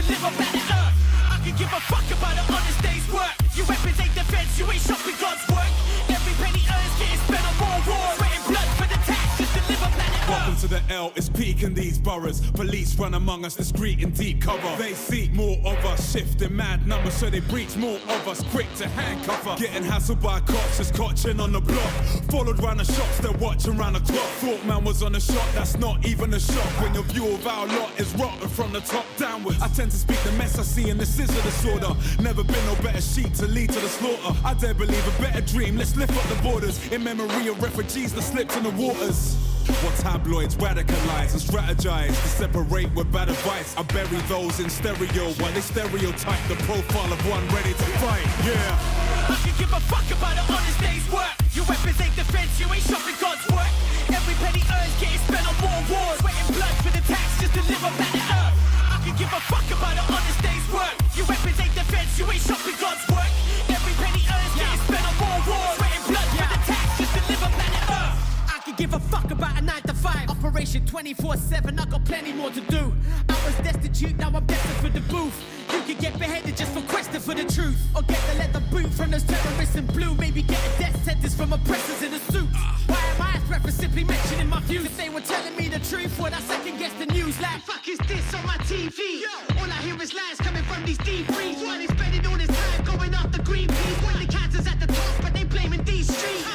deliver planet Earth. I can give a fuck about an honest day's work. You represent defense, you ain't shopping God's work. Every penny earned getting spent on more wars. Sweating blood for the tax, just deliver planet Earth. Welcome to the L, it's peak in these boroughs. Police run among us, discreet in deep cover. They seek more of us, shifting mad numbers, so they breach more of us, quick to handcuff us. Getting hassled by cops, just cotching on the block. Followed round the shops, they're watching round the clock. Thought man was on a shot, that's not even a shock. When your view of our lot is rotten from the top downwards. I tend to speak the mess I see in the scissor disorder. Never been no better sheep to lead to the slaughter. I dare believe a better dream, let's lift up the borders. In memory of refugees that slipped in the waters. What tabloids radicalize and strategize to separate with bad advice. I bury those in stereo while they stereotype the profile of one ready to fight. Yeah. I can give a fuck about an honest day's work. You represent defense, you ain't shopping God's work. Every penny earned getting spent on more wars. Sweating blood for the tax, just deliver planet Earth. I can give a fuck about an honest day's work. You represent defense, you ain't shopping God's work. Every penny earned getting spent on more wars. Sweating blood for the tax, just deliver planet Earth. I can give a fuck about a 9 to 5 operation 24/7, I got plenty more to do. I was destitute, now I'm destined for the booth. You could get beheaded just for questing for the truth, or get the leather boot from those terrorists in blue. Maybe get a death sentence from oppressors in a suit. Why am I a threat for simply mentioning my views? If they were telling me the truth, would I second guess the news? Like, fuck is this on my TV? All I hear is lies coming from these D3s. Why they spending all this time going after Greenpeace when the cancer's at the top, but they blaming these streets?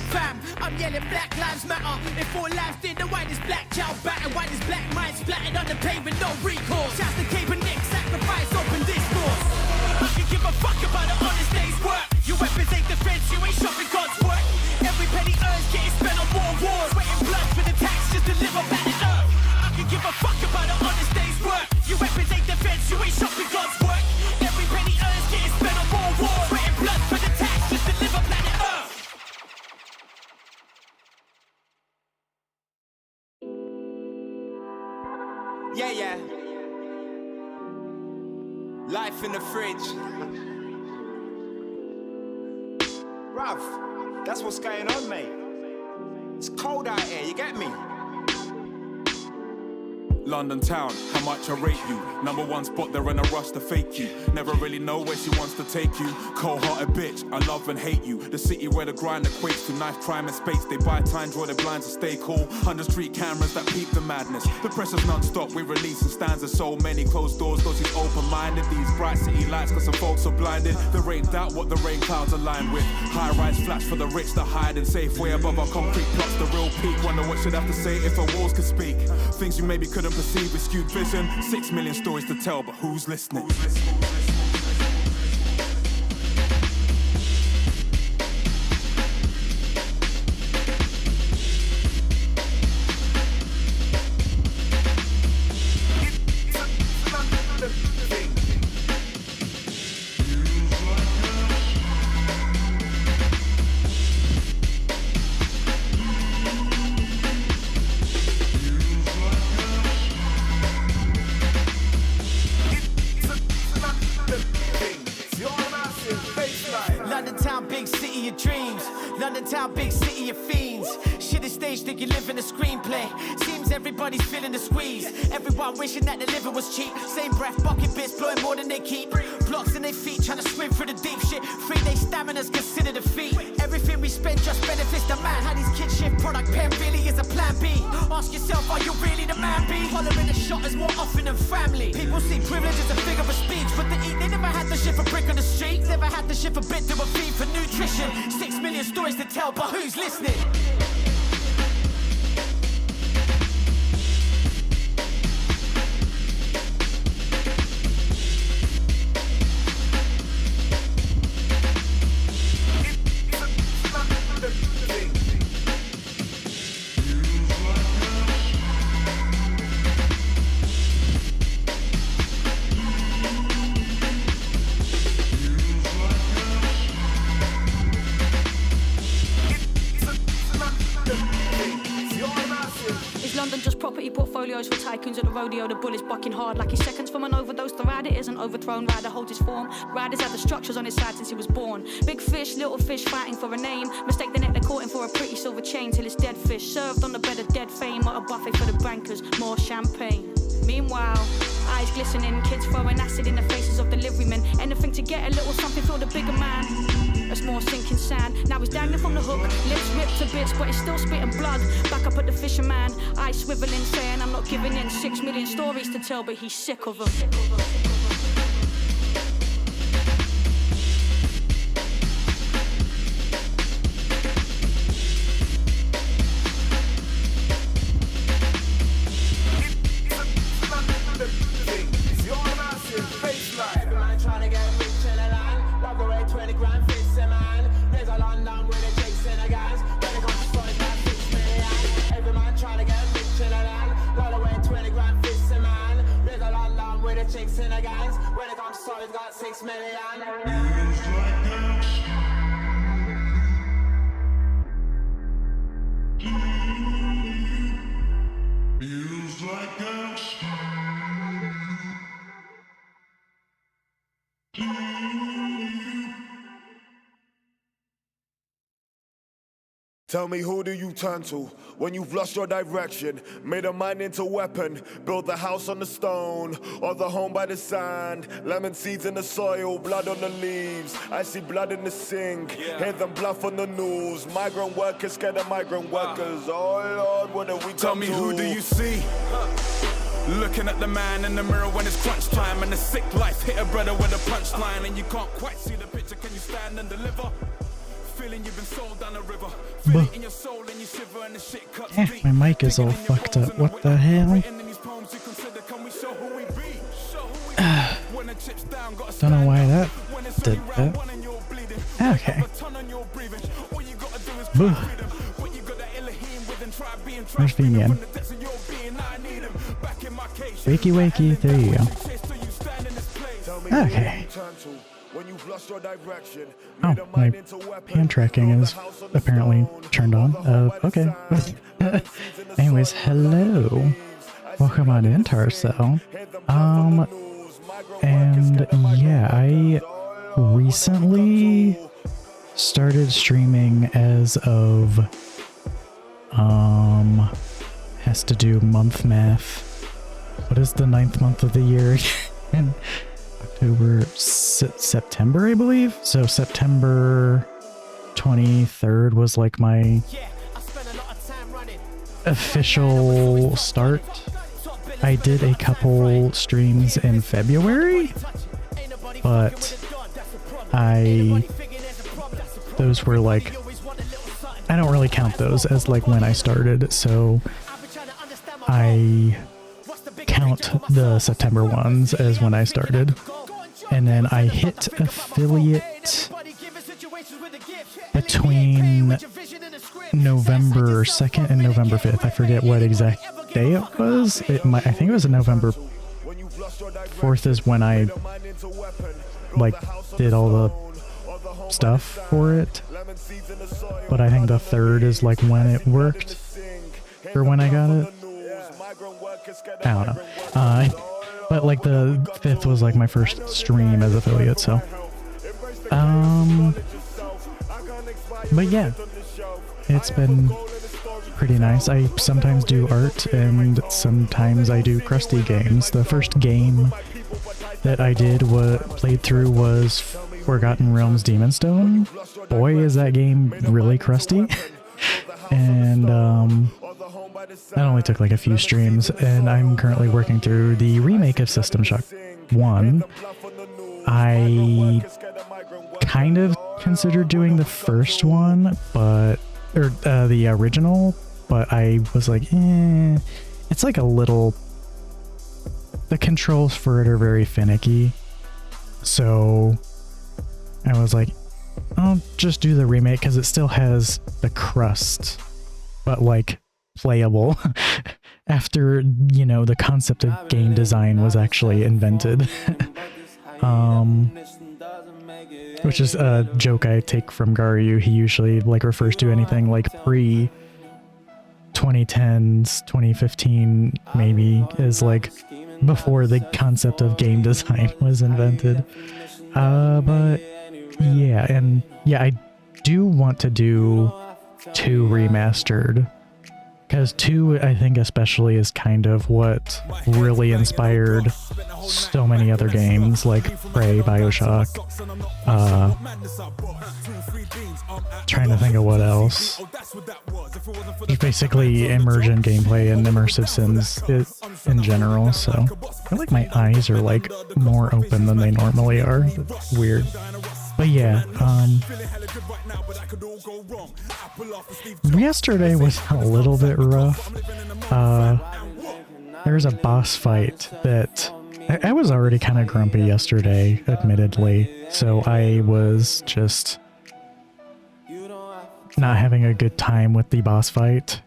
Fam, I'm yelling Black Lives Matter. If all lives did, then why this black child battered? Why this black mind splattered on the pavement, no recourse? Shouts to Cape and Nick, sacrifice, open discourse. I can give a fuck about an honest day's work. You represent defense, you ain't shopping God's work. Every penny earned getting spent on more wars. Sweating blood for the tax, just deliver planet Earth. I can give a fuck about an honest day's work. You represent defense, you ain't shopping God's work. Every penny earned getting spent on more wars. Sweating blood for the tax, just deliver planet Earth. Yeah, yeah. Life in the fridge. Bruv, that's what's going on, mate. It's cold out here, you get me? London town, how much I rate you. Number one spot, they're in a rush to fake you. Never really know where she wants to take you. Cold-hearted bitch, I love and hate you. The city where the grind equates to knife, crime and space. They buy time, draw their blinds to stay cool. 100 street cameras that peep the madness. The pressure's non-stop, we release in stanzas. So many closed doors, those who's open-minded. These bright city lights, cause some folks are blinded. There ain't doubt what the rain clouds align with. High-rise flats for the rich to hide in safe way above our concrete plots. The real peak, wonder what should have to say if our walls could speak. Things you maybe couldn't perceive with skewed vision. 6 million stories to tell, but who's listening? Everybody's feeling the squeeze. Everyone wishing that the living was cheap. Same breath, bucket bits blowing more than they keep. Blocks in their feet, trying to swim through the deep shit. 3-day stamina's considered defeat. Everything we spend just benefits the man. How these kids shift product pen really is a plan B. Ask yourself, are you really the man B? Following a shot is more often than family. People see privilege as a figure of speech, but they never had to shift a brick on the street. Never had to shift a bit to a feed for nutrition. 6 million stories to tell, but who's listening? For tycoons at the rodeo, the bull is bucking hard like he's seconds from an overdose. The rider isn't overthrown, rider holds his form. Riders had the structures on his side since he was born. Big fish, little fish fighting for a name. Mistake the net they're caught in for a pretty silver chain till it's dead fish served on the bed of dead fame. Or a buffet for the bankers, more champagne. Meanwhile, eyes glistening, kids throwing acid in the faces of deliverymen. Anything to get a little something for the bigger man. That's more sinking sand. Now he's dangling from the hook, lips ripped to bits, but he's still spitting blood. Back up at the fisherman, eyes swiveling, saying I'm not giving in. 6 million stories to tell, but he's sick of them. Tell me, who do you turn to when you've lost your direction? Made a mind into weapon, built the house on the stone, or the home by the sand. Lemon seeds in the soil, blood on the leaves. I see blood in the sink, hear them bluff on the news. Migrant workers scared of migrant workers. Oh Lord, what are we Tell me, who do you see? Looking at the man in the mirror when it's crunch time, and the sick life hit a brother with a punchline, and you can't quite see the picture. Can you stand and deliver? Feeling you've been sold down the river. Feel it in your soul and you shiver and the shit cuts deep. My mic is all fucked up. What the hell? Don't know why that did that. Okay. Where's VN? Wakey wakey, there you go. Okay. Oh, my hand tracking is apparently turned on. Okay. Anyways, hello. Welcome on in, Tarcel. And yeah, I recently started streaming as of, has to do month math. What is the 9th month of the year? And October, September, I believe. So September 23rd was like my official start. I did a couple streams in February, but those were like, I don't really count those as like when I started, so I count the September ones as when I started. And then I hit affiliate between November 2nd and November 5th. I forget what exact day it was. I think it was November 4th is when I like did all the stuff for it. But I think the 3rd is like when it worked, or when I got it. I don't know. But like the 5th was like my first stream as affiliate, so. But yeah, it's been pretty nice. I sometimes do art and sometimes I do crusty games. The first game that I played through was Forgotten Realms Demon Stone. Boy, is that game really crusty. And that only took like a few streams, and I'm currently working through the remake of System Shock 1. I kind of considered doing the first one, or the original, but I was like, it's like a little, the controls for it are very finicky, so I was like, I'll just do the remake because it still has the crust, but like playable after, you know, the concept of game design was actually invented. Which is a joke I take from Garyu. He usually like refers to anything like pre 2010s, 2015 maybe, is like before the concept of game design was invented. But yeah, and yeah, I do want to do 2 remastered, Because 2, I think especially, is kind of what really inspired so many other games like Prey, Bioshock, trying to think of what else. Just basically immersion gameplay and immersive sims in general, so I feel like my eyes are like more open than they normally are. That's weird. But yeah, yesterday was a little bit rough. There's a boss fight that I was already kind of grumpy yesterday, admittedly, so I was just not having a good time with the boss fight.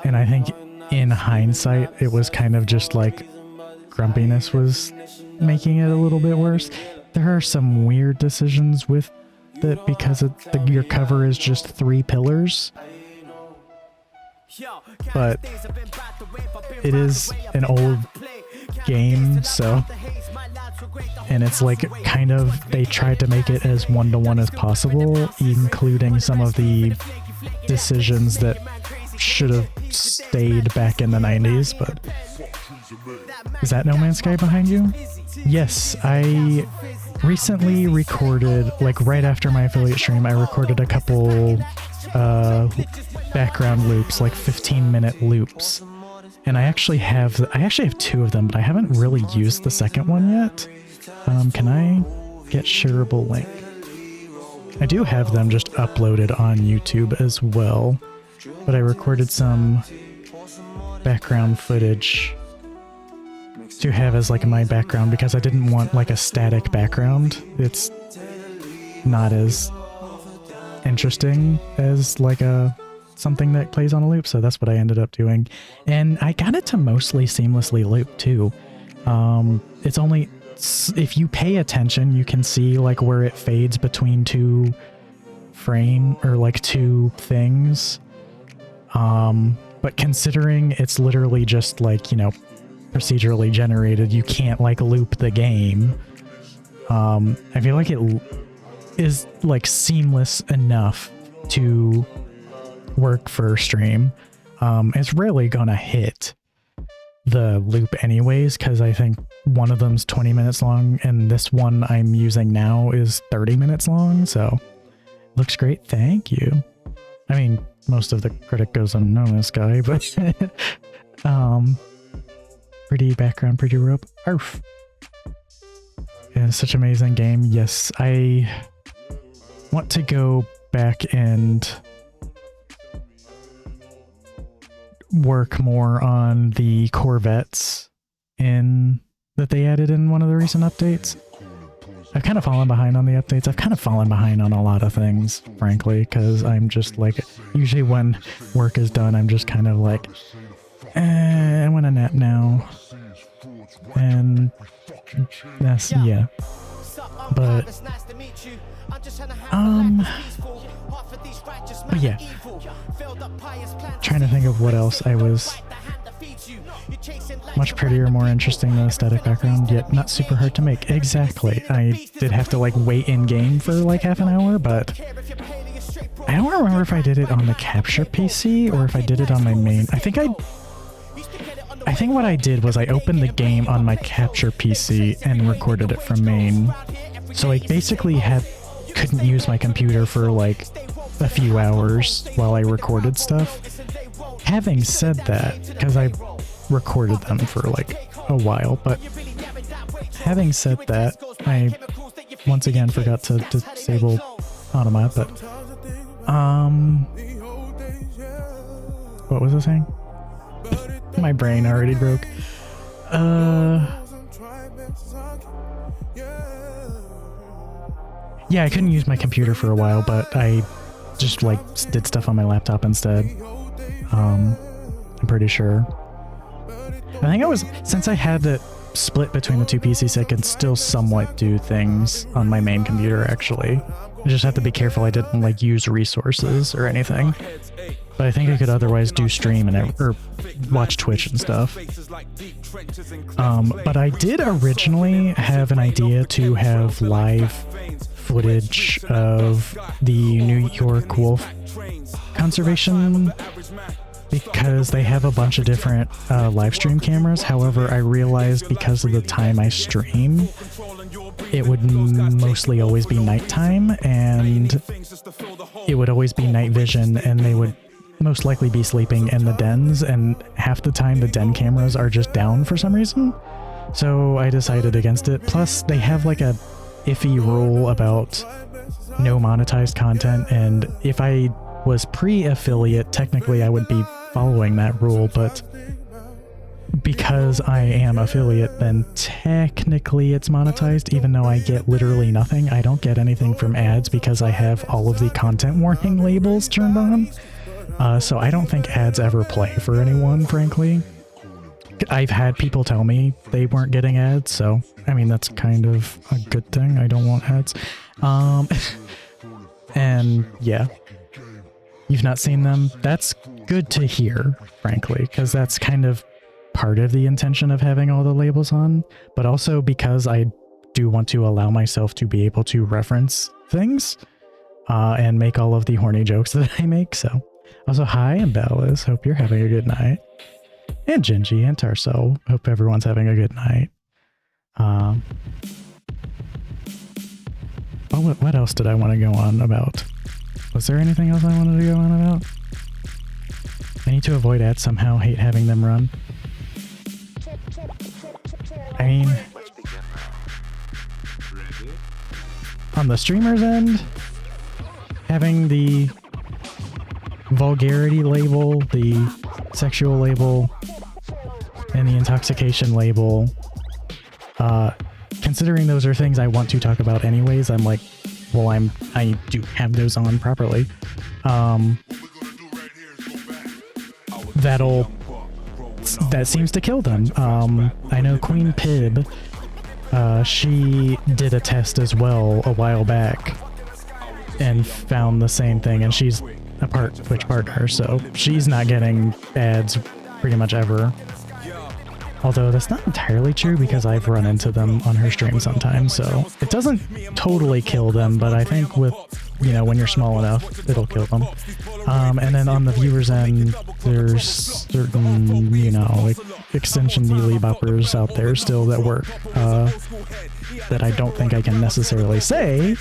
And I think in hindsight, it was kind of just like grumpiness was making it a little bit worse. There are some weird decisions with it because your cover is just 3 pillars. But it is an old game, so, and it's like kind of, they tried to make it as one-to-one as possible, including some of the decisions that should have stayed back in the 90s, but is that No Man's Sky behind you? Yes, I recently recorded, like right after my affiliate stream, I recorded a couple background loops, like 15-minute loops. And I actually have 2 of them, but I haven't really used the second one yet. Can I get shareable link? I do have them just uploaded on YouTube as well, but I recorded some background footage to have as like my background because I didn't want like a static background. It's not as interesting as like something that plays on a loop, so that's what I ended up doing. And I got it to mostly seamlessly loop too. It's only, if you pay attention, you can see like where it fades between 2 frame or like 2 things. But considering it's literally just like, you know, procedurally generated, you can't like loop the game. I feel like it is like seamless enough to work for stream. It's rarely gonna hit the loop anyways, because I think one of them's 20 minutes long and this one I'm using now is 30 minutes long, so looks great, thank you. I mean, most of the credit goes on No Man's Sky, but pretty background, pretty rope. Arf. Yeah, it's such an amazing game. Yes, I want to go back and work more on the Corvettes that they added in one of the recent updates. I've kind of fallen behind on the updates. I've kind of fallen behind on a lot of things, frankly, because I'm just like, usually when work is done, I'm just kind of like, I want to nap now. And that's, yeah. But yeah. Trying to think of what else I was much prettier, more interesting than a static background, yet not super hard to make. Exactly. I did have to like wait in game for like half an hour, but I don't remember if I did it on the capture PC or if I did it on my main. I think what I did was I opened the game on my capture PC and recorded it from main. So I basically couldn't use my computer for like a few hours while I recorded stuff. Having said that, because I recorded them for like a while, but having said that, I once again forgot to disable Automat, but what was I saying? My brain already broke. Yeah, I couldn't use my computer for a while, but I just like did stuff on my laptop instead. I'm pretty sure. I think since I had to split between the 2 PCs, I could still somewhat do things on my main computer, actually. I just have to be careful I didn't like use resources or anything. But I think I could otherwise do stream or watch Twitch and stuff. But I did originally have an idea to have live footage of the New York Wolf conservation because they have a bunch of different live stream cameras. However, I realized because of the time I stream, it would mostly always be nighttime, and it would always be night vision, and they would most likely be sleeping in the dens, and half the time the den cameras are just down for some reason. So I decided against it. Plus, they have like a iffy rule about no monetized content, and if I was pre-affiliate, technically I would be following that rule, but because I am affiliate, then technically it's monetized, even though I get literally nothing. I don't get anything from ads because I have all of the content warning labels turned on. So I don't think ads ever play for anyone, frankly. I've had people tell me they weren't getting ads, so I mean that's kind of a good thing. I don't want ads. And yeah, you've not seen them. That's good to hear, frankly, because that's kind of part of the intention of having all the labels on, but also because I do want to allow myself to be able to reference things and make all of the horny jokes that I make. So also, hi, I'm Bellis. Hope you're having a good night. And Gingy and Tarso. Hope everyone's having a good night. Oh, what else did I want to go on about? Was there anything else I wanted to go on about? I need to avoid ads somehow. Hate having them run. I mean, on the streamer's end, having the vulgarity label, the sexual label, and the intoxication label, considering those are things I want to talk about anyways, I'm like, well, I do have those on properly. That seems to kill them. I know Queen Pib, she did a test as well a while back and found the same thing, and she's a Twitch partner, so she's not getting ads pretty much ever. Although that's not entirely true because I've run into them on her stream sometimes, so it doesn't totally kill them, but I think with, you know, when you're small enough, it'll kill them. And then on the viewer's end, there's certain, you know, like extension needly boppers out there still that work, that I don't think I can necessarily say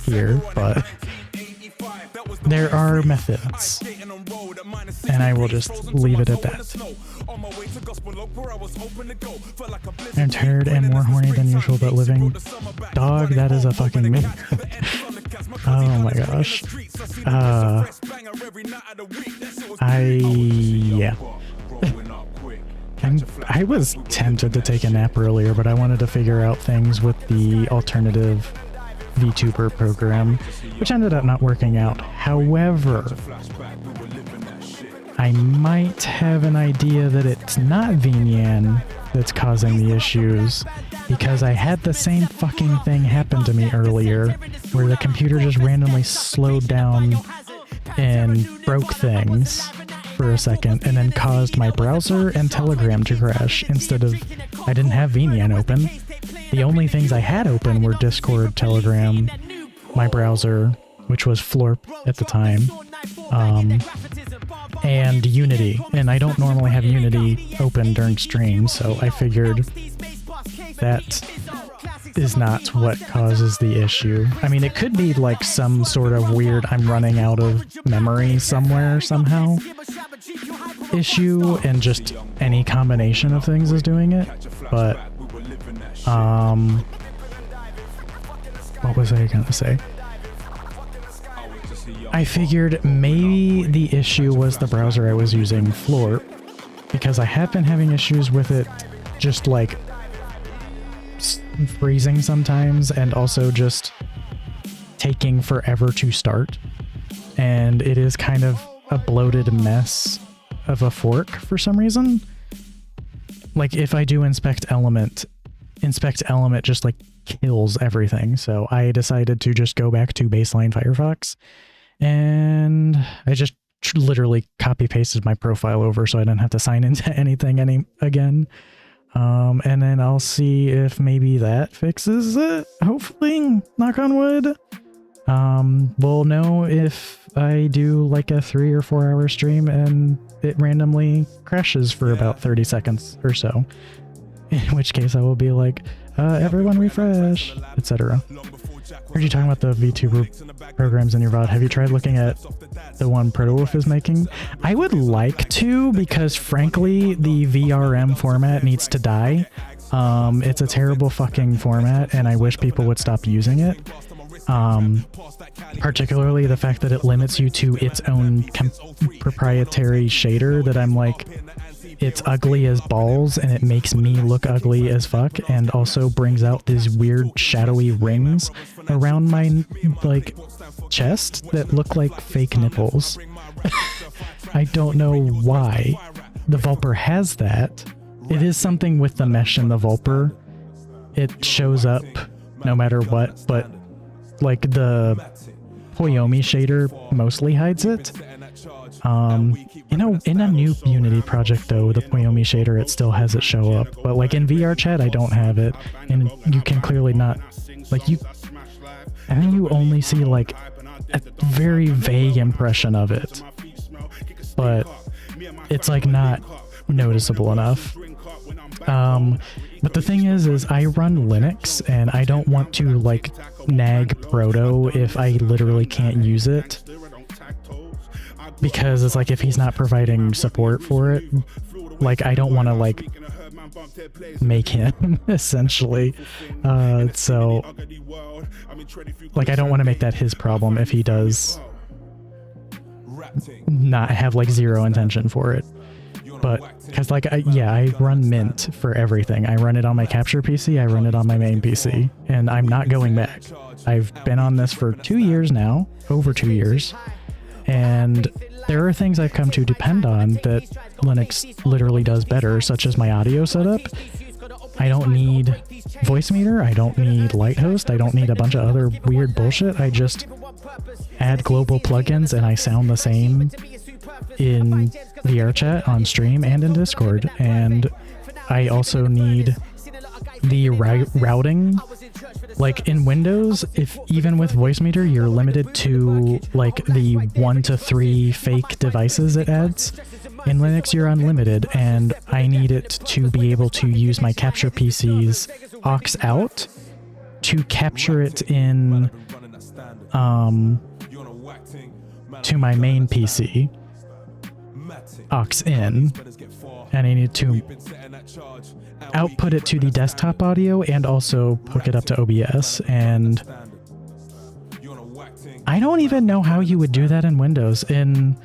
here, but there are methods, and I will just leave it at that. I'm tired and more horny than usual, but living dog, that is a fucking myth. Oh my gosh. Yeah. I was tempted to take a nap earlier, but I wanted to figure out things with the alternative VTuber program, which ended up not working out. However, I might have an idea that it's not VNyan that's causing the issues, because I had the same fucking thing happen to me earlier, where the computer just randomly slowed down and broke things for a second, and then caused my browser and Telegram to crash instead of... I didn't have VNyan open. The only things I had open were Discord, Telegram, my browser, which was Florp at the time, and Unity. And I don't normally have Unity open during stream, so I figured that is not what causes the issue. I mean, it could be like some sort of weird I'm running out of memory somewhere somehow issue, and just any combination of things is doing it. But what was I gonna say? I figured maybe the issue was the browser I was using, Florp, because I have been having issues with it just like freezing sometimes, and also just taking forever to start. And it is kind of a bloated mess of a fork for some reason. Like if I do inspect element just like kills everything. So I decided to just go back to baseline Firefox, and I just literally copy pasted my profile over so I didn't have to sign into anything again. And then I'll see if maybe that fixes it. Hopefully, knock on wood. we'll know if I do like a 3 or 4 hour stream and it randomly crashes for about 30 seconds or so. In which case I will be like, everyone refresh, etc. Heard you talking about the VTuber programs in your VOD. Have you tried looking at the one Protowolf is making? I would like to, because frankly, the VRM format needs to die. It's a terrible fucking format, and I wish people would stop using it. Particularly the fact that it limits you to its own proprietary shader that I'm like, it's ugly as balls and it makes me look ugly as fuck, and also brings out these weird shadowy rings around my like chest that look like fake nipples. I don't know why the Vulpr has that. It is something with the mesh in the Vulpr. It shows up no matter what, but like the Poyomi shader mostly hides it. You know, in a new Unity project though, the Poyomi shader, it still has it show up, but like in VR chat I don't have it, and you can clearly not, like, you, and then you only see like a very vague impression of it, but it's like not noticeable enough. But the thing is I run Linux and I don't want to like nag Proto if I literally can't use it, because it's like if he's not providing support for it, like I don't want to like make him essentially, so like I don't want to make that his problem if he does not have like zero intention for it. But because like I run Mint for everything. I run it on my capture PC, I run it on my main PC, and I'm not going back. I've been on this for 2 years now, over 2 years, and there are things I've come to depend on that Linux literally does better, such as my audio setup. I don't need Voicemeeter, I don't need Lighthost, I don't need a bunch of other weird bullshit. I just add global plugins and I sound the same in VR chat, on stream, and in Discord. And I also need the routing. Like in Windows, if even with Voicemeeter, you're limited to like the 1 to 3 fake devices it adds. In Linux, you're unlimited, and I need it to be able to use my capture PC's aux out to capture it in to my main PC, aux in, and I need to output it to the desktop audio and also hook it up to OBS. And I don't even know how you would do that in Windows. In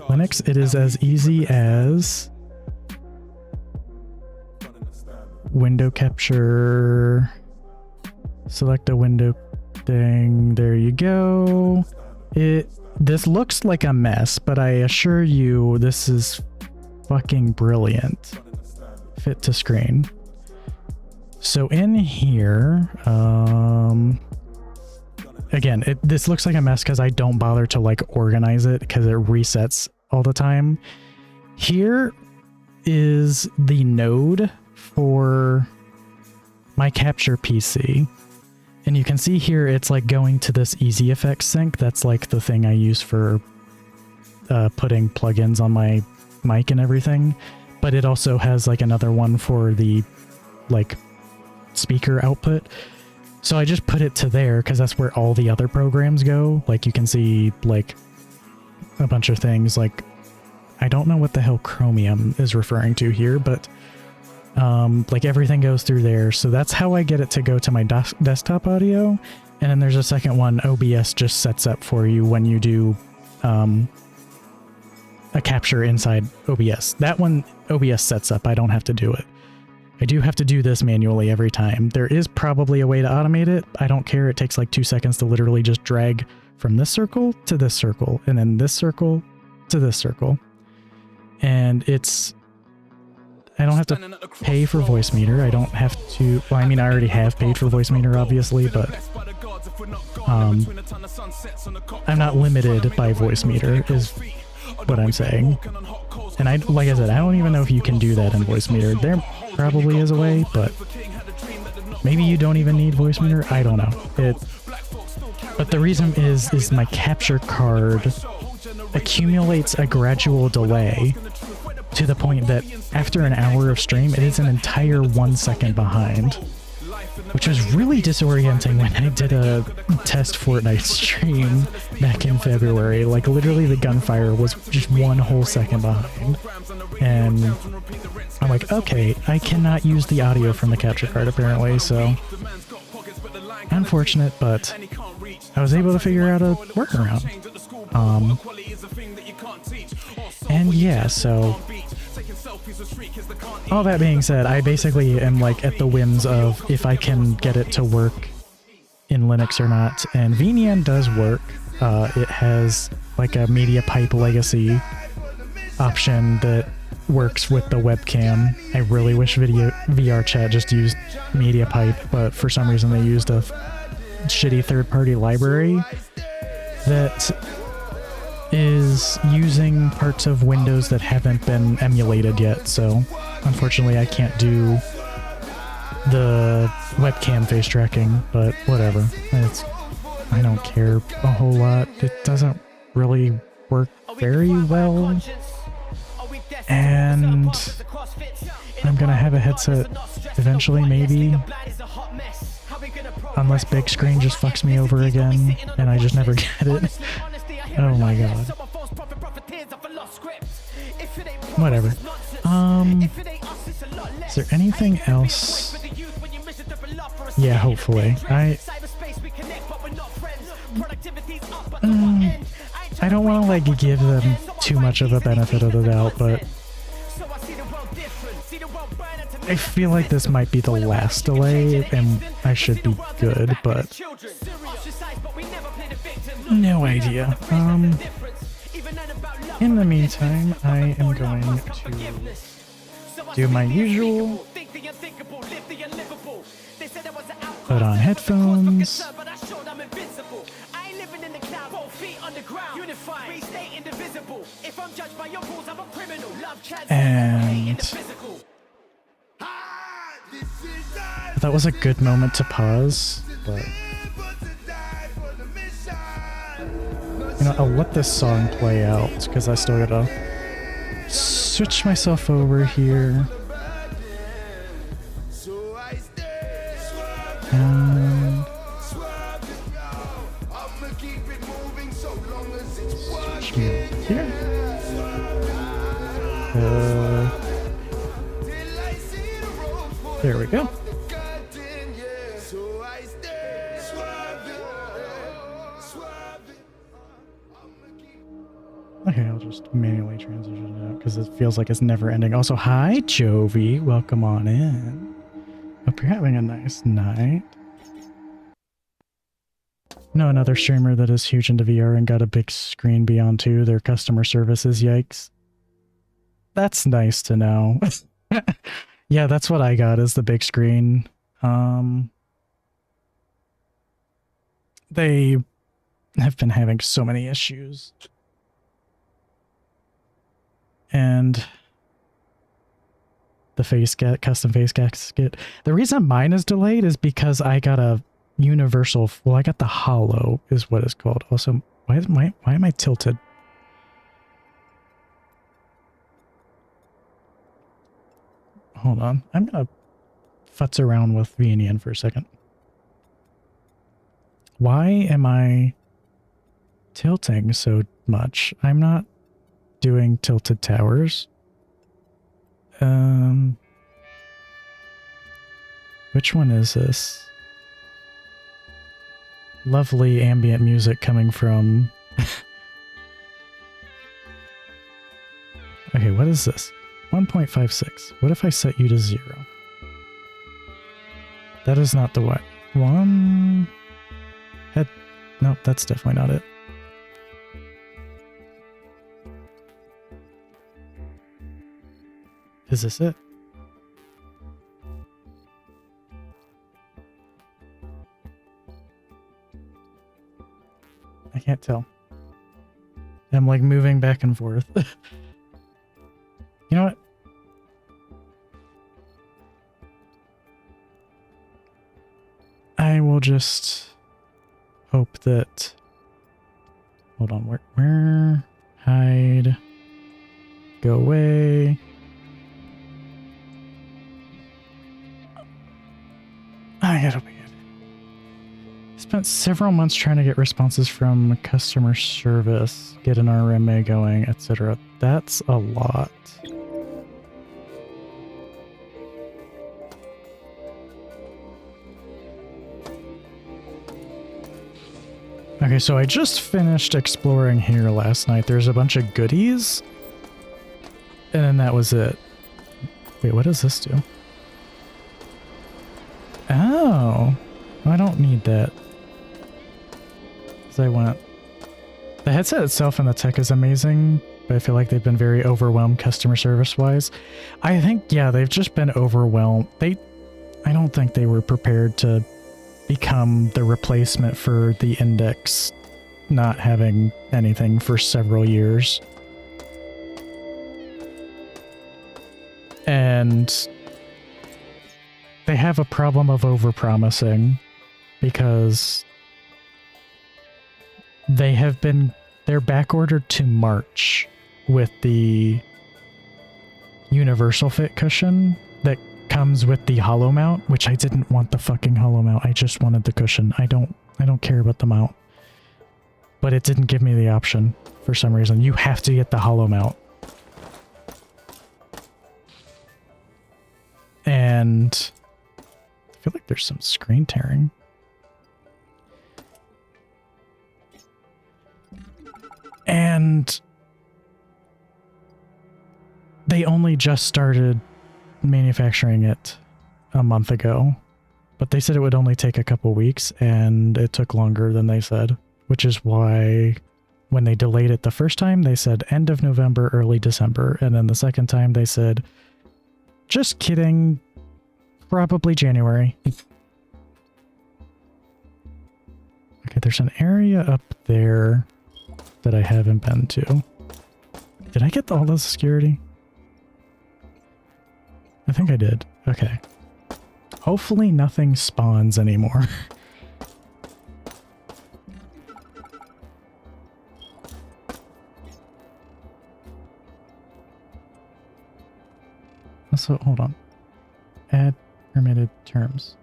Linux, it is as easy as window capture, select a window thing, there you go. This looks like a mess, but I assure you this is fucking brilliant. Fit to screen. So in here, again, this looks like a mess because I don't bother to like organize it because it resets all the time. Here is the node for my capture PC. And you can see here it's like going to this Easy Effects sync. That's like the thing I use for putting plugins on my mic and everything. But it also has like another one for the like speaker output. So I just put it to there because that's where all the other programs go. Like you can see like a bunch of things. Like I don't know what the hell Chromium is referring to here, but like everything goes through there. So that's how I get it to go to my desktop audio. And then there's a second one OBS just sets up for you when you do a capture inside OBS. That one OBS sets up. I don't have to do it. I do have to do this manually every time. There is probably a way to automate it. I don't care. It takes like 2 seconds to literally just drag from this circle to this circle and then this circle to this circle. And it's, I don't have to pay for Voicemeeter. I don't have to, well, I mean, I already have paid for Voicemeter, obviously, but I'm not limited by Voicemeter, is what I'm saying. And I, like I said, I don't even know if you can do that in Voicemeter. There probably is a way, but Maybe you don't even need voice meter. I don't know. But the reason is my capture card accumulates a gradual delay to the point that after an hour of stream, it is an entire 1 second behind, which was really disorienting when I did a test Fortnite stream back in February. Like, literally the gunfire was just 1 whole second behind. And I'm like, okay, I cannot use the audio from the capture card apparently, so unfortunate, but I was able to figure out a workaround. And yeah, so all that being said, I basically am like at the whims of if I can get it to work in Linux or not, and VNN does work. It has like a media pipe legacy option that works with the webcam. I really wish VR chat just used media pipe, but for some reason they used a shitty third-party library that is using parts of Windows that haven't been emulated yet, so unfortunately I can't do the webcam face tracking, but whatever. I don't care a whole lot. It doesn't really work very well, and I'm gonna have a headset eventually, maybe, unless big screen just fucks me over again and I just never get it. Oh my god. Whatever. Is there anything else? Yeah, hopefully. I don't want to like give them too much of a benefit of the doubt, but I feel like this might be the last delay and I should be good, but no idea. In the meantime, I am going to do my usual. Put on headphones. And that was a good moment to pause, but you know, I'll let this song play out because I still gotta switch myself over here. And switch me over here. There we go. Okay, I'll just manually transition it out because it feels like it's never ending. Also, hi, Jovi. Welcome on in. Hope you're having a nice night. No, another streamer that is huge into VR and got a big screen beyond too. Their customer services, yikes. That's nice to know. Yeah, that's what I got, is the big screen. They have been having so many issues. And the custom face gasket. The reason mine is delayed is because I got a universal, well, I got the hollow is what it's called. Also, why am I tilted? Hold on. I'm gonna futz around with VNN for a second. Why am I tilting so much? I'm not doing tilted towers. Which one is this? Lovely ambient music coming from... Okay, what is this? 1.56. What if I set you to 0? That is not the what. One... Head... Nope, that's definitely not it. Is this it? I can't tell. I'm like moving back and forth. You know what? just hope that... Hold on, where? Hide. Go away. I gotta be good. Spent several months trying to get responses from customer service, get an RMA going, etc. That's a lot. Okay, so I just finished exploring here last night. There's a bunch of goodies. And then that was it. Wait, what does this do? Oh. I don't need that. Because I went... The headset itself and the tech is amazing, but I feel like they've been very overwhelmed customer service-wise. I think, yeah, they've just been overwhelmed. I don't think they were prepared to become the replacement for the Index not having anything for several years. And they have a problem of overpromising because they're backordered to March with the universal fit cushion that comes with the hollow mount, which I didn't want the fucking hollow mount. I just wanted the cushion. I don't care about the mount. But it didn't give me the option for some reason. You have to get the hollow mount. And I feel like there's some screen tearing. And they only just started manufacturing it a month ago, but they said it would only take a couple weeks, and it took longer than they said, which is why when they delayed it the first time, they said end of November, early December, and then the second time they said, just kidding, probably January. Okay, there's an area up there that I haven't been to. Did I get all the security? I think I did. Okay. Hopefully nothing spawns anymore. Also, hold on. Add permitted terms.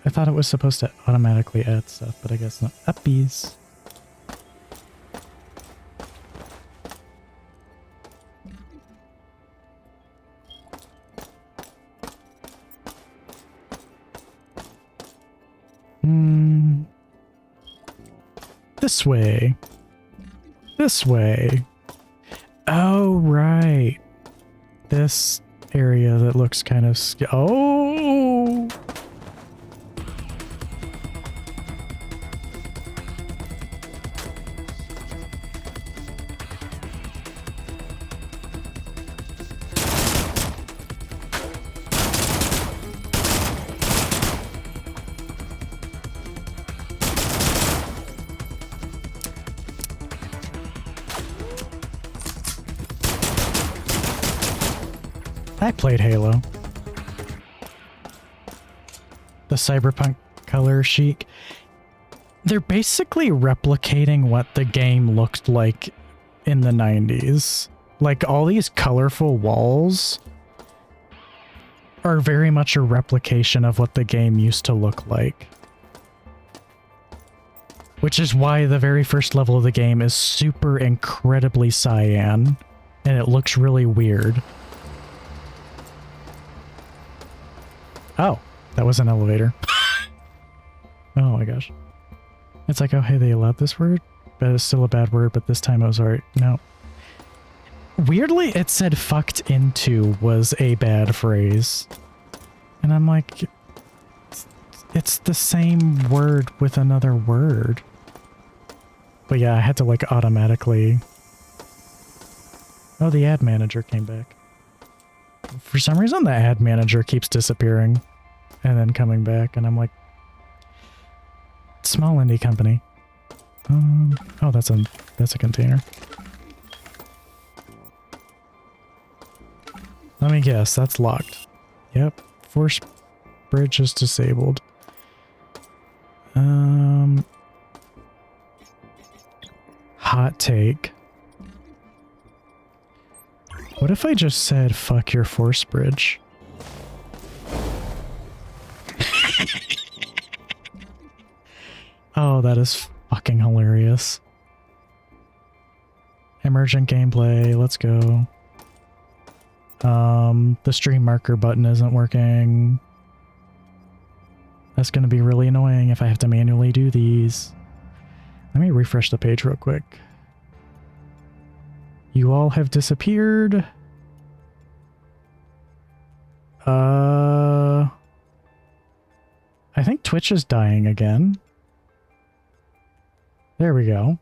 I thought it was supposed to automatically add stuff, but I guess not. Uppies. This way. This way. Oh, right. This area that looks kind of... Oh! I played Halo. The cyberpunk color chic. They're basically replicating what the game looked like in the 90s. Like, all these colorful walls are very much a replication of what the game used to look like. Which is why the very first level of the game is super incredibly cyan, and it looks really weird. Oh, that was an elevator. Oh my gosh. It's like, oh hey, they allowed this word, but it's still a bad word, but this time it was alright. No. Weirdly, it said fucked into was a bad phrase. And I'm like, it's the same word with another word. But yeah, I had to like automatically... Oh, the ad manager came back. For some reason, the ad manager keeps disappearing and then coming back, and I'm like, small indie company. Oh, that's a container. Let me guess, that's locked. Yep, Force bridge is disabled. Hot take. What if I just said, fuck your force bridge? Oh, that is fucking hilarious. Emergent gameplay, let's go. The stream marker button isn't working. That's gonna be really annoying if I have to manually do these. Let me refresh the page real quick. You all have disappeared. I think Twitch is dying again. There we go.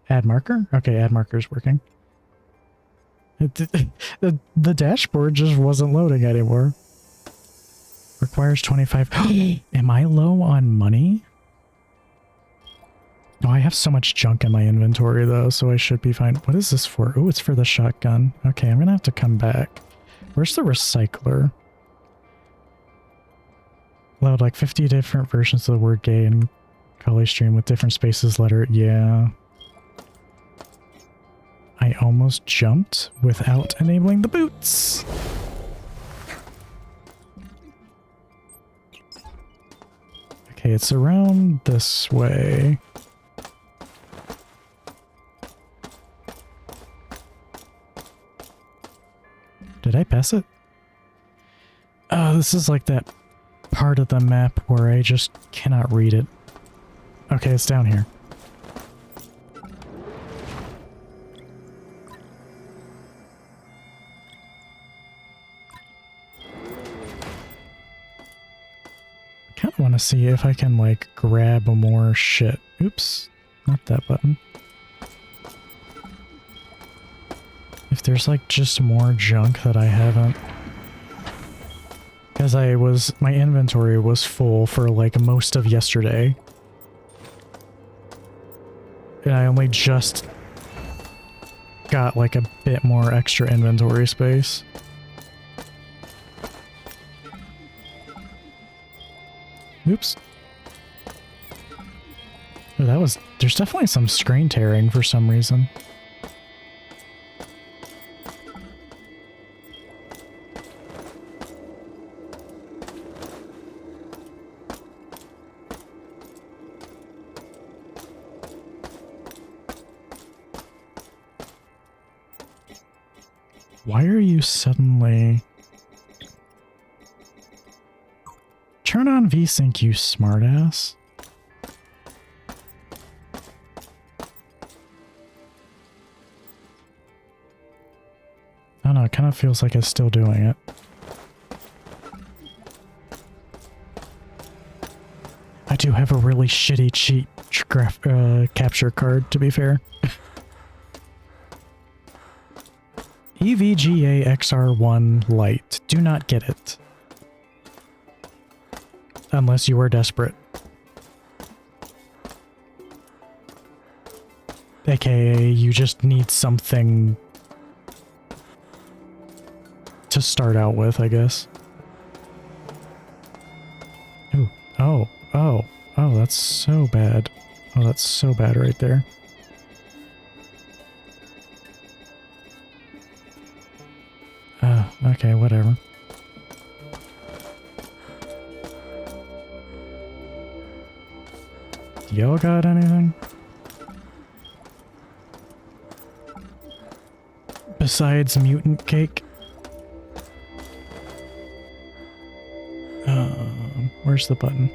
Add marker? Okay, add marker is working. The dashboard just wasn't loading anymore. Requires 25. Am I low on money? Oh, I have so much junk in my inventory though, so I should be fine. What is this for? Oh, it's for the shotgun. Okay, I'm gonna have to come back. Where's the recycler? Allowed like 50 different versions of the word gay and Kali stream with different spaces letter. Yeah. I almost jumped without enabling the boots. Okay, it's around this way. Did I pass it? Oh, this is like that part of the map where I just cannot read it. Okay, it's down here. I kind of want to see if I can like grab more shit. Oops, not that button. If there's like just more junk that I haven't. Because my inventory was full for like most of yesterday. And I only just got like a bit more extra inventory space. Oops. Oh, there's definitely some screen tearing for some reason. Why are you suddenly... Turn on VSync, you smartass. I don't know, it kind of feels like it's still doing it. I do have a really shitty cheat capture card, to be fair. EVGA XR1 Lite. Do not get it. Unless you are desperate. AKA, you just need something to start out with, I guess. Ooh. Oh. Oh. Oh, that's so bad. Oh, that's so bad right there. Okay, whatever. Y'all got anything? Besides mutant cake? Where's the button?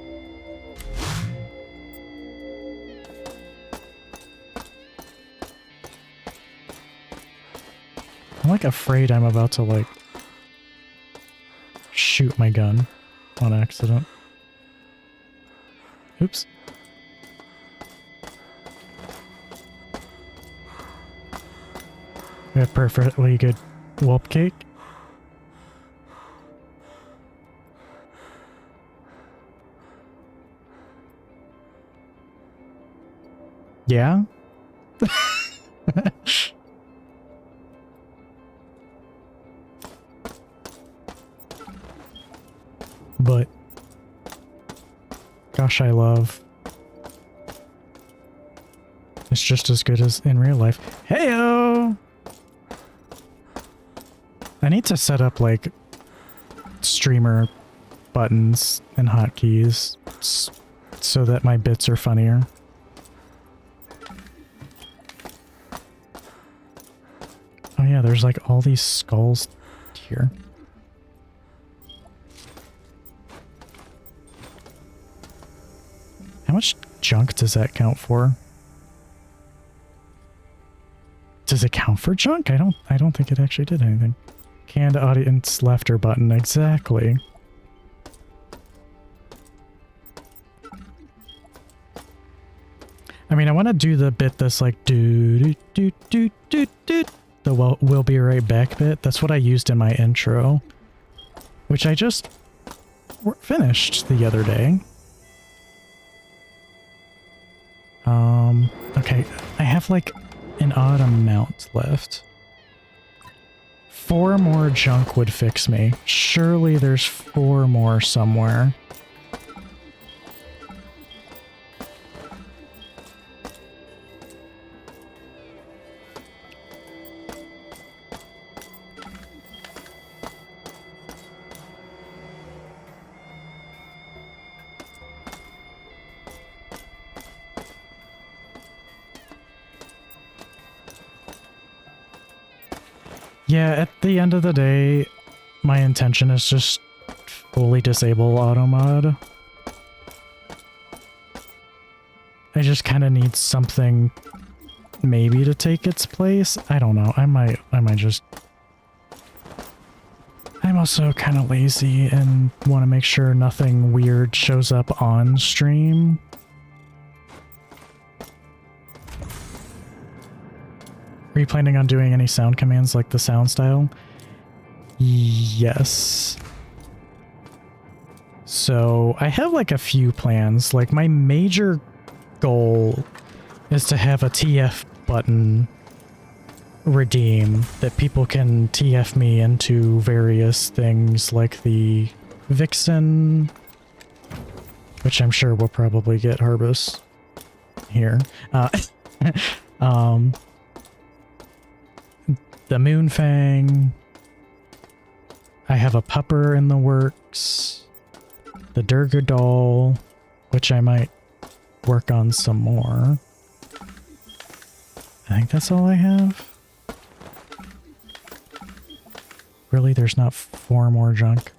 I'm like afraid I'm about to like shoot my gun on accident. Oops. We have perfectly good whelp cake. Yeah? but gosh, I love. It's just as good as in real life. Heyo! I need to set up like streamer buttons and hotkeys so that my bits are funnier. Oh yeah, there's like all these skulls here. How much junk does that count for? Does it count for junk? I don't think it actually did anything. Canned audience laughter button, exactly. I mean, I want to do the bit that's like do do do do do, the we'll be right back bit. That's what I used in my intro, which I just finished the other day. Okay, I have like an odd amount left. 4 more junk would fix me. Surely there's 4 more somewhere. Yeah, at the end of the day, my intention is just fully disable auto mod. I just kind of need something maybe to take its place. I don't know. I might just... I'm also kind of lazy and want to make sure nothing weird shows up on stream. Are you planning on doing any sound commands like the sound style? Yes. So I have like a few plans. Like my major goal is to have a TF button redeem that people can TF me into various things like the Vixen, which I'm sure will probably get Harbus here. The Moonfang. I have a Pupper in the works. The Durga doll, which I might work on some more. I think that's all I have. Really, there's not 4 more junk?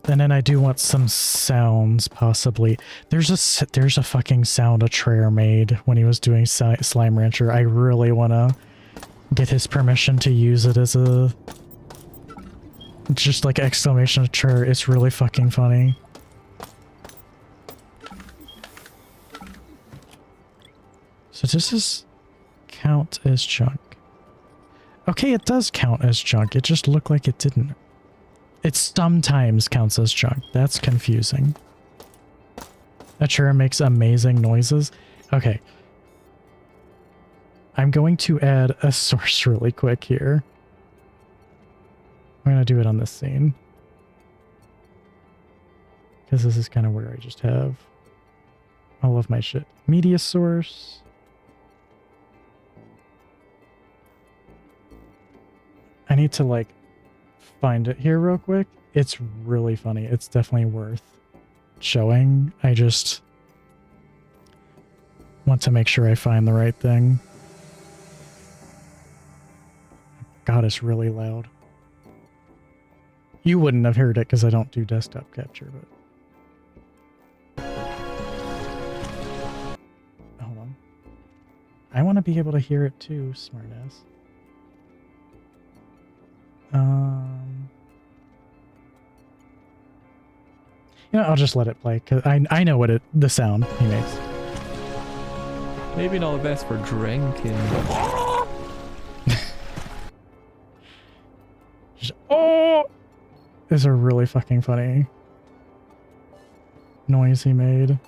And then I do want some sounds, possibly. There's a fucking sound Atreyer made when he was doing Slime Rancher. I really want to get his permission to use it as a... just like exclamation Atreyer. It's really fucking funny. So does this count as junk? Okay, it does count as junk. It just looked like it didn't. It sometimes counts as junk. That's confusing. Atreyer makes amazing noises. Okay. I'm going to add a source really quick here. I'm going to do it on this scene. Because this is kind of where I just have all of my shit. Media source. I need to like find it here real quick. It's really funny. It's definitely worth showing. I just want to make sure I find the right thing. God, it's really loud. You wouldn't have heard it because I don't do desktop capture, but... Hold on. I want to be able to hear it too, smartass. You know, I'll just let it play because I know what the sound he makes. Maybe not the best for drinking. Just, oh, is a really fucking funny noise he made.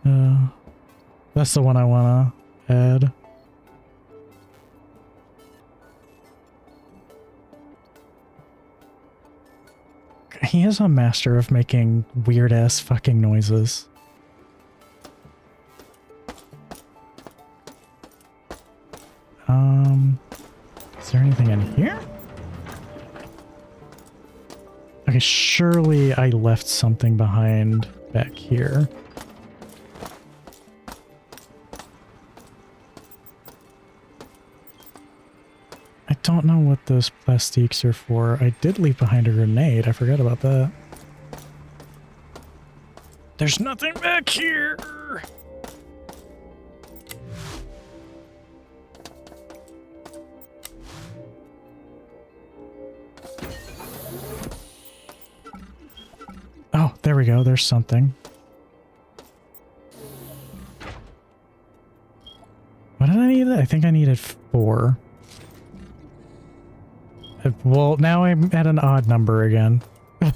That's the one I want to add. He is a master of making weird-ass fucking noises. Is there anything in here? Okay, surely I left something behind back here. I don't know what those plastiques are for. I did leave behind a grenade. I forgot about that. There's nothing back here! Oh, there we go. There's something. What did I need? I think I needed 4. Well, now I'm at an odd number again. There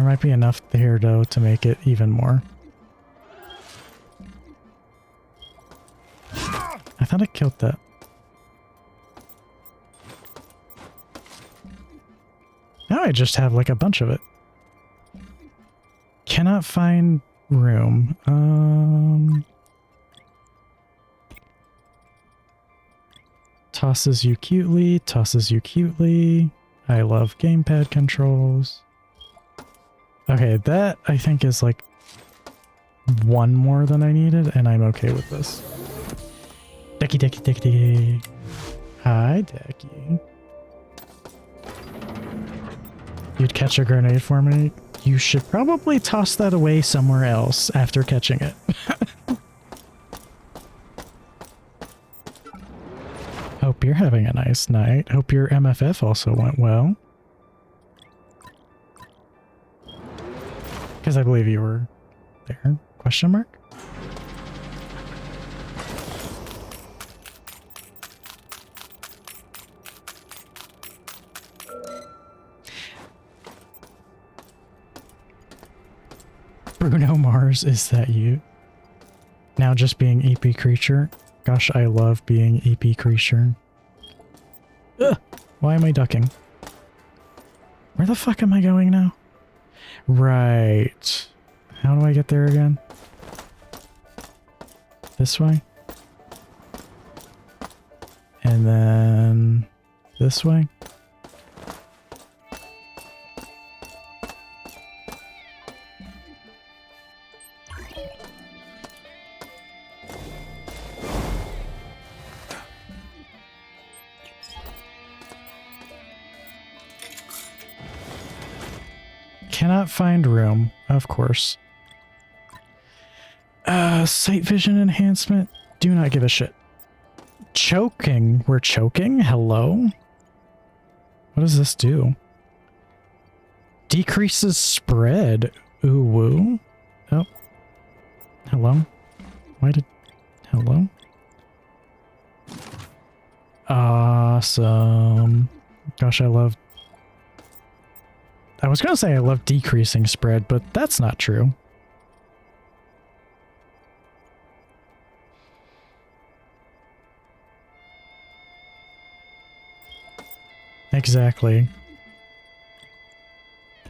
might be enough there, though, to make it even more. I thought I killed that. Now I just have, like, a bunch of it. Cannot find room. Tosses you cutely, tosses you cutely. I love gamepad controls. Okay, that I think is like 1 more than I needed, and I'm okay with this. Decky, Decky, Decky, Decky. Hi, Decky. You'd catch a grenade for me? You should probably toss that away somewhere else after catching it. Hope you're having a nice night. Hope your MFF also went well. Because I believe you were there. Question mark? Bruno Mars, is that you? Now just being EP creature? Gosh, I love being EP creature. Ugh! Why am I ducking? Where the fuck am I going now? Right. How do I get there again? This way? And then this way? Cannot find room, of course. Sight vision enhancement? Do not give a shit. Choking? We're choking? Hello? What does this do? Decreases spread. Ooh woo. Oh. Hello? Why did... Hello? Awesome. Gosh, I love... I was going to say I love decreasing spread, but that's not true. Exactly.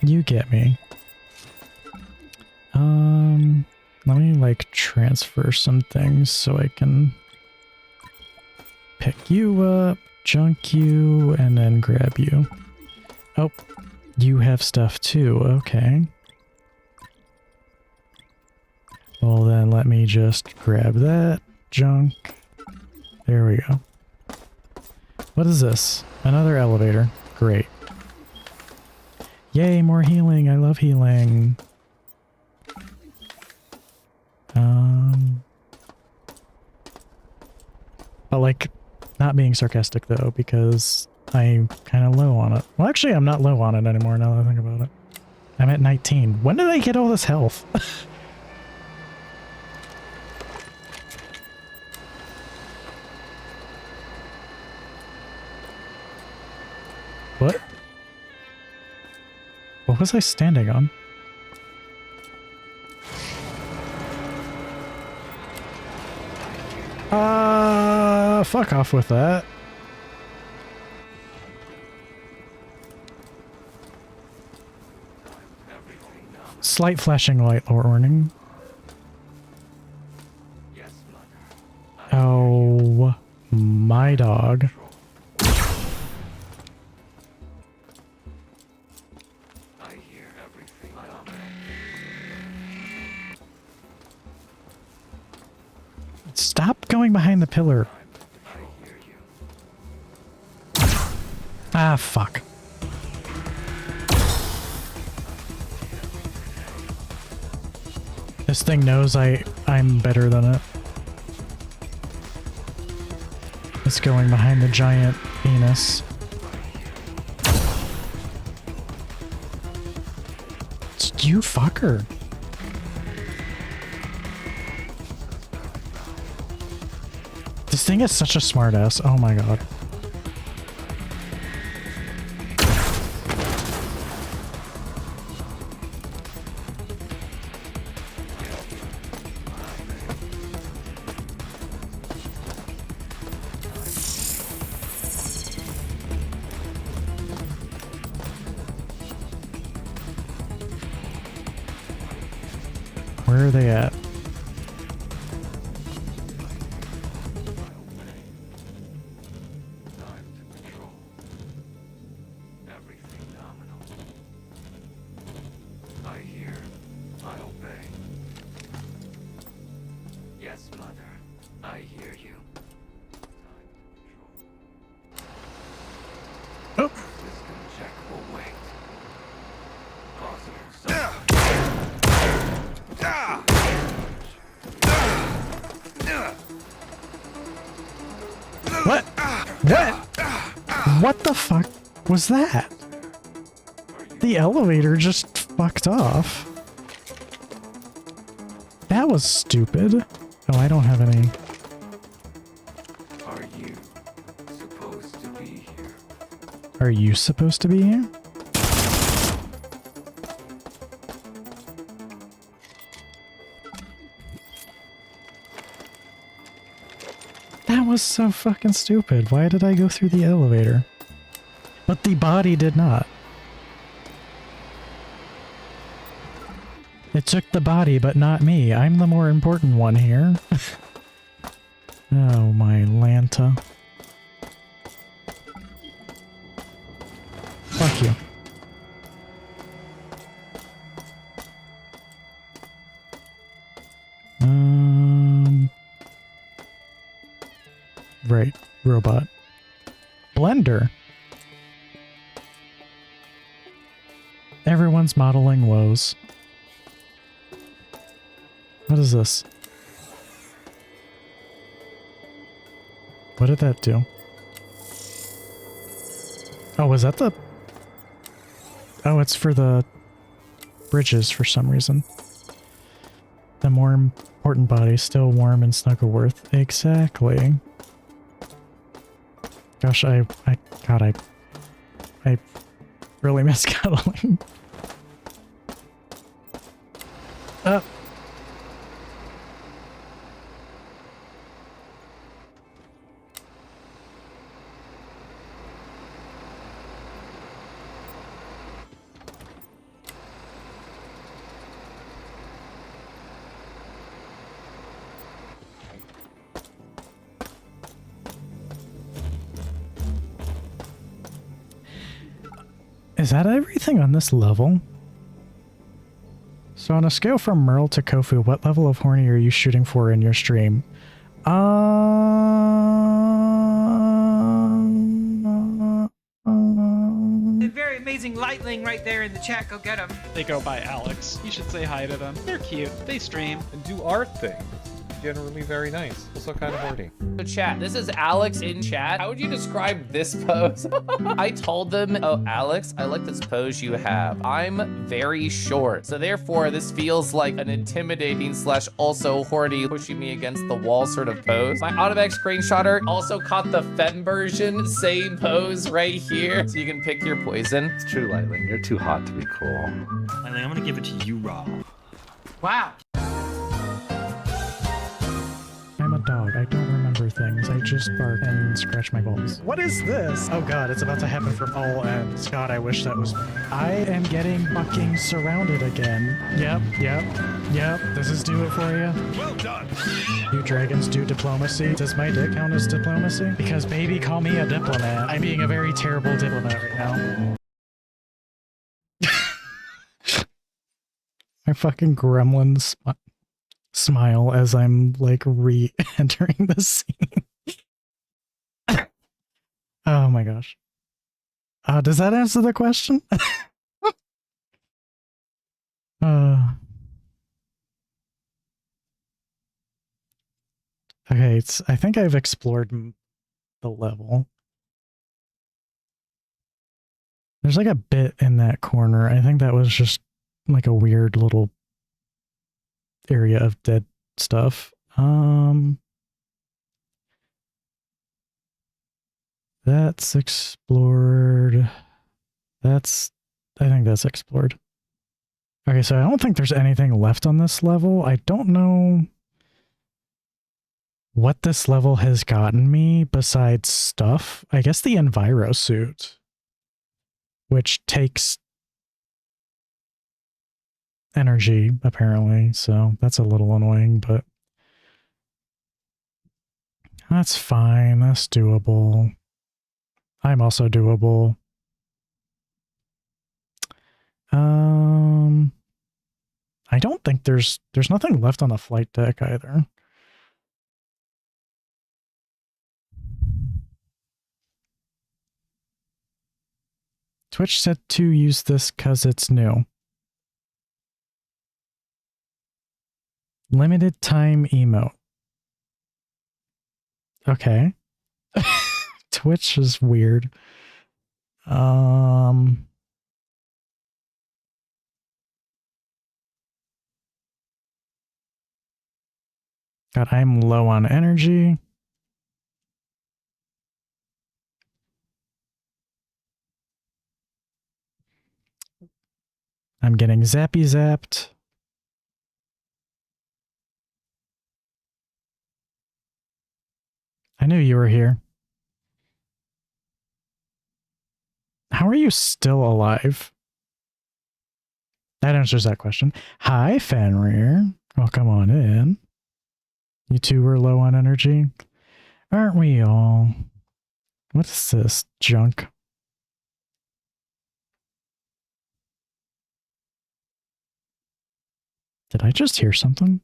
You get me. Let me like transfer some things so I can pick you up, junk you, and then grab you. Oh. You have stuff too, okay. Well then let me just grab that junk. There we go. What is this? Another elevator. Great. Yay, more healing. I love healing. But like, not being sarcastic though, because I'm kind of low on it. Well, actually, I'm not low on it anymore now that I think about it. I'm at 19. When did I get all this health? What? What was I standing on? Fuck off with that. Slight flashing light warning. Oh, my dog. Stop going behind the pillar. Ah, fuck. This thing knows I'm better than it. It's going behind the giant penis. You fucker. This thing is such a smartass. Oh my god. Where are they at? What? What? What the fuck was that? The elevator just fucked off. That was stupid. Oh, I don't have any. Are you supposed to be here? Are you supposed to be here? That was so fucking stupid. Why did I go through the elevator? But the body did not. It took the body, but not me. I'm the more important one here. Oh, my Lanta. Fuck you. Right, robot. Blender. Everyone's modeling woes. What is this? What did that do? Oh, was that the... Oh, it's for the bridges for some reason. The more important body, still warm and Snuggleworth. Exactly. Gosh, I really miss cuddling. Is that everything on this level? So on a scale from Merle to Kofu, what level of horny are you shooting for in your stream? A very amazing lightling right there in the chat. Go get him. They go by Alex. You should say hi to them. They're cute. They stream. And do art things. Generally very nice. Also kind of horny. So chat, this is Alex in chat. How would you describe this pose? I told them, oh, Alex, I like this pose you have. I'm very short. So therefore, this feels like an intimidating slash also horny pushing me against the wall sort of pose. My automatic screenshotter also caught the femme version, same pose right here. So you can pick your poison. It's true, Lightling. You're too hot to be cool. Lightling, I'm gonna give it to you raw. Wow. I'm a dog. I don't remember things. I just bark and scratch my balls. What is this? Oh god, it's about to happen from all ends. God, I wish that was me. I am getting fucking surrounded again. Yep. This is do it for you. Well done. You dragons do diplomacy. Does my dick count as diplomacy? Because baby, call me a diplomat. I'm being a very terrible diplomat right now. My fucking gremlin smile as I'm like re-entering the scene. Oh my gosh. Does that answer the question? Okay, I think I've explored the level. There's like a bit in that corner. I think that was just like a weird little area of dead stuff. That's explored. I think that's explored. Okay, so I don't think there's anything left on this level. I don't know what this level has gotten me besides stuff. I guess the Enviro suit, which takes energy, apparently, so that's a little annoying, but that's fine. That's doable. I'm also doable. I don't think there's nothing left on the flight deck either. Twitch said to use this because it's new. Limited time emote. Okay. Twitch is weird. God, I'm low on energy. I'm getting zappy zapped. I knew you were here. How are you still alive? That answers that question. Hi, Fenrir. Welcome on in. You two were low on energy? Aren't we all? What is this junk? Did I just hear something?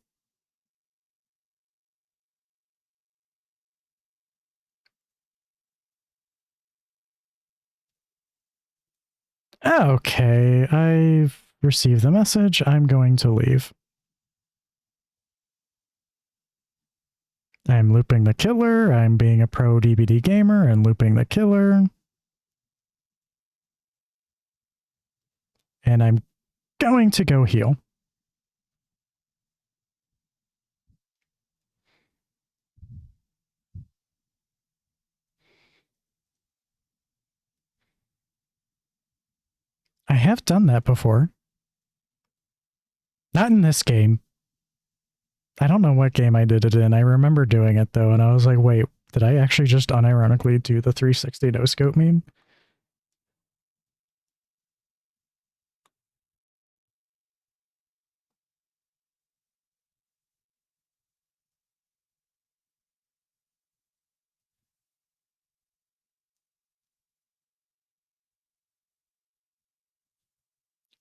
Okay, I've received the message. I'm going to leave. I'm looping the killer. I'm being a pro DBD gamer and looping the killer. And I'm going to go heal. I have done that before. Not in this game. I don't know what game I did it in. I remember doing it though, and I was like, wait, did I actually just unironically do the 360 no-scope meme?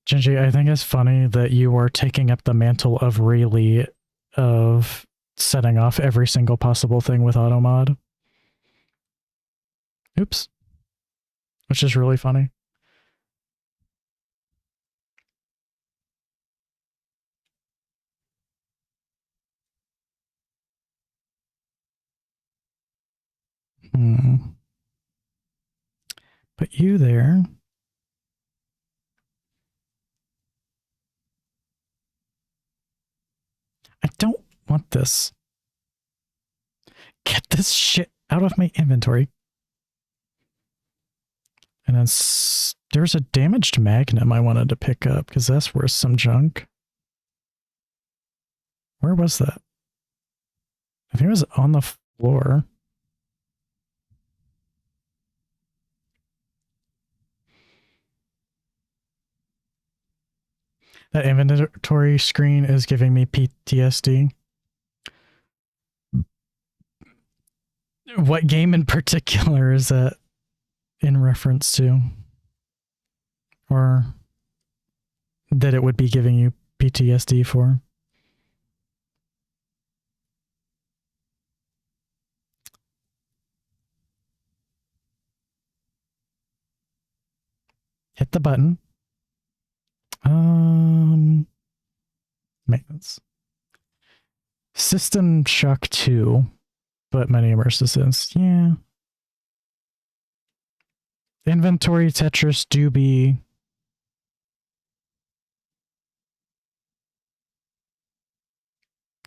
Gingy, I think it's funny that you are taking up the mantle of really of setting off every single possible thing with automod. Oops. Which is really funny. Put you there. I don't want this. Get this shit out of my inventory. And then there's a damaged magnum I wanted to pick up because that's worth some junk. Where was that? I think it was on the floor. That inventory screen is giving me PTSD. What game in particular is that in reference to? Or that it would be giving you PTSD for? Hit the button. Maintenance. System Shock 2, but many immersive sims. Yeah. Inventory Tetris do be.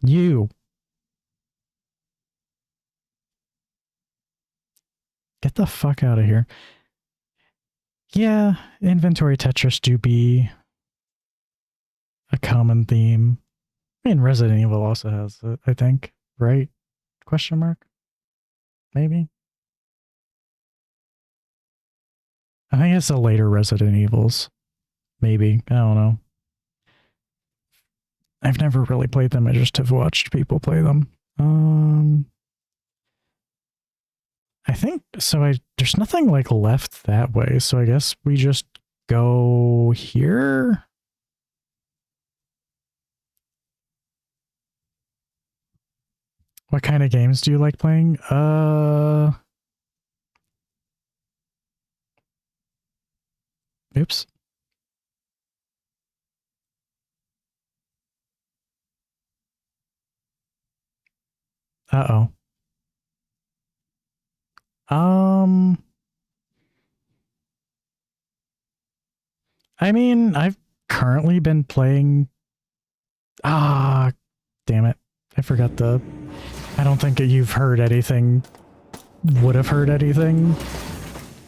You. Get the fuck out of here. Yeah, inventory Tetris do be a common theme. I mean, Resident Evil also has it, I think, right? Question mark? Maybe? I think it's the later Resident Evils. Maybe. I don't know. I've never really played them. I just have watched people play them. I think so. There's nothing like left that way, so I guess we just go here. What kind of games do you like playing? Oops. Uh-oh. I mean, I've currently been playing. Ah, damn it. I forgot the. I don't think that you've heard anything. Would have heard anything.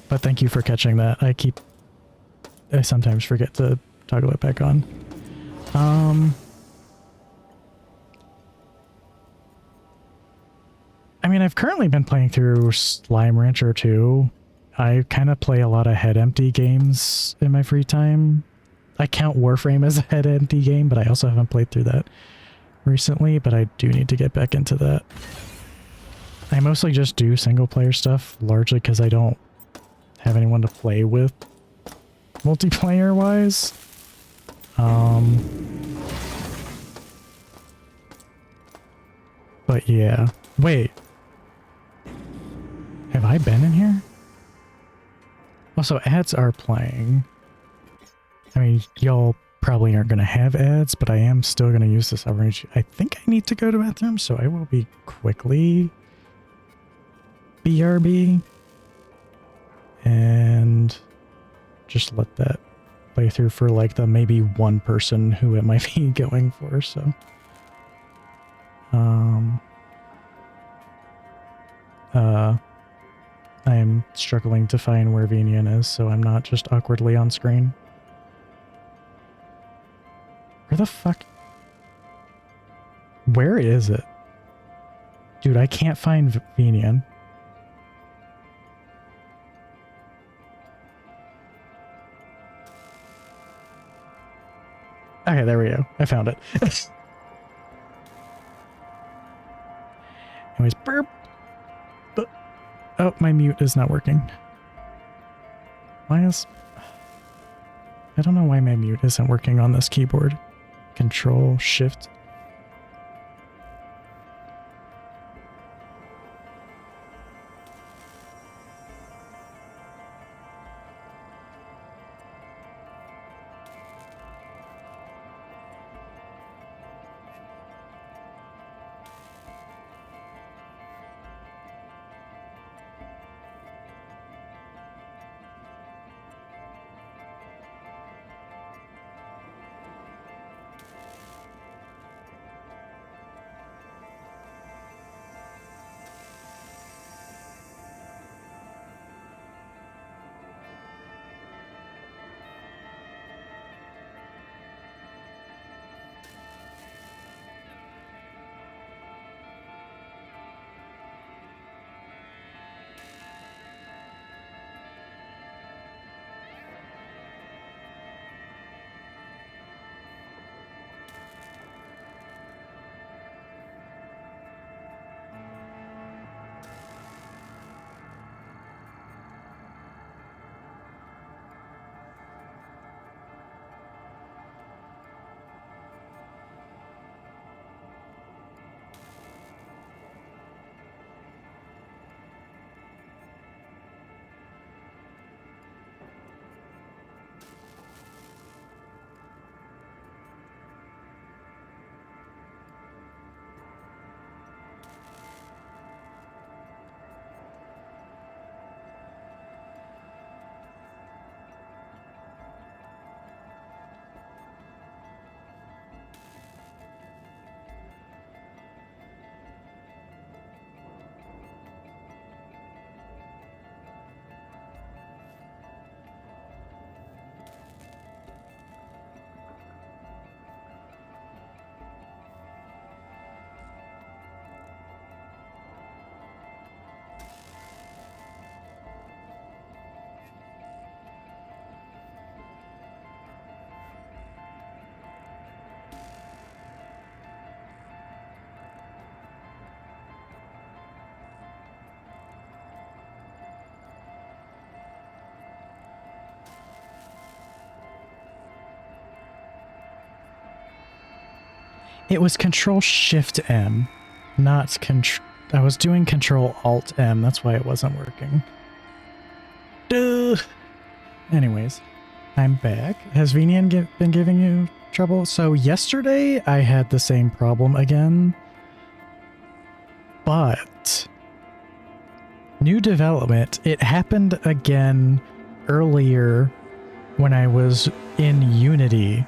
But thank you for catching that. I sometimes forget to toggle it back on. I mean, I've currently been playing through Slime Rancher 2. I kind of play a lot of head empty games in my free time. I count Warframe as a head empty game, but I also haven't played through that recently, but I do need to get back into that. I mostly just do single player stuff, largely because I don't have anyone to play with multiplayer wise. But yeah. Wait. Have I been in here? Also, ads are playing. I mean, y'all probably aren't going to have ads, but I am still going to use this opportunity. I think I need to go to the bathroom, so I will be quickly BRB. And just let that play through for like the maybe one person who it might be going for, so. I am struggling to find where Venian is, so I'm not just awkwardly on screen. Where the fuck? Where is it? Dude, I can't find Venian. Okay, there we go. I found it. Anyways, burp. Oh, my mute is not working. Why is... I don't know why my mute isn't working on this keyboard. Control, Shift. It was Control-Shift-M, not Control... I was doing Control-Alt-M, that's why it wasn't working. Duh! Anyways, I'm back. Has Vinian been giving you trouble? So yesterday, I had the same problem again. But... new development. It happened again earlier when I was in Unity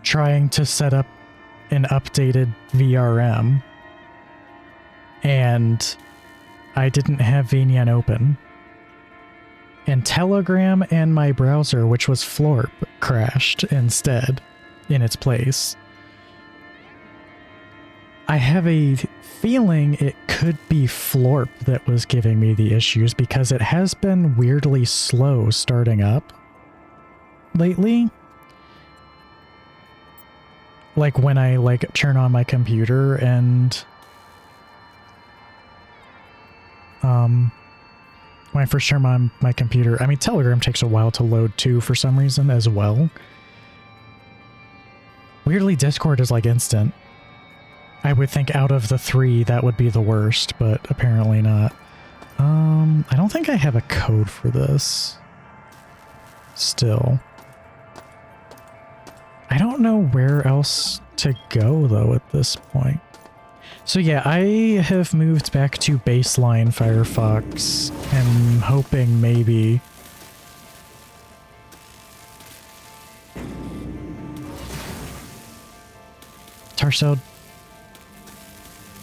trying to set up an updated VRM, and I didn't have Vinian open, and Telegram and my browser, which was Florp, crashed instead in its place. I have a feeling it could be Florp that was giving me the issues, because it has been weirdly slow starting up lately. Like when I turn on my computer and when I first turn on my computer, I mean Telegram takes a while to load too for some reason as well. Weirdly, Discord is like instant. I would think out of the three that would be the worst, but apparently not. I don't think I have a code for this still. I don't know where else to go though at this point. So yeah, I have moved back to baseline Firefox and hoping maybe Tarseld.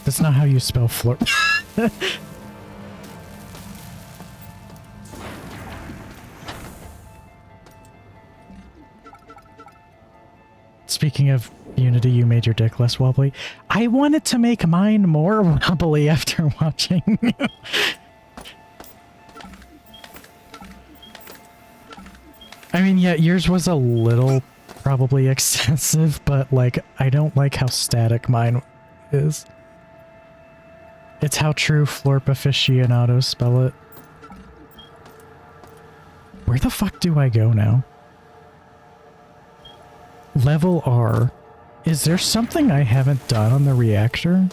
That's not how you spell Florp. Speaking of Unity, you made your dick less wobbly. I wanted to make mine more wobbly after watching. I mean, yeah, yours was a little probably excessive, but like, I don't like how static mine is. It's how true Florp aficionados spell it. Where the fuck do I go now? Level R. Is there something I haven't done on the reactor?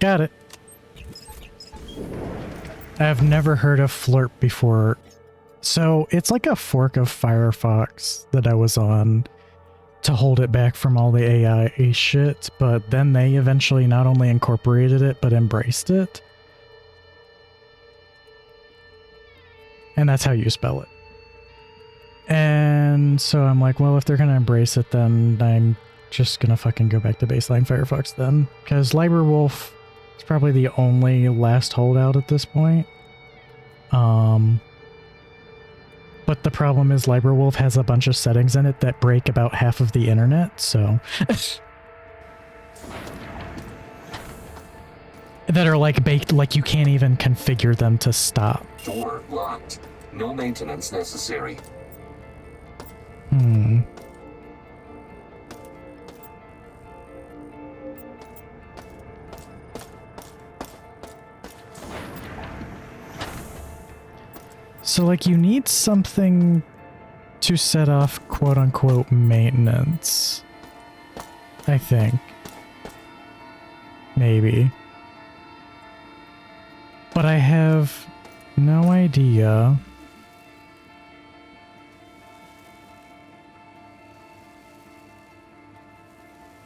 Got it. I've never heard of Florp before. So it's like a fork of Firefox that I was on to hold it back from all the AI shit, but then they eventually not only incorporated it, but embraced it. And that's how you spell it. And so I'm like, well, if they're going to embrace it, then I'm just going to fucking go back to baseline Firefox then. Because LibraWolf is probably the only last holdout at this point. But the problem is LibraWolf has a bunch of settings in it that break about half of the internet, so... that are like baked, like you can't even configure them to stop. Door locked. No maintenance necessary. So, like, you need something to set off quote-unquote maintenance. I think. Maybe. But I have no idea.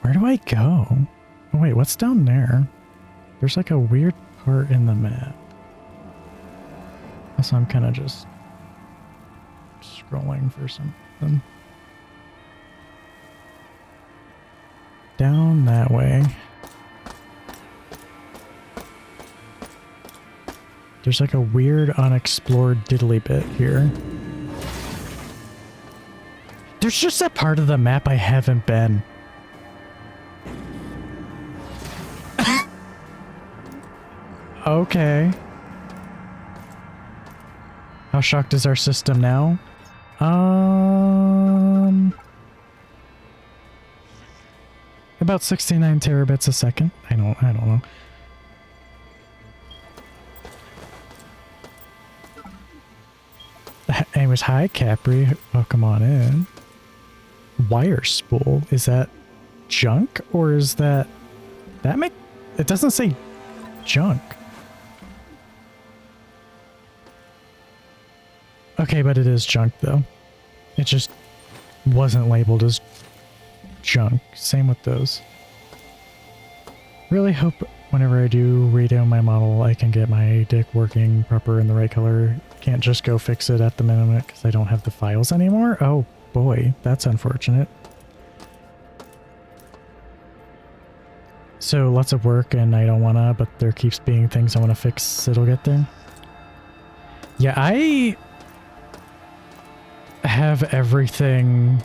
Where do I go? Oh, wait, what's down there? There's like a weird part in the map. So I'm kind of just scrolling for something. Down that way. There's like a weird unexplored diddly bit here. There's just that part of the map I haven't been. Okay. How shocked is our system now? About 69 terabits a second. I don't know. Anyways, hi Capri. Welcome on in. Wire spool. Is that junk or is that make it doesn't say junk. Okay, but it is junk though. It just wasn't labeled as junk. Same with those. Really hope whenever I do redo my model I can get my dick working proper in the right color. Can't just go fix it at the minute because I don't have the files anymore. Oh boy, that's unfortunate. So lots of work and I don't wanna, but there keeps being things I wanna fix. It'll get there. Yeah, I have everything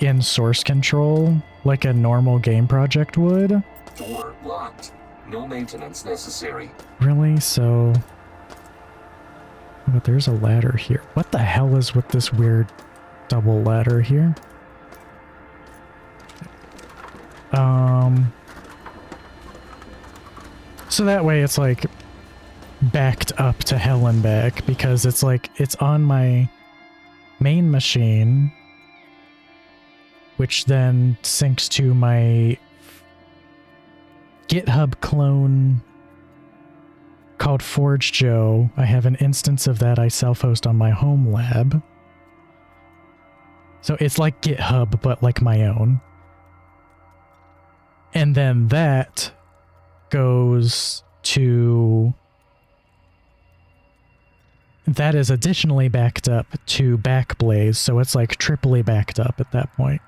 in source control like a normal game project would. Door locked. No maintenance necessary. Really? So... But there's a ladder here. What the hell is with this weird double ladder here? So that way it's like backed up to hell and back because it's like it's on my main machine, which then syncs to my GitHub clone called Forge Joe. I have an instance of that I self-host on my home lab. So it's like GitHub, but like my own. And then that goes to... That is additionally backed up to Backblaze, so it's like triply backed up at that point.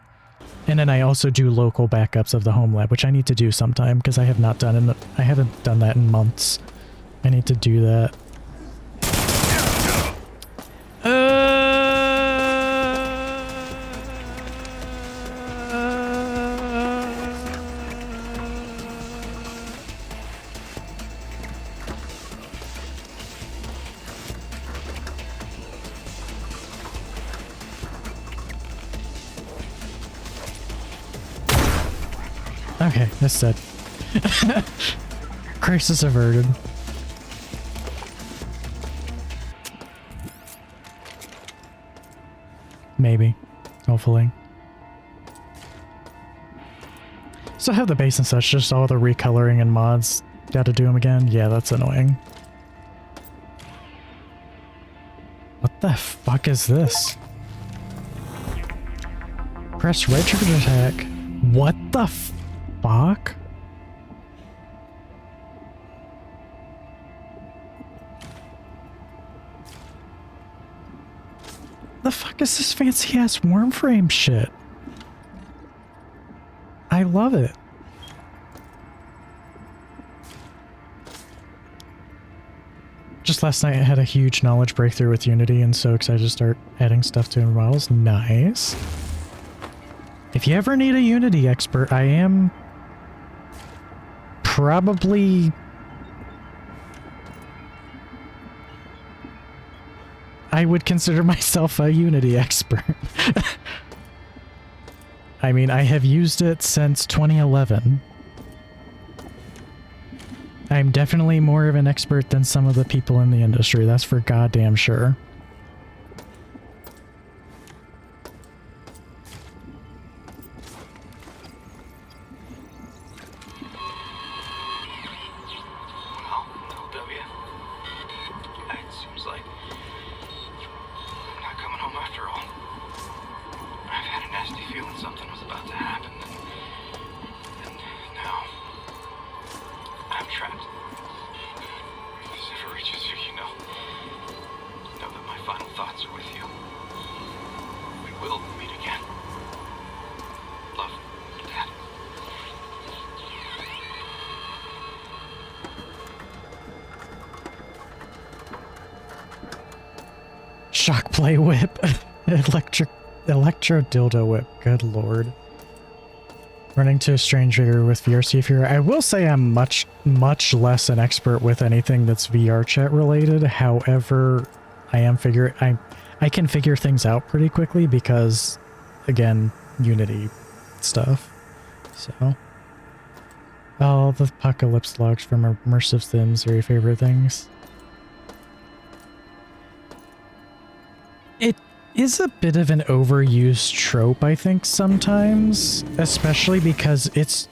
And then I also do local backups of the home lab, which I need to do sometime because I haven't done that in months. I need to do that. Okay, that's dead. Crisis averted. Maybe. Hopefully. So I have the base and such, just all the recoloring and mods. Gotta do them again? Yeah, that's annoying. What the fuck is this? Press right trigger to attack. What the fuck? The fuck is this fancy ass Warframe shit? I love it. Just last night I had a huge knowledge breakthrough with Unity and so excited to start adding stuff to my models. Nice. If you ever need a Unity expert, I am probably... I would consider myself a Unity expert. I mean, I have used it since 2011. I'm definitely more of an expert than some of the people in the industry, that's for goddamn sure. play whip. Electro dildo whip. Good lord. Running to a strange vigor with VRC Fury. I will say I'm much less an expert with anything that's VR chat related. However, I can figure things out pretty quickly because, again, Unity stuff. So, oh, the apocalypse logs from immersive sims are your favorite things. It is a bit of an overused trope, I think, sometimes, especially because it's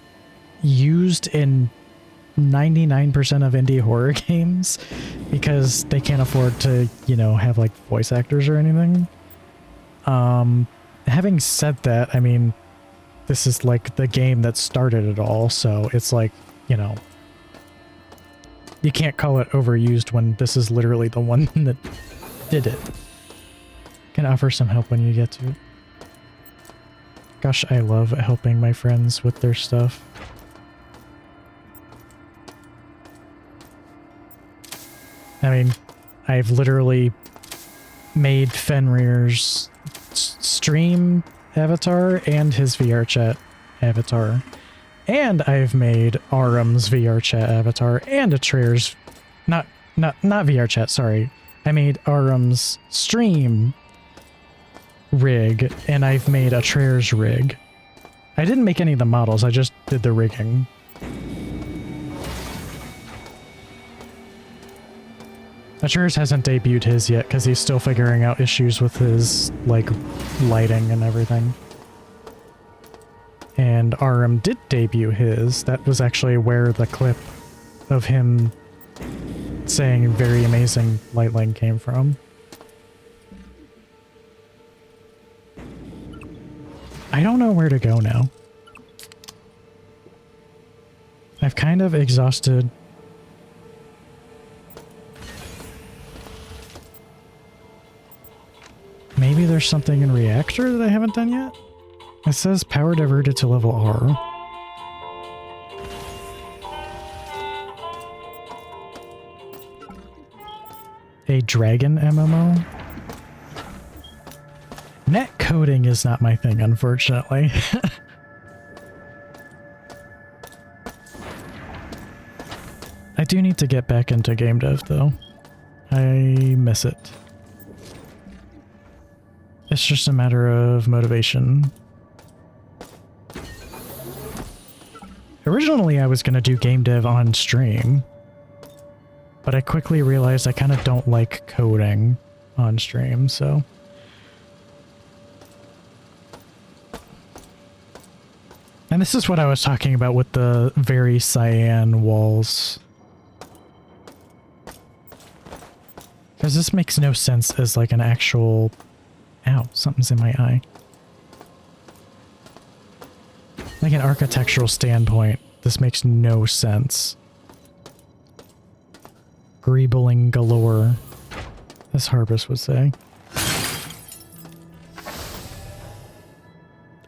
used in 99% of indie horror games because they can't afford to, you know, have like voice actors or anything. Having said that, I mean, this is like the game that started it all, so it's like, you know, you can't call it overused when this is literally the one that did it. Can offer some help when you get to it. Gosh, I love helping my friends with their stuff. I mean, I've literally made Fenrir's stream avatar and his VR chat avatar. And I've made Aram's VR chat avatar and Atreyar's... Not VR chat, sorry. I made Aram's stream rig, and I've made Atreyar's rig. I didn't make any of the models, I just did the rigging. Atreyar's hasn't debuted his yet because he's still figuring out issues with his, like, lighting and everything. And Aram did debut his. That was actually where the clip of him saying very amazing lightling came from. I don't know where to go now. I've kind of exhausted... Maybe there's something in Reactor that I haven't done yet? It says power diverted to level R. A dragon MMO? Net coding is not my thing, unfortunately. I do need to get back into game dev, though. I miss it. It's just a matter of motivation. Originally, I was going to do game dev on stream, but I quickly realized I kind of don't like coding on stream, so... And this is what I was talking about with the very cyan walls. Because this makes no sense as like an actual... Ow, something's in my eye. Like an architectural standpoint, this makes no sense. Greebling galore, as Harvest would say.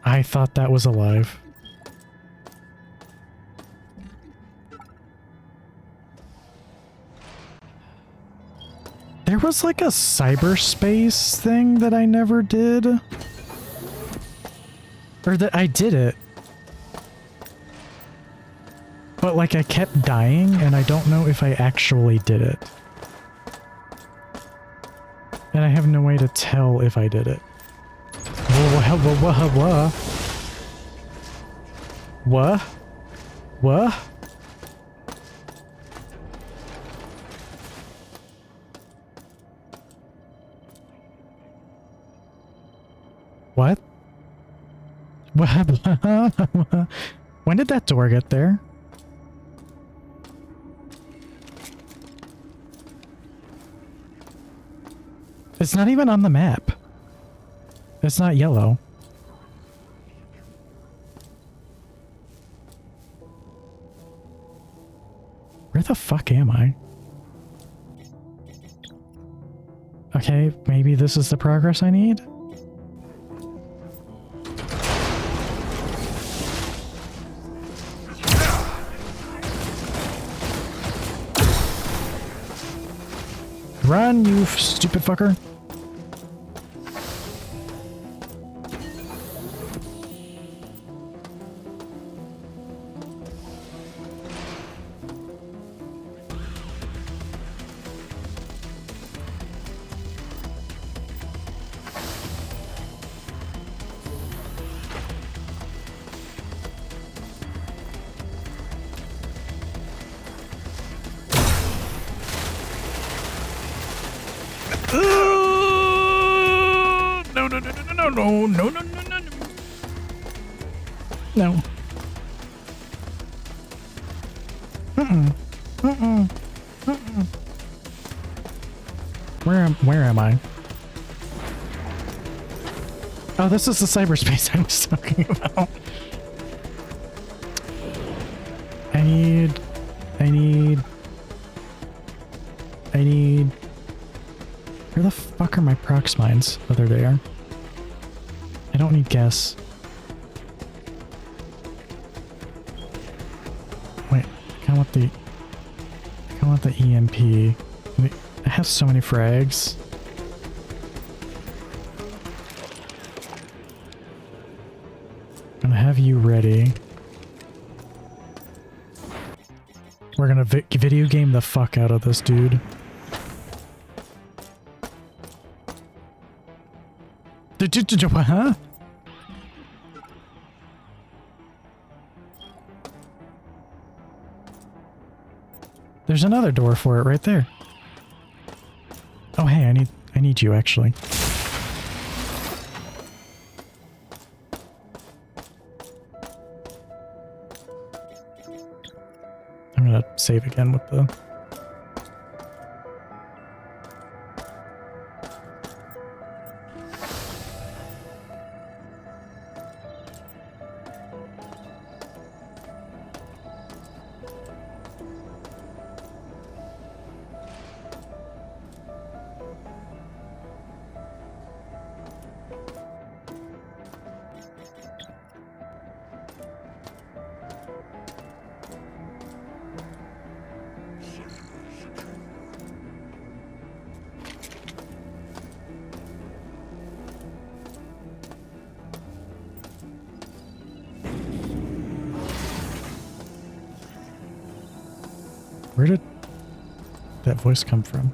I thought that was alive. There was like a cyberspace thing that I never did. Or that I did it. But like I kept dying and I don't know if I actually did it. And I have no way to tell if I did it. What? What? What? When did that door get there? It's not even on the map. It's not yellow. Where the fuck am I? Okay, maybe this is the progress I need? Run, you stupid fucker. no, no, no, no, no, no, no. No. Where am I? Oh, this is the cyberspace I was talking about. I need... Where the fuck are my prox mines? Oh, there they are. I don't need gas. Wait, I kinda want the EMP. I have so many frags. I'm gonna have you ready. We're gonna video game the fuck out of this dude. Huh? There's another door for it right there. Oh hey, I need you actually. I'm gonna save again with the... Where did that voice come from?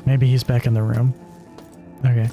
Maybe he's back in the room. Okay.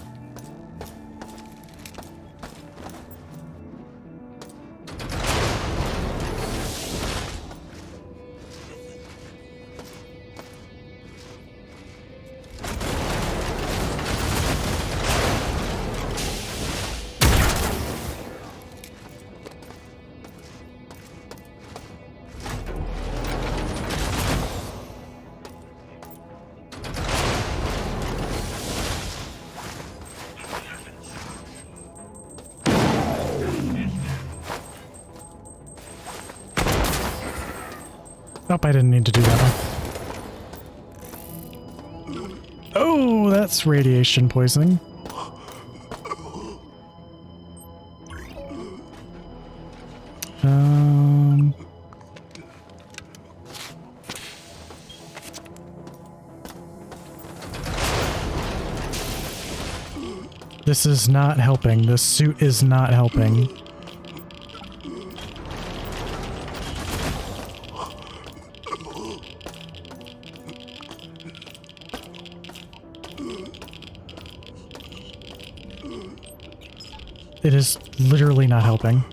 Nope, I didn't need to do that one. Oh, that's radiation poisoning. This is not helping. This suit is not helping. It is literally not helping.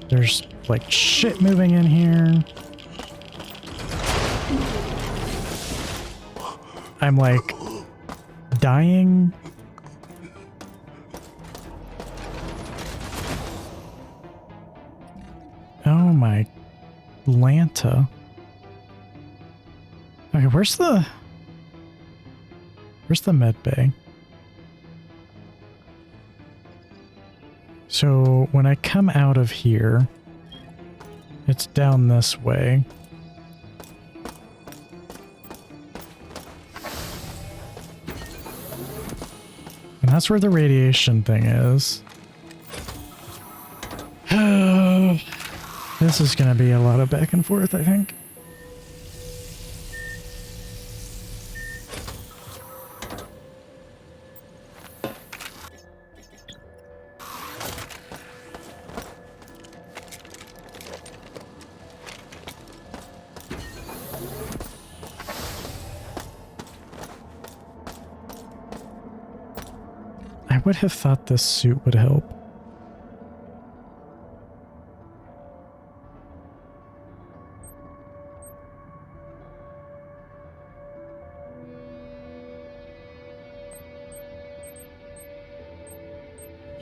There's like shit moving in here. I'm like dying. Oh my Lanta. Okay, where's the med bay? So when I come out of here, it's down this way. And that's where the radiation thing is. This is gonna be a lot of back and forth, I think. I I would have thought this suit would help.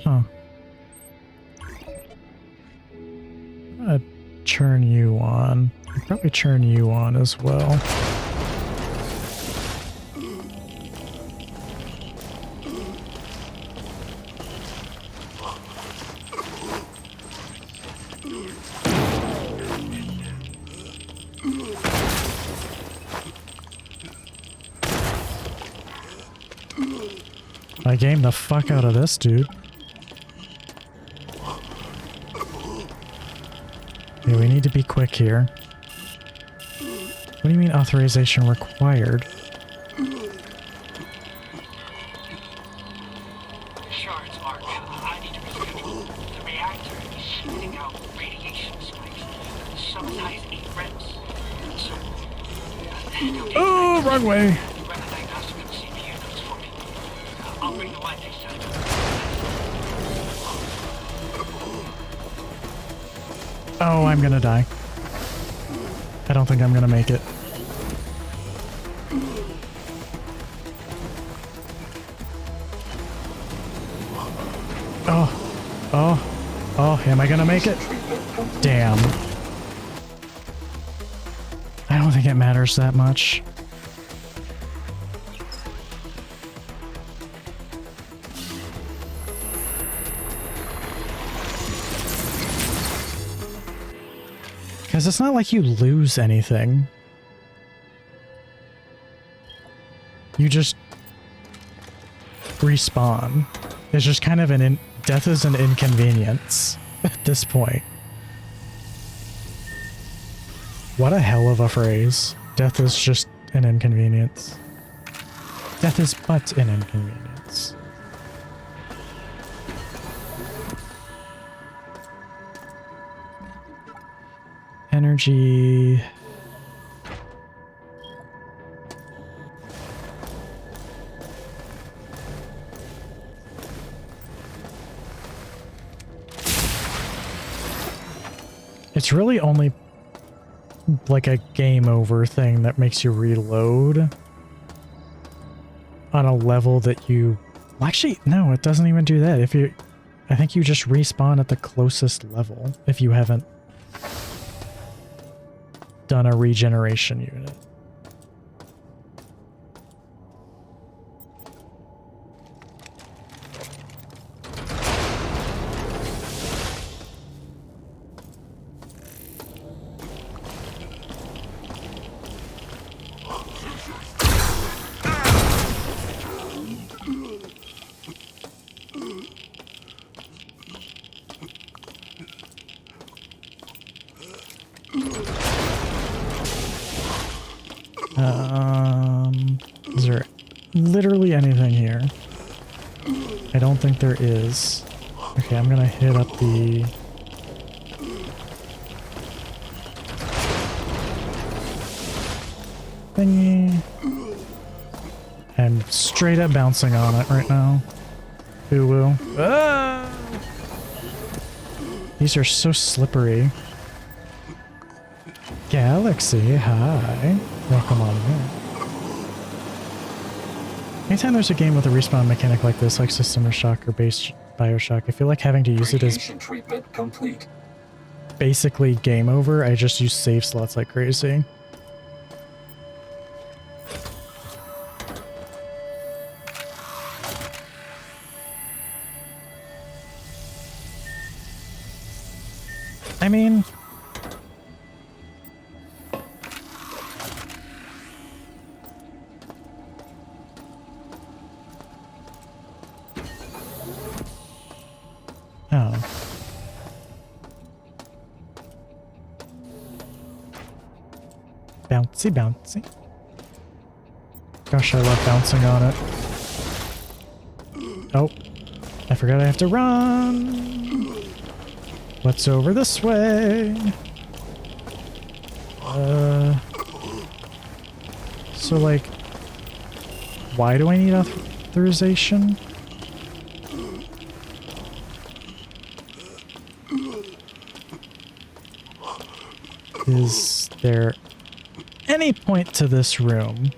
Huh. I'm gonna turn you on. I'll probably turn you on as well. I gamed the fuck out of this dude. Okay, we need to be quick here. What do you mean authorization required? Shards, Mark. I need to reschedule. The reactor is shooting out radiation spikes. Some size 8 reps. So... Oh, wrong way. Run a diagnostic of CPU notes for me. I'll bring the wine next time. Oh, I'm gonna die. I don't think I'm gonna make it. Oh, am I gonna make it? Damn. I don't think it matters that much. Because it's not like you lose anything. You just respawn. It's just kind of death is an inconvenience at this point. What a hell of a phrase. Death is just an inconvenience. Death is but an inconvenience. Energy. It's really only like a game over thing that makes you reload on a level that you... Well, actually, no, it doesn't even do that. I think you just respawn at the closest level if you haven't done a regeneration unit. Is there literally anything here? I don't think there is. Okay, I'm gonna hit up the... thingy. I'm straight up bouncing on it right now. Ooh-woo. Ah! These are so slippery. Galaxy, hi. Welcome on in. Anytime there's a game with a respawn mechanic like this, like System Shock or base Bioshock, I feel like having to use it as treatment complete. Basically game over. I just use save slots like crazy. I mean... Oh. Bouncy, bouncy. Gosh, I love bouncing on it. Oh. I forgot I have to run. What's over this way? So, like, why do I need authorization? Is there any point to this room?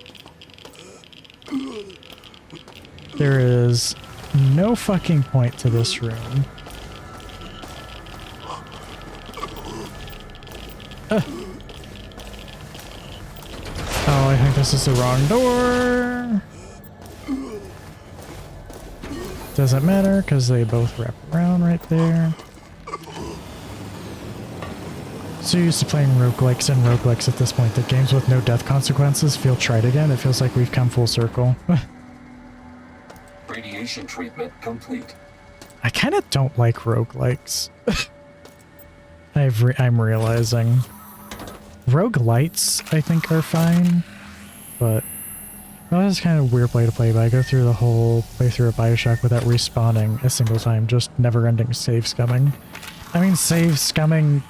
There is no fucking point to this room. Oh, I think this is the wrong door. Doesn't matter because they both wrap around right there. So used to playing roguelikes and roguelikes at this point that games with no death consequences feel tried again. It feels like we've come full circle. Radiation treatment complete. I kind of don't like roguelikes. I'm realizing. Roguelites, I think, are fine, but well, that's kind of a weird way to play, but I go through the whole playthrough of Bioshock without respawning a single time, just never-ending save scumming. I mean, save scumming...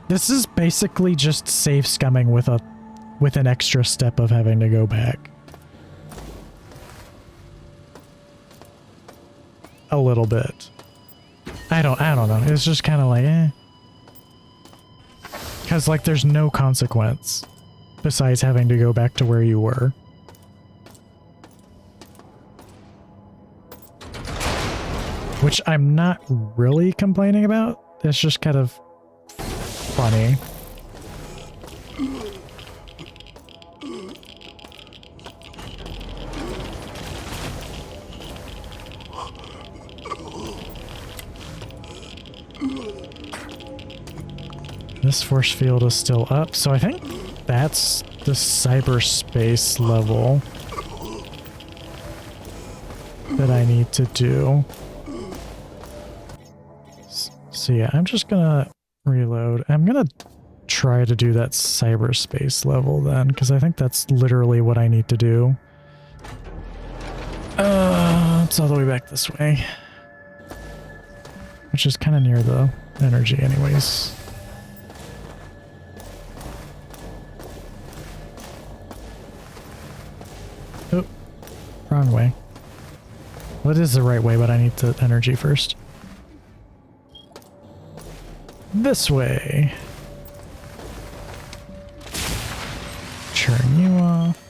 This is basically just save scumming with an extra step of having to go back. A little bit. I don't know. It's just kind of like, eh. Because, like, there's no consequence besides having to go back to where you were. Which I'm not really complaining about. It's just kind of funny. This force field is still up, so I think that's the cyberspace level that I need to do. So yeah, I'm just gonna reload. I'm gonna try to do that cyberspace level then, because I think that's literally what I need to do. It's all the way back this way. Which is kind of near the energy anyways. Oh, wrong way. Well, it is the right way, but I need the energy first. This way. Turn you off.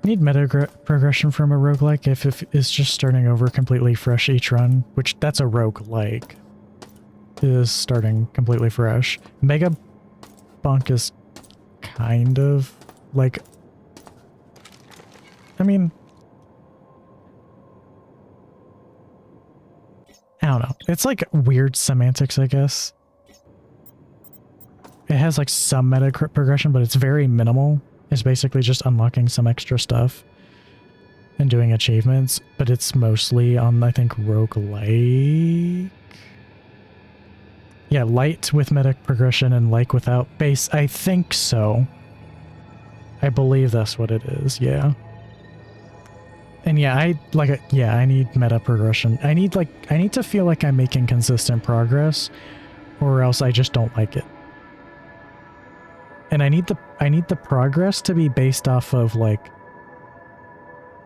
Need meta progression from a roguelike if it's just starting over completely fresh each run, which that's a roguelike. It is starting completely fresh. Mega Bunk is kind of like, I mean, I don't know. It's like weird semantics, I guess. It has like some meta progression, but it's very minimal. It's basically just unlocking some extra stuff and doing achievements, but it's mostly on, I think, roguelike. Yeah, light with meta progression and like without base. I think so. I believe that's what it is, yeah. And yeah, I need meta progression. I need to feel like I'm making consistent progress, or else I just don't like it. And I need the progress to be based off of like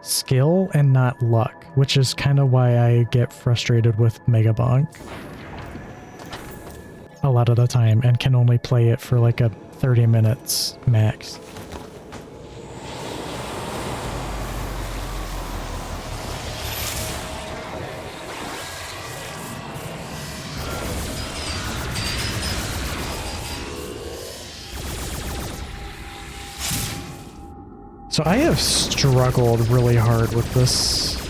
skill and not luck, which is kind of why I get frustrated with Mega Bonk a lot of the time and can only play it for like a 30 minutes max. So I have struggled really hard with this.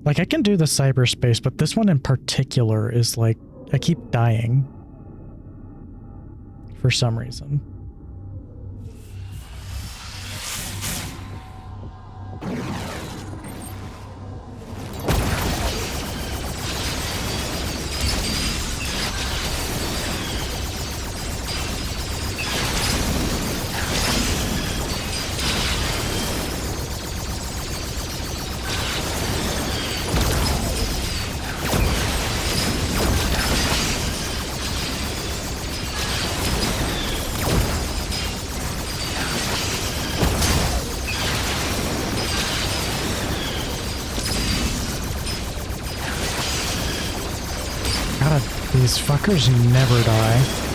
Like, I can do the cyberspace, but this one in particular is like, I keep dying for some reason. These fuckers never die.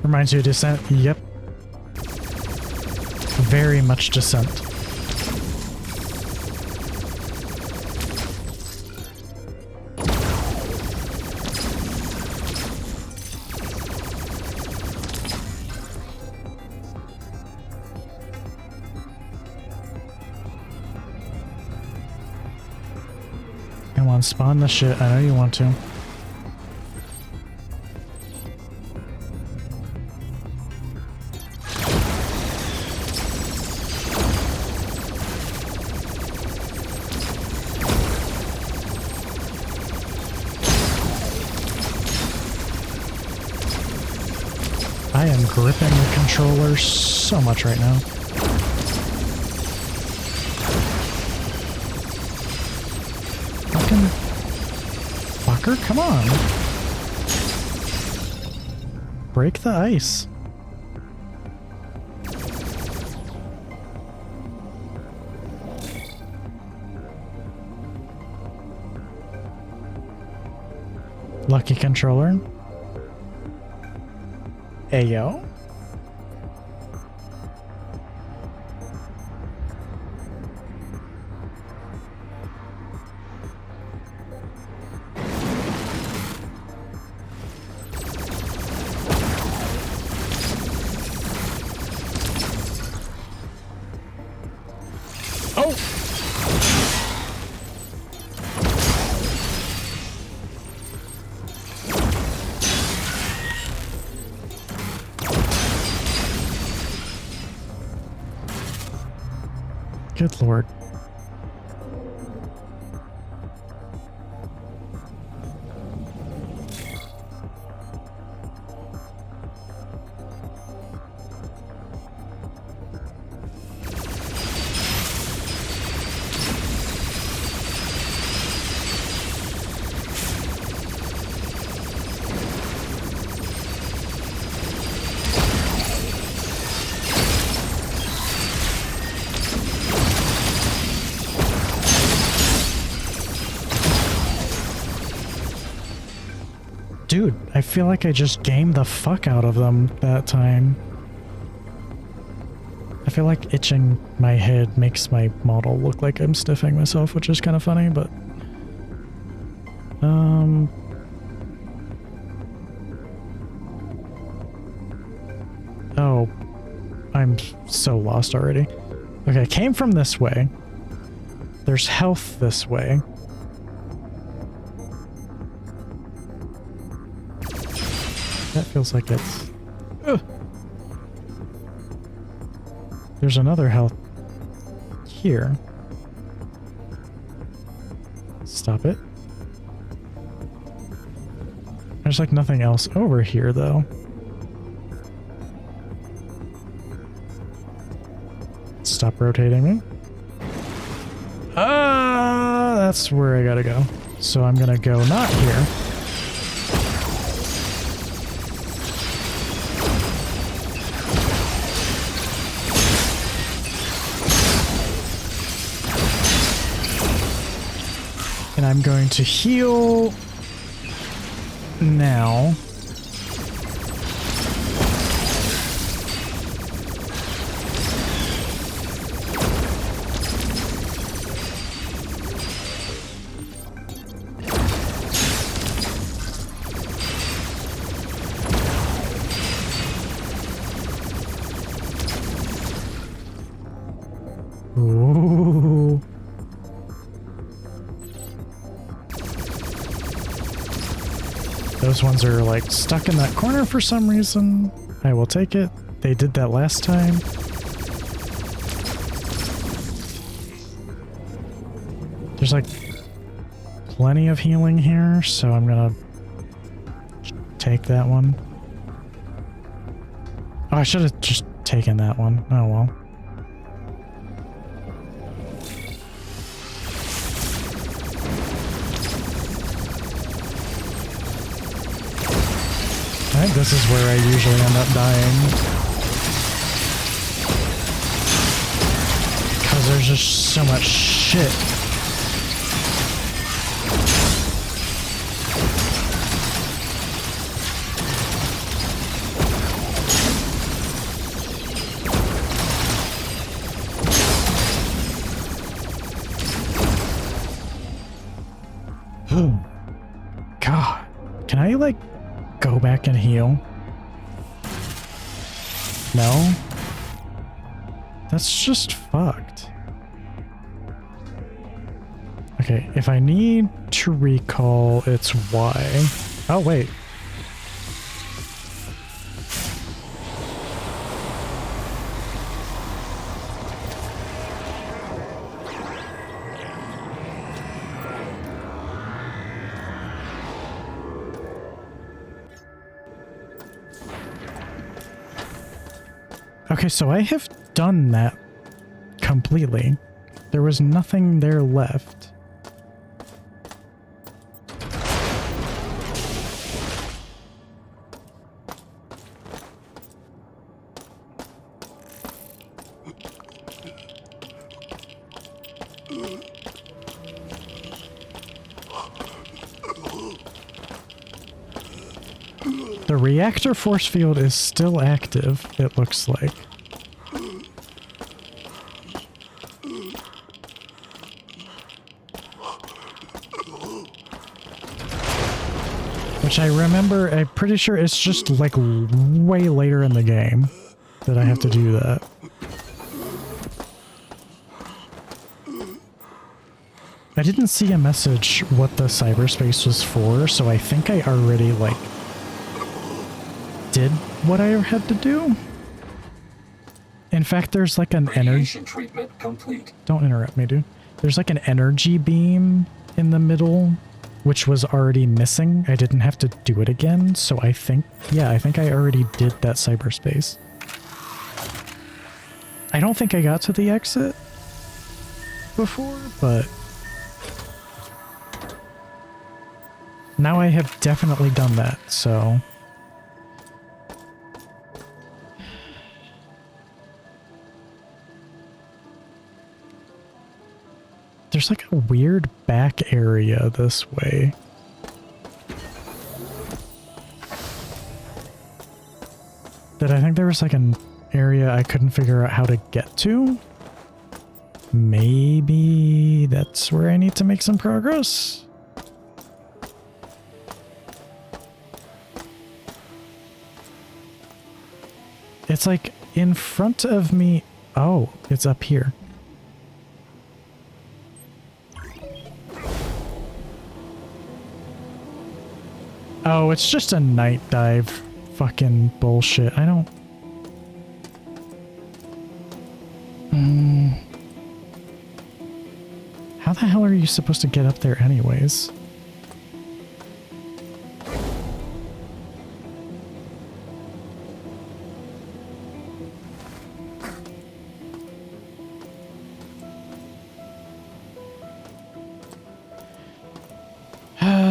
Reminds you of Descent? Yep. Very much Descent. Come on, spawn the shit. I know you want to. I am gripping the controller so much right now. Fucking fucker, come on. Break the ice. Lucky controller. Ayo. Oh! Good lord. Dude, I feel like I just gamed the fuck out of them that time. I feel like itching my head makes my model look like I'm sniffing myself, which is kind of funny, but... Oh, I'm so lost already. Okay, I came from this way. There's health this way. That feels like it's... Ugh. There's another health here. Stop it. There's like nothing else over here though. Stop rotating me. That's where I gotta go. So I'm gonna go not here. And I'm going to heal now. Ooh. those ones are like stuck in that corner for some reason. I will take it. They did that last time. There's like plenty of healing here, so I'm gonna take that one. Oh, I should have just taken that one. Oh well. I think this is where I usually end up dying. Because there's just so much shit. Oh, God. Can I, like, go back and heal? No? That's just fucked. Okay, if I need to recall, it's Y. Oh, wait. Okay, so I have done that completely. There was nothing there left. The reactor force field is still active, it looks like. Which I remember, I'm pretty sure it's just like way later in the game that I have to do that. I didn't see a message what the cyberspace was for, so I think I already like did what I had to do. In fact, there's like an energy treatment complete. Don't interrupt me, dude. There's like an energy beam in the middle, which was already missing. I didn't have to do it again, so I think, yeah, I think I already did that cyberspace. I don't think I got to the exit before, but now I have definitely done that, so there's like a weird back area this way. That I think there was like an area I couldn't figure out how to get to. Maybe that's where I need to make some progress. It's like in front of me. Oh, it's up here. Oh, it's just a night dive. Fucking bullshit. I don't... How the hell are you supposed to get up there anyways?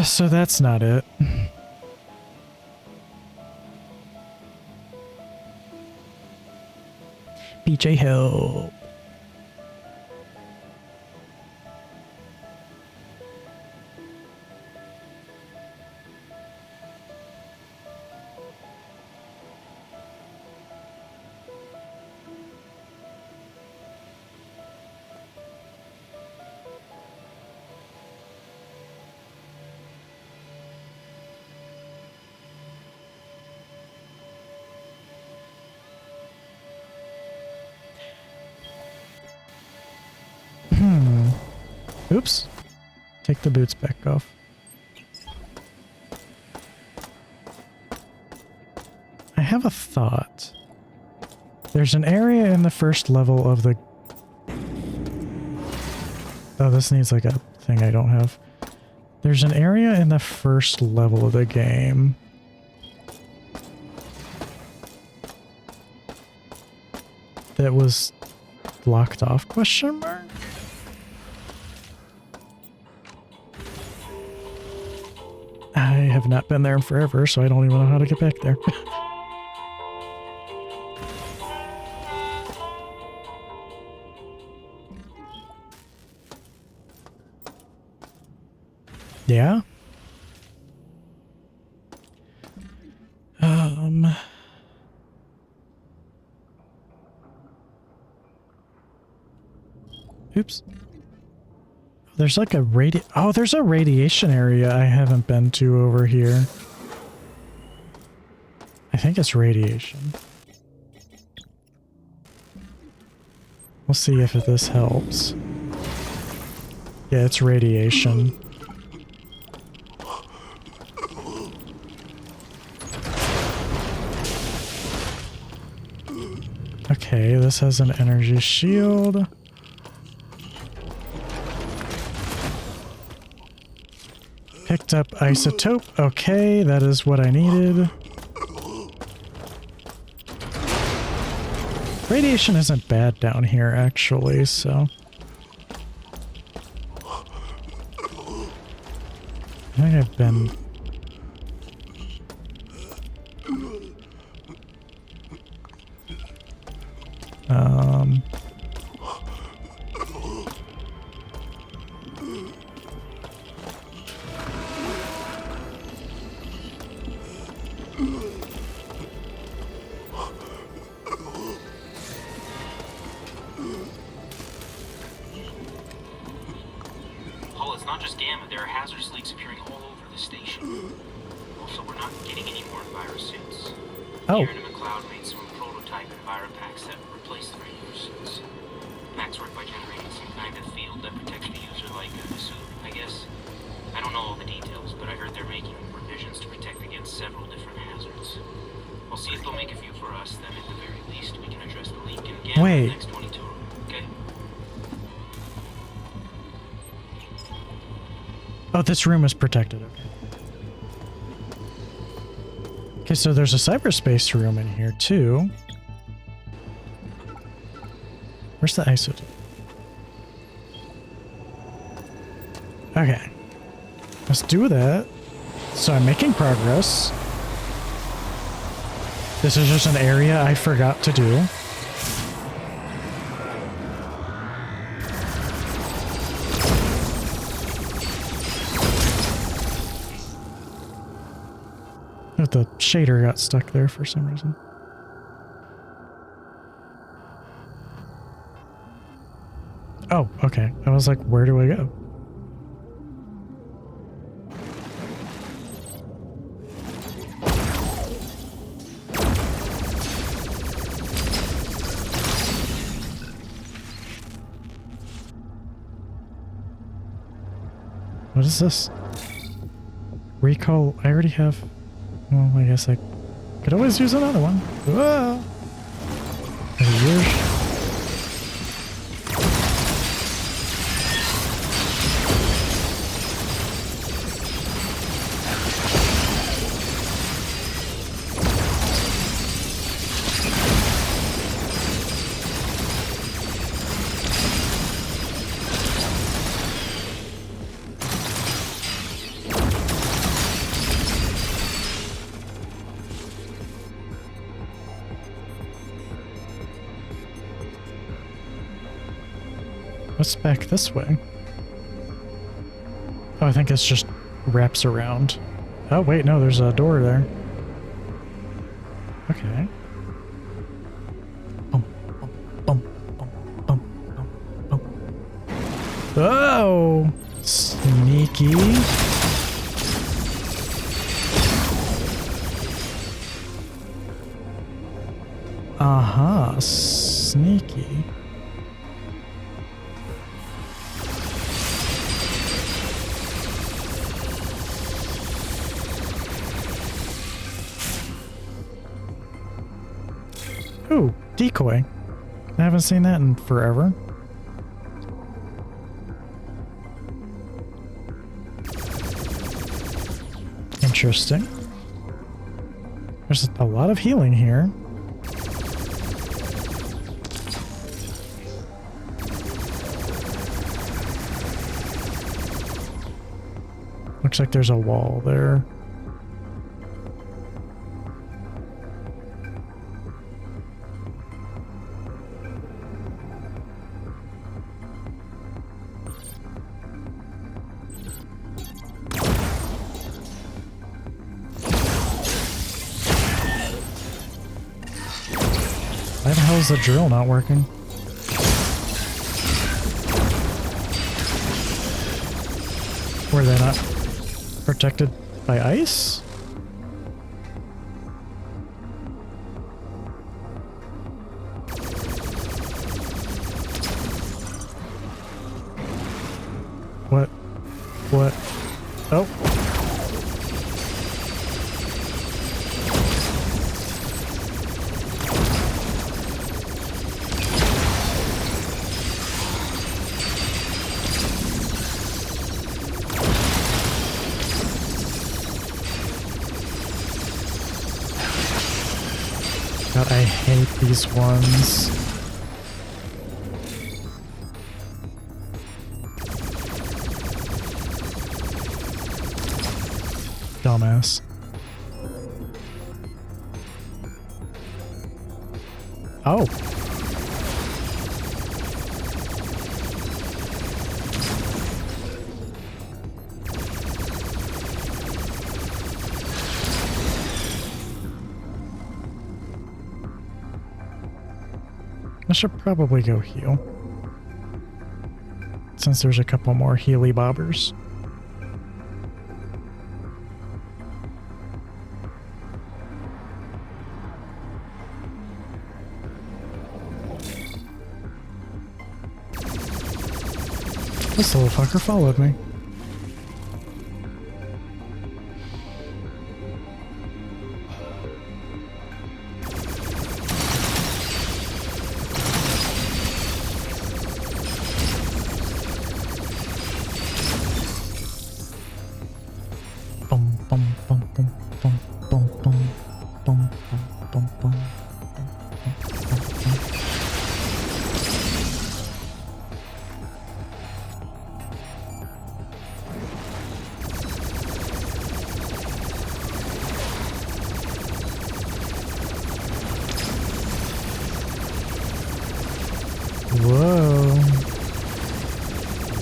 So that's not it. BJ Hill. Oops. Take the boots back off. have a thought. There's an area in the first level of the... Oh, this needs like a thing I don't have. There's an area in the first level of the game that was blocked off, question mark? I have not been there in forever, so I don't even know how to get back there. Yeah? Oops. There's like a there's a radiation area I haven't been to over here. I think it's radiation. We'll see if this helps. Yeah, it's radiation. Okay, this has an energy shield. Picked up isotope. Okay, that is what I needed. Radiation isn't bad down here, actually, so... I think I've been... It's not just Gamma, there are hazardous leaks appearing all over the station. Also, we're not getting any more virus suits. Oh. Kieran and McLeod made some prototype Enviropacks that replace the regular suits. Packs work by generating some kind of field that protects the user like a suit, I guess. I don't know all the details, but I heard they're making revisions to protect against several different hazards. I'll see if they'll make a few for us, then at the very least we can address the leak in Gamma in the next 22. Okay? Oh, this room is protected. Okay. Okay, so there's a cyberspace room in here too. Where's the isotope? Okay. Let's do that. So I'm making progress. This is just an area I forgot to do. The shader got stuck there for some reason. Oh, okay. I was like, where do I go? What is this? Recall. I already have... Well, I guess I could always use another one. Whoa! What's back this way? Oh, I think it's just wraps around. Oh, wait, no, there's a door there. Okay. Boom, boom, boom, boom, boom, boom. Oh! Sneaky. Uh-huh, sneaky. Decoy. I haven't seen that in forever. Interesting. There's a lot of healing here. Looks like there's a wall there. Why the hell is the drill not working? Were they not protected by ice? What? What? Oh. God, I hate these ones. Dumbass. Oh. I should probably go heal, since there's a couple more healy bobbers. This little fucker followed me. Whoa.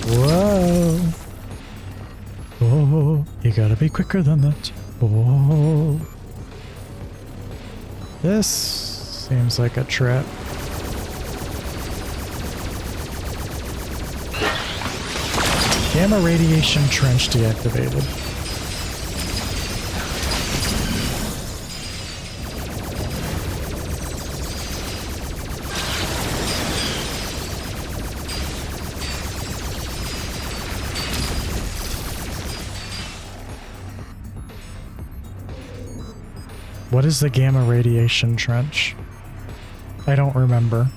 Whoa. Oh, you gotta be quicker than that. Oh. This seems like a trap. Gamma radiation trench deactivated. What is the gamma radiation trench? I don't remember.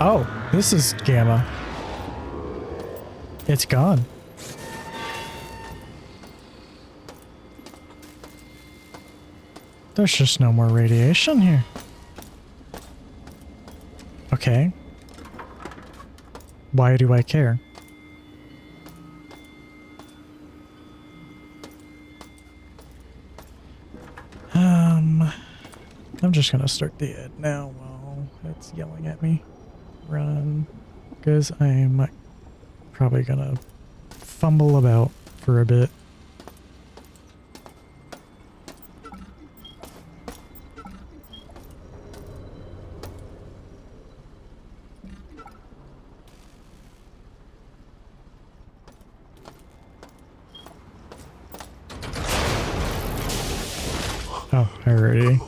Oh, this is gamma. It's gone. There's just no more radiation here. Okay. Why do I care? I'm just gonna start the ad now while it's yelling at me. Run. Because I'm probably gonna fumble about for a bit. Oh, alrighty.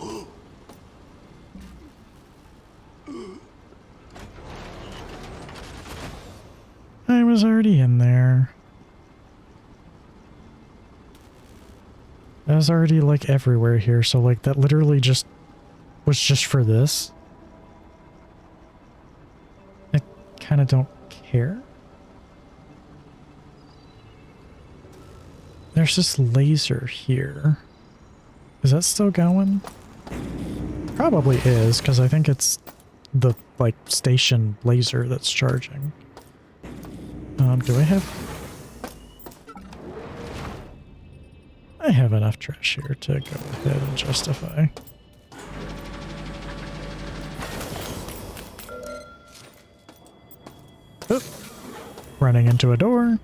That was already like everywhere here, so like that literally just was just for this. I kind of don't care. There's this laser here. Is that still going? Probably is, because I think it's the like station laser that's charging. Do I have... I have enough trash here to go ahead and justify. Oop. Running into a door.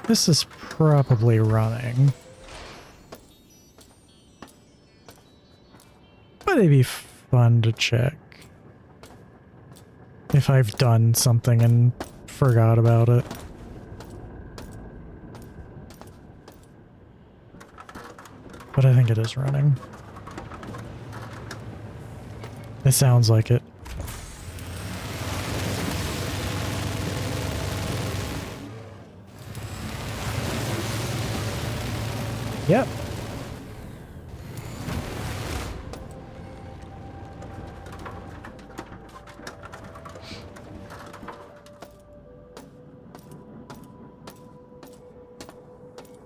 This is probably running. But it'd be fun to check if I've done something and forgot about it. But I think it is running. It sounds like it. Yep.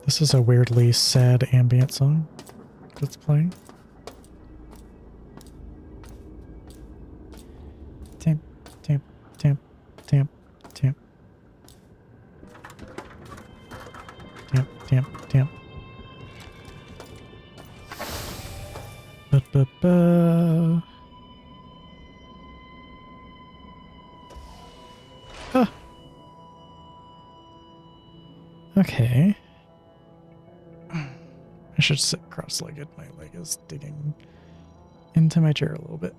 This is a weirdly sad ambient song that's playing. Tamp, tamp, tamp, tamp, tamp. Tamp, tamp, tamp. Ba-ba-ba. Ah. Okay. I should sit cross-legged. My leg is digging into my chair a little bit.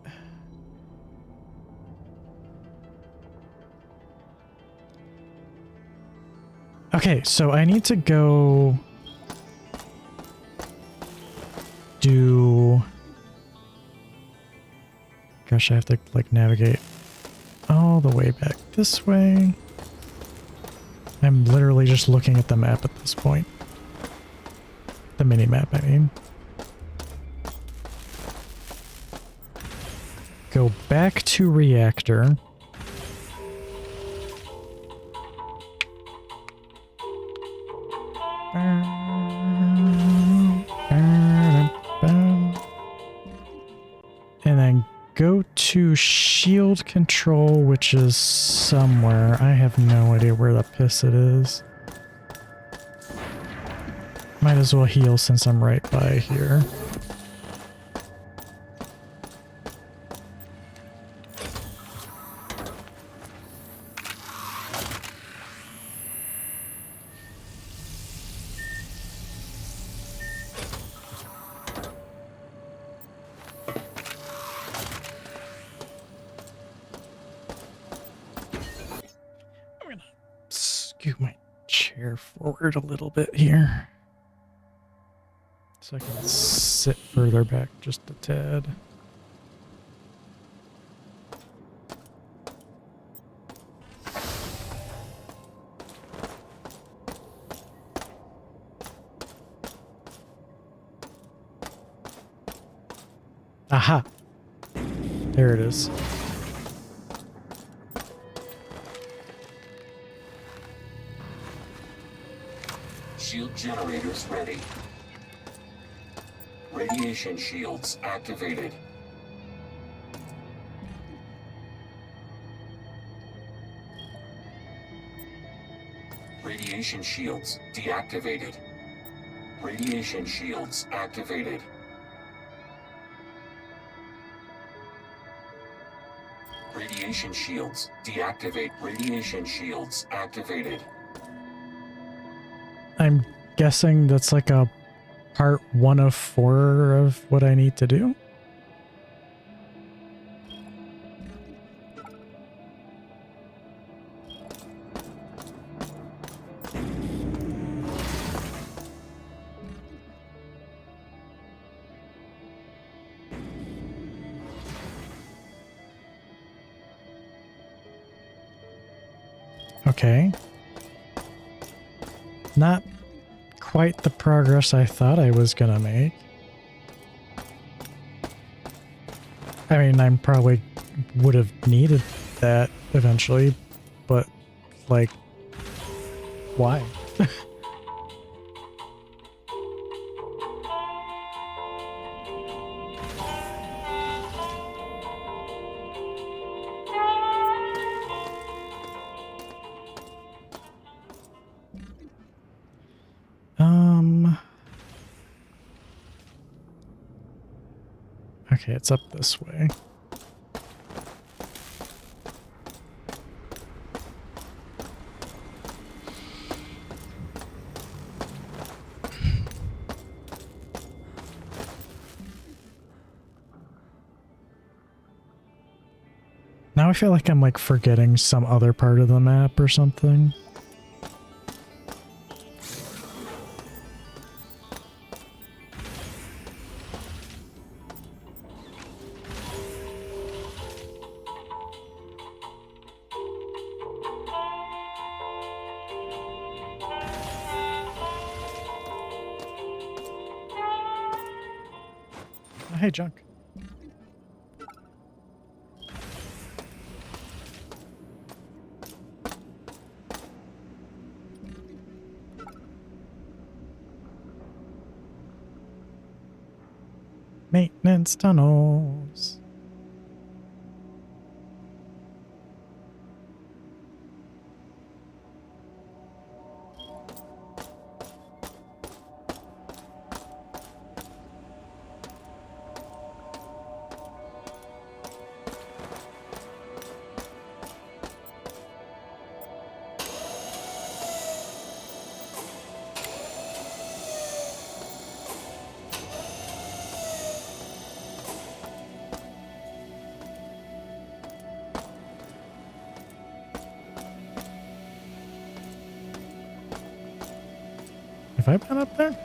Okay, so I need to go do... Gosh, I have to like navigate all the way back this way. I'm literally just looking at the map at this point. The mini-map, I mean. Go back to reactor. And then go to shield control, which is somewhere. I have no idea where the piss it is. Might as well heal since I'm right by here. I'm gonna scoot my chair forward a little bit here, so I can sit further back just a tad. Aha! There it is. Shield generators ready. Radiation shields activated. Radiation shields deactivated. Radiation shields activated. Radiation shields deactivate. Radiation shields activated. I'm guessing that's like a part 1 of 4 of what I need to do. Okay. Not quite the progress I thought I was gonna make. I mean, I probably would have needed that eventually, but, like, why? Okay, it's up this way. Now I feel like I'm like forgetting some other part of the map or something. Oh, hey, junk. Maintenance tunnels. Have I been up there?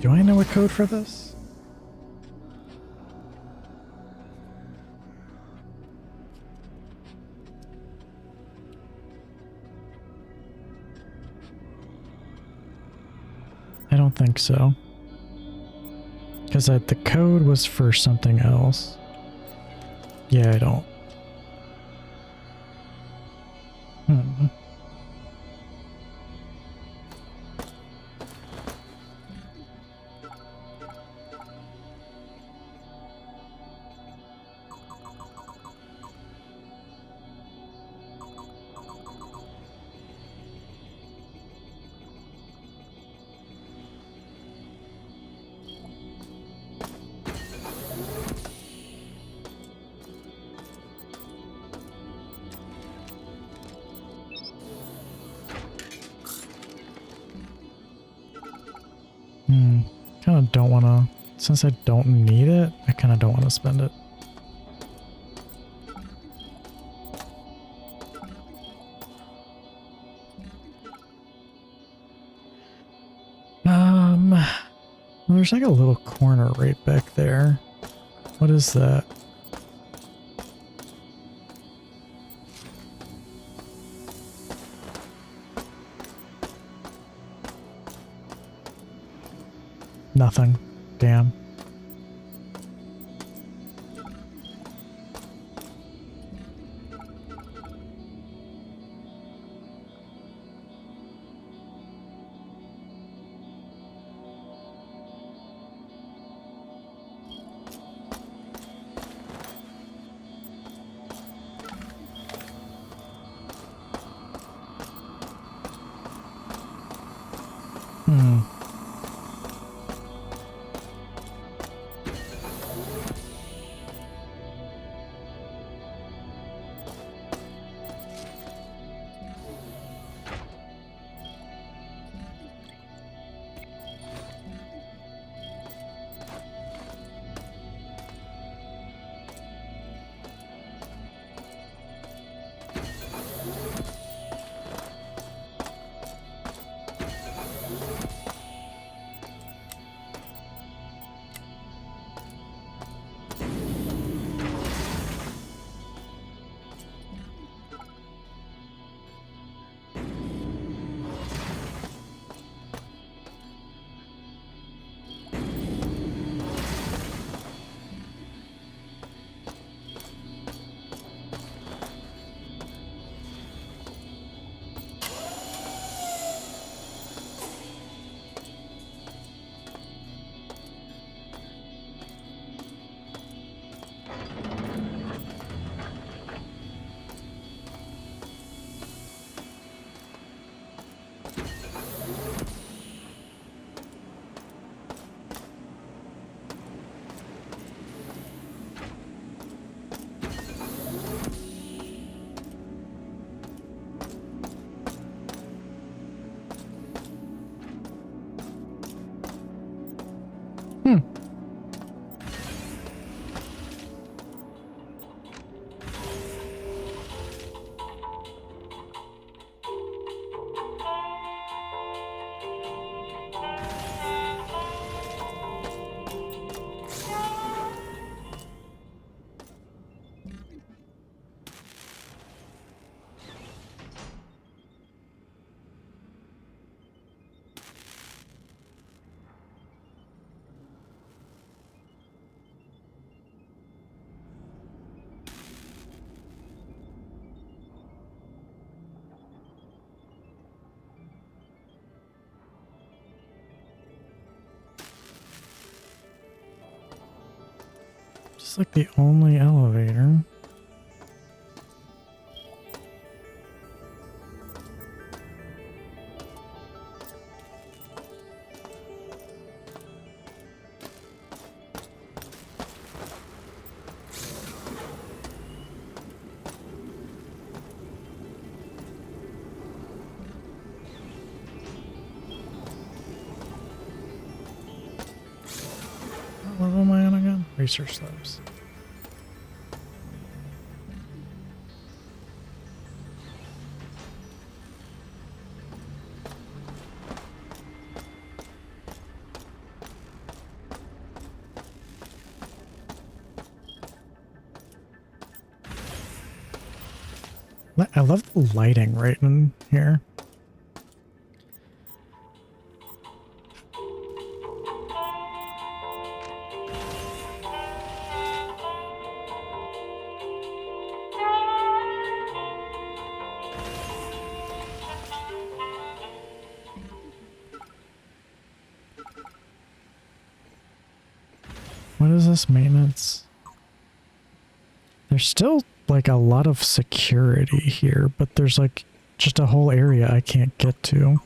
Do I know a code for this? I don't think so. Because the code was for something else. Yeah, I don't. Kind of don't want to, since I don't need it, I kind of don't want to spend it. There's like a little corner right back there. What is that? Nothing. Damn. It's like the only elevator. What am I on again? Research labs. I love the lighting right in here. What is this maintenance? There's still like a lot of security here, but there's like just a whole area I can't get to.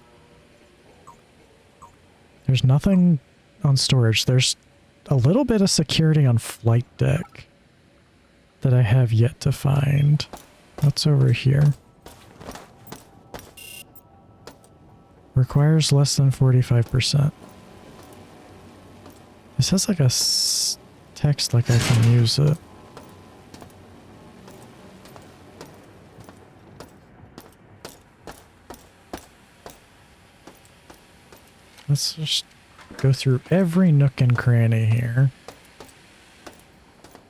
There's nothing on storage. There's a little bit of security on flight deck that I have yet to find. What's over here? Requires less than 45%. This has like a text like I can use it. Let's just go through every nook and cranny here.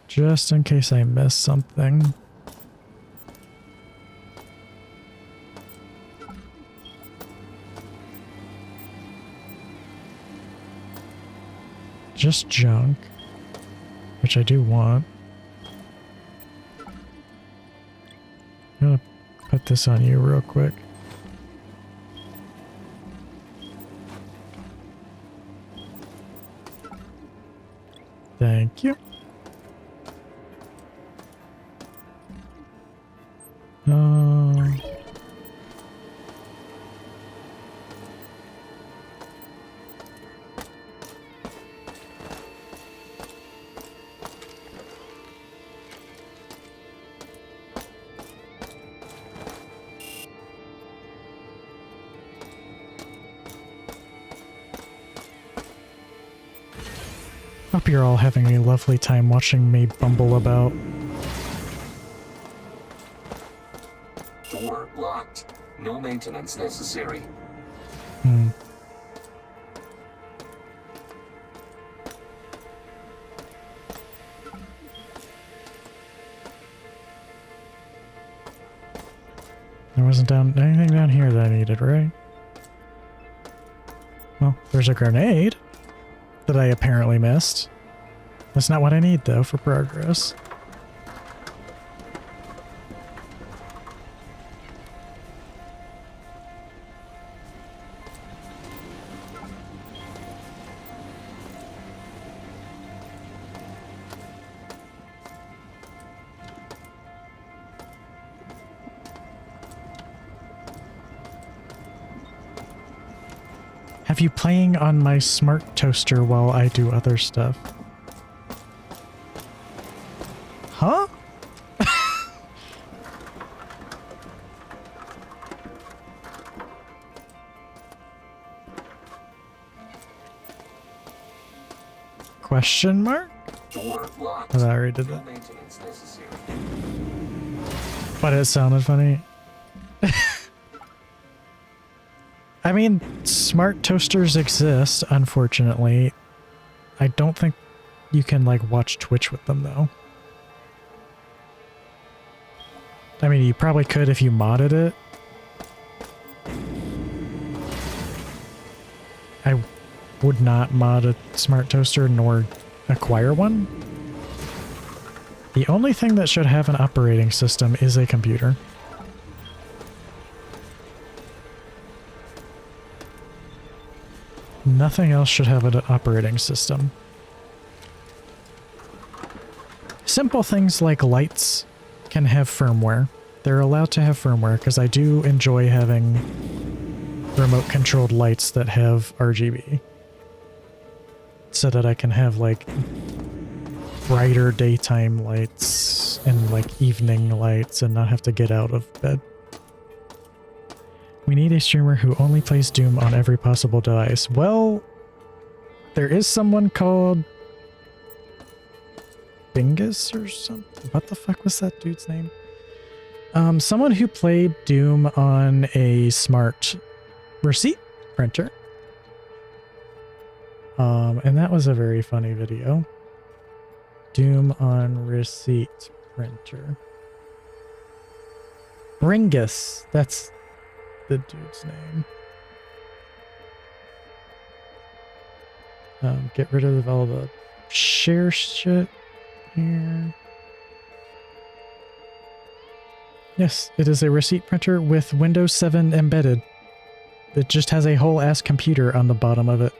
Just in case I miss something. Just junk, which I do want. I'm gonna put this on you real quick. Thank you. Hope you're all having a lovely time watching me bumble about. Door locked. No maintenance necessary. There wasn't anything down here that I needed, right? Well, there's a grenade that I apparently missed. That's not what I need, though, for progress. Have you playing on my smart toaster while I do other stuff? Huh? Question mark? Door locked. Oh, I already did that. No maintenance necessary. But it sounded funny. I mean, smart toasters exist, unfortunately. I don't think you can, like, watch Twitch with them, though. I mean, you probably could if you modded it. I would not mod a smart toaster nor acquire one. The only thing that should have an operating system is a computer. Nothing else should have an operating system. Simple things like lights can have firmware. They're allowed to have firmware because I do enjoy having remote controlled lights that have RGB. So that I can have like brighter daytime lights and like evening lights and not have to get out of bed. We need a streamer who only plays Doom on every possible device. Well, there is someone called Bingus or something. What the fuck was that dude's name? Someone who played Doom on a smart receipt printer. And that was a very funny video. Doom on receipt printer. Bringus. That's the dude's name. Get rid of all the share shit here. Yes, it is a receipt printer with Windows 7 embedded. It just has a whole ass computer on the bottom of it.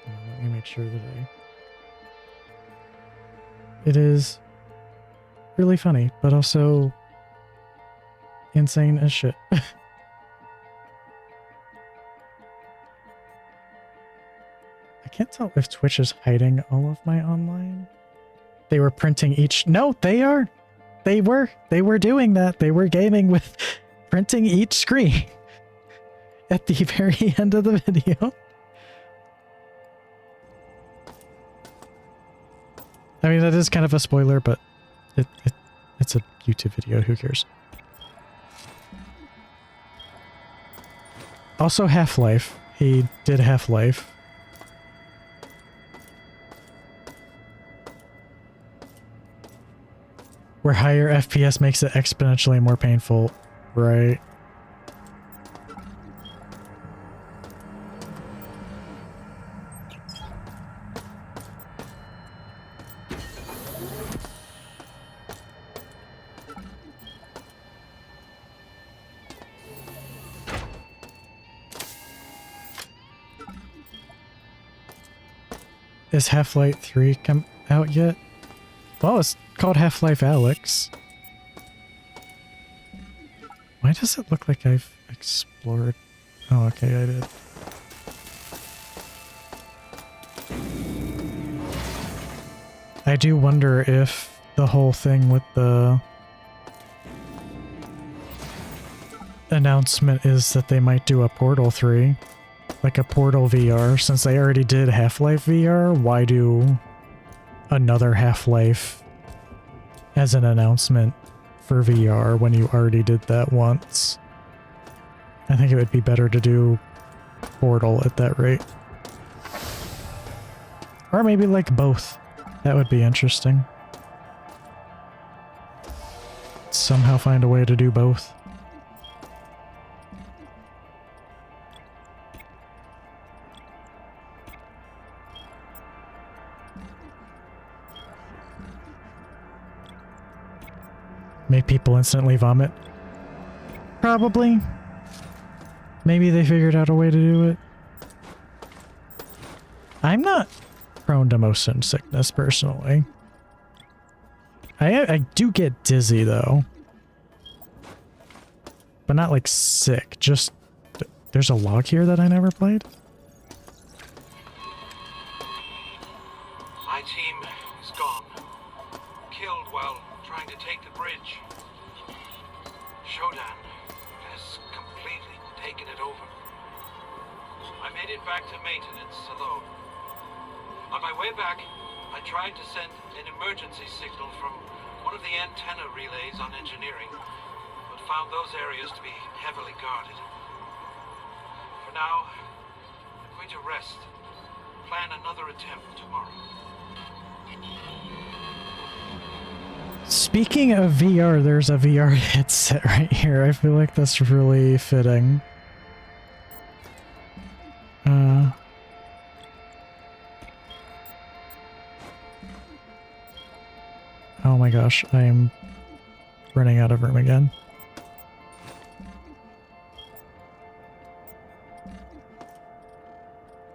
Let me make sure that It is really funny, but also insane as shit. I can't tell if Twitch is hiding all of my online. They were printing each... No, they are! They were doing that. They were gaming with printing each screen at the very end of the video. I mean, that is kind of a spoiler, but it's a YouTube video. Who cares? Also, Half-Life. He did Half-Life. Where higher FPS makes it exponentially more painful, right? Is Half-Life 3 come out yet? Well, it's called Half-Life Alyx. Why does it look like I've explored? Oh, okay, I did. I do wonder if the whole thing with the announcement is that they might do a Portal 3. Like a Portal VR. Since they already did Half-Life VR, why do another Half-Life as an announcement for VR when you already did that once? I think it would be better to do Portal at that rate. Or maybe like both. That would be interesting. Somehow find a way to do both. Make people instantly vomit? Probably. Maybe they figured out a way to do it. I'm not prone to motion sickness personally. I do get dizzy though. But not like sick, just... There's a log here that I never played? My team is gone. Killed while trying to take the bridge. Shodan has completely taken it over. I made it back to maintenance alone. On my way back, I tried to send an emergency signal from one of the antenna relays on engineering, but found those areas to be heavily guarded. For now, I'm going to rest. Plan another attempt tomorrow. Speaking of VR, there's a VR headset right here. I feel like that's really fitting. Oh my gosh, I'm running out of room again.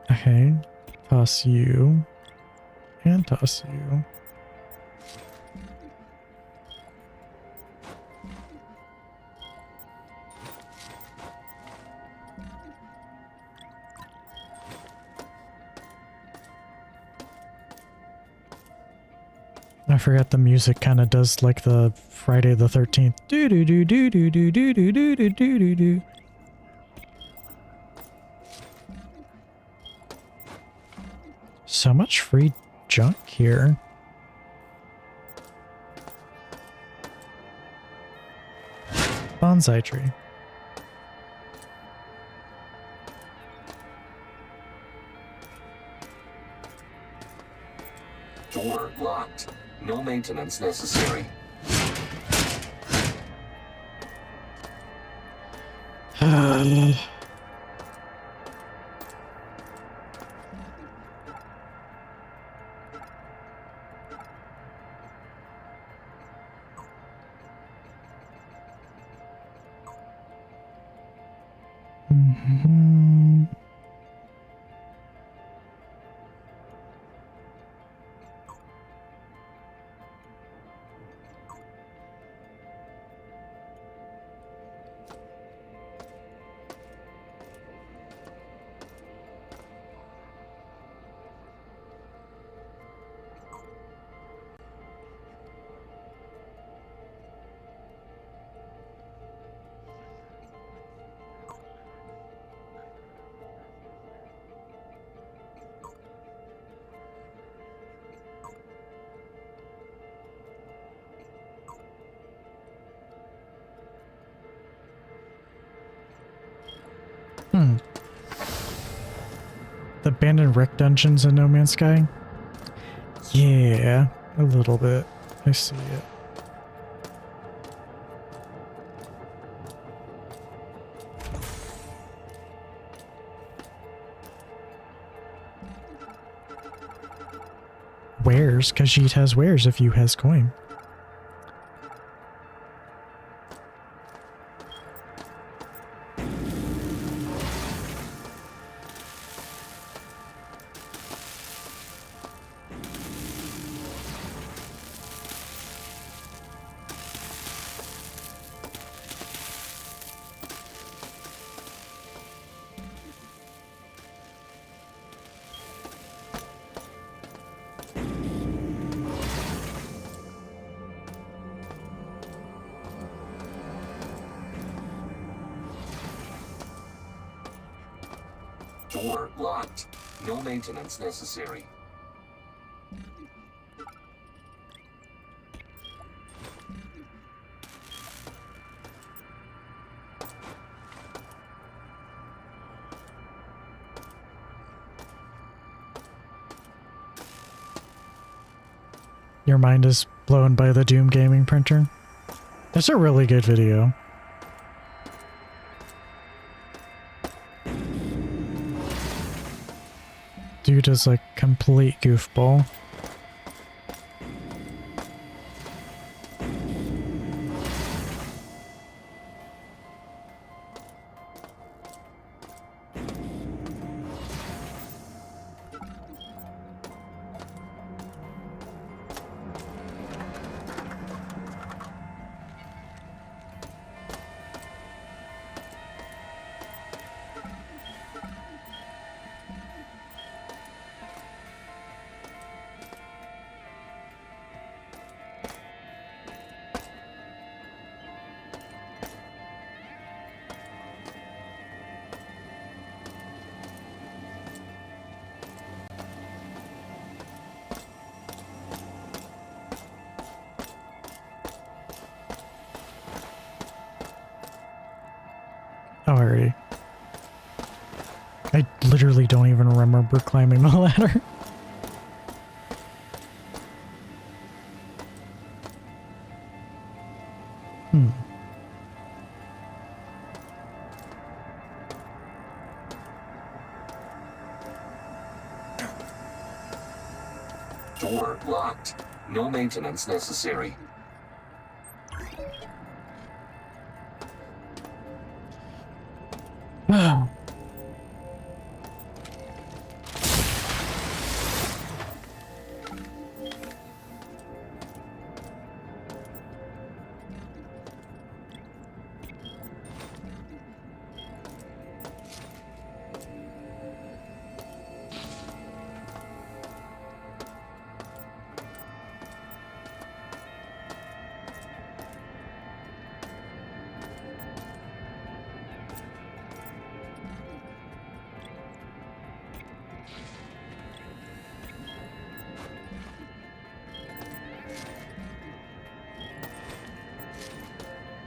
Okay, toss you. And toss you. I forgot the music kind of does like the Friday the 13th. Do do do do do do do do do do do do do. So much free junk here. Bonsai tree. Door locked. No maintenance necessary. The abandoned wreck dungeons in No Man's Sky? Yeah, a little bit. I see it. Wares? Khajiit has wares if you has coin. Door locked. No maintenance necessary. Your mind is blown by the Doom gaming printer. That's a really good video. Dude is like complete goofball. Alrighty. I literally don't even remember climbing the ladder. Door locked. No maintenance necessary.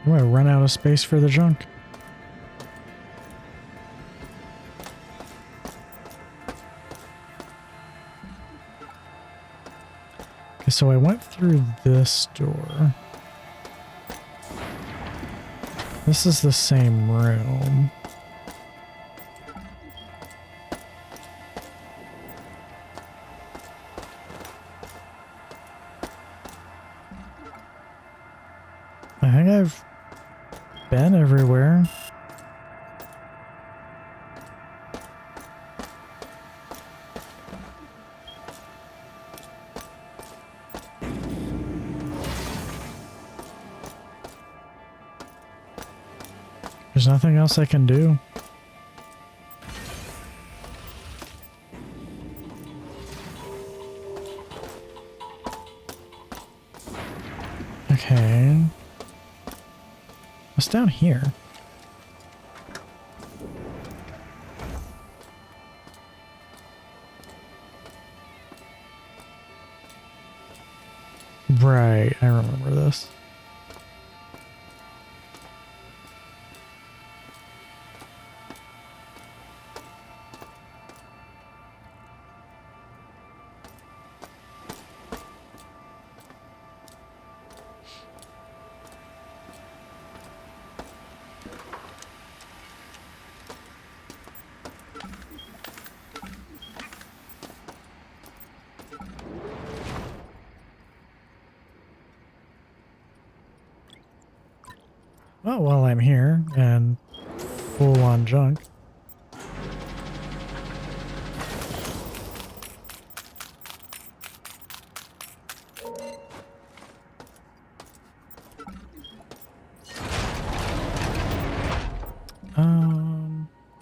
I'm gonna run out of space for the junk. Okay, so I went through this door. This is the same room. I think I've been everywhere. There's nothing else I can do. Okay. What's down here? Right, I remember this. Well, while I'm here and full on junk.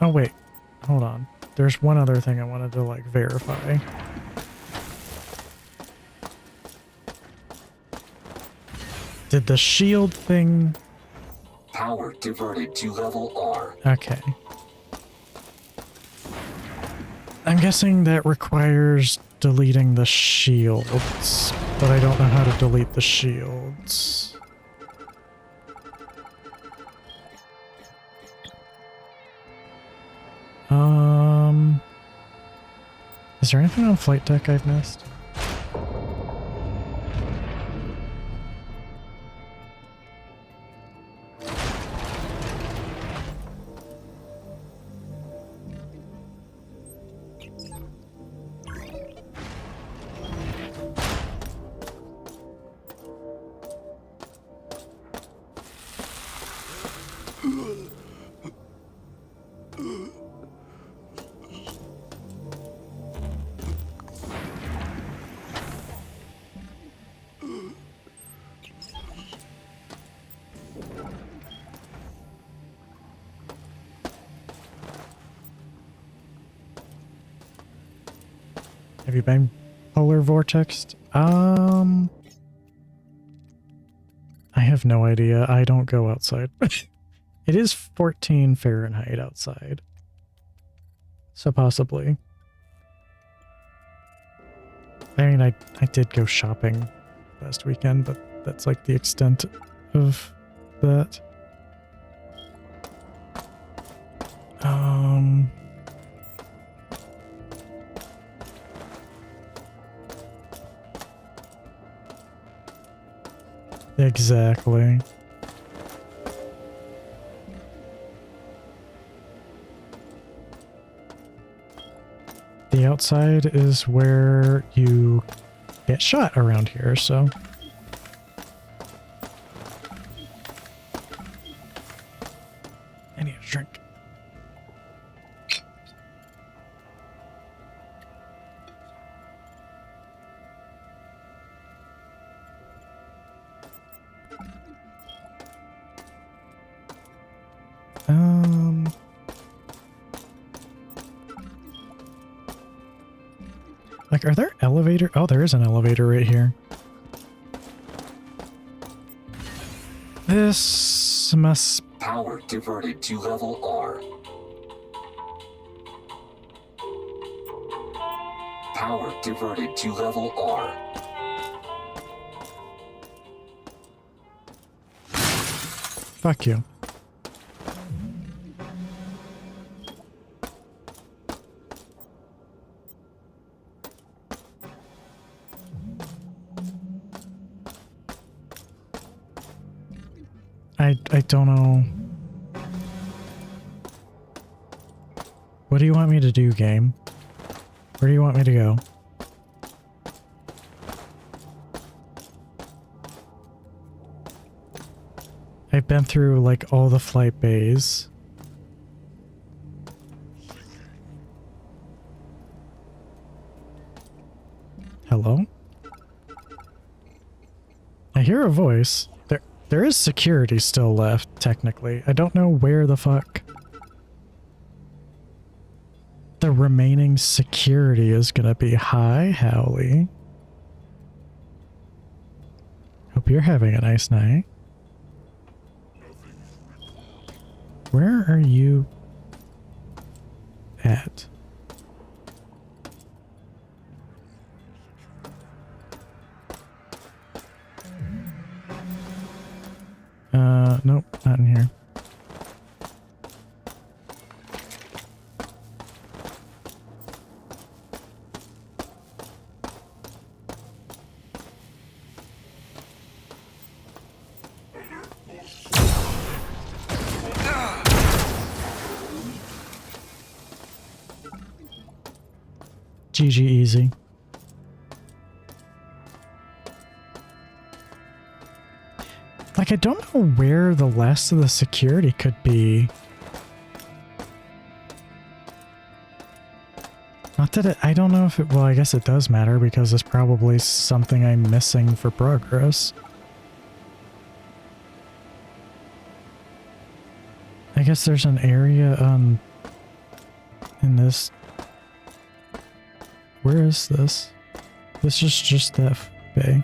Oh wait, hold on. There's one other thing I wanted to like verify. Did the shield thing... Power diverted to level R. Okay. I'm guessing that requires deleting the shields, but I don't know how to delete the shields. Is there anything on flight deck I've missed? Have you been polar vortexed? I have no idea. I don't go outside. It is 14 Fahrenheit outside. So possibly. I mean, I did go shopping last weekend, but that's like the extent of that. Exactly. The outside is where you get shot around here, so... I need a drink. Like, are there elevator? Oh, there is an elevator right here. This must... Power diverted to level R. Power diverted to level R. Fuck you. I don't know. What do you want me to do, game? Where do you want me to go? I've been through like all the flight bays. Hello? I hear a voice. There is security still left, technically. I don't know where the fuck the remaining security is gonna be. Hi, Howley. Hope you're having a nice night. Where are you at? Nope, not in here. GG easy. Like, I don't know where the last of the security could be. Not that it, I don't know if it, well, I guess it does matter because it's probably something I'm missing for progress. I guess there's an area, in this. Where is this? This is just that bay.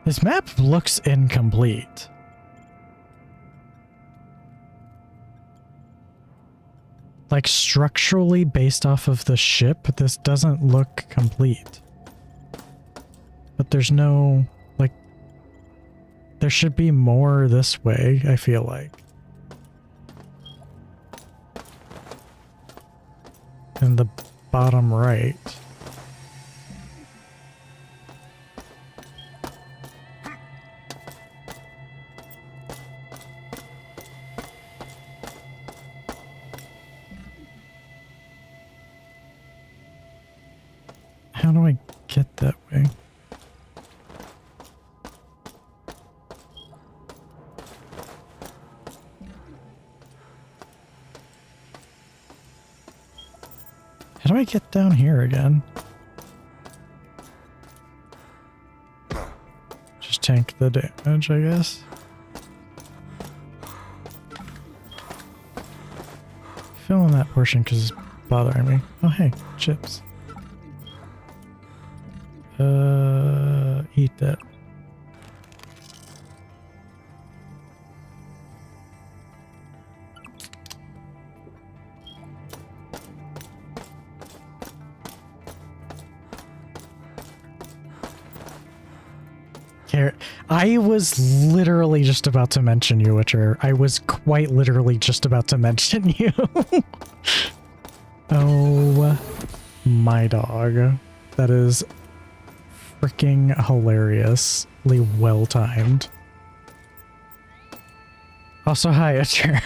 This map looks incomplete. Like, structurally based off of the ship, this doesn't look complete. But there's no, like, there should be more this way, I feel like. In the bottom right. How do I get that way? How do I get down here again? Just tank the damage, I guess. Fill in that portion because it's bothering me. Oh, hey, chips. Eat that. Here, I was literally just about to mention you, Witcher. I was quite literally just about to mention you. Oh, my dog. That is freaking hilariously well timed. Also, hi, Witcher.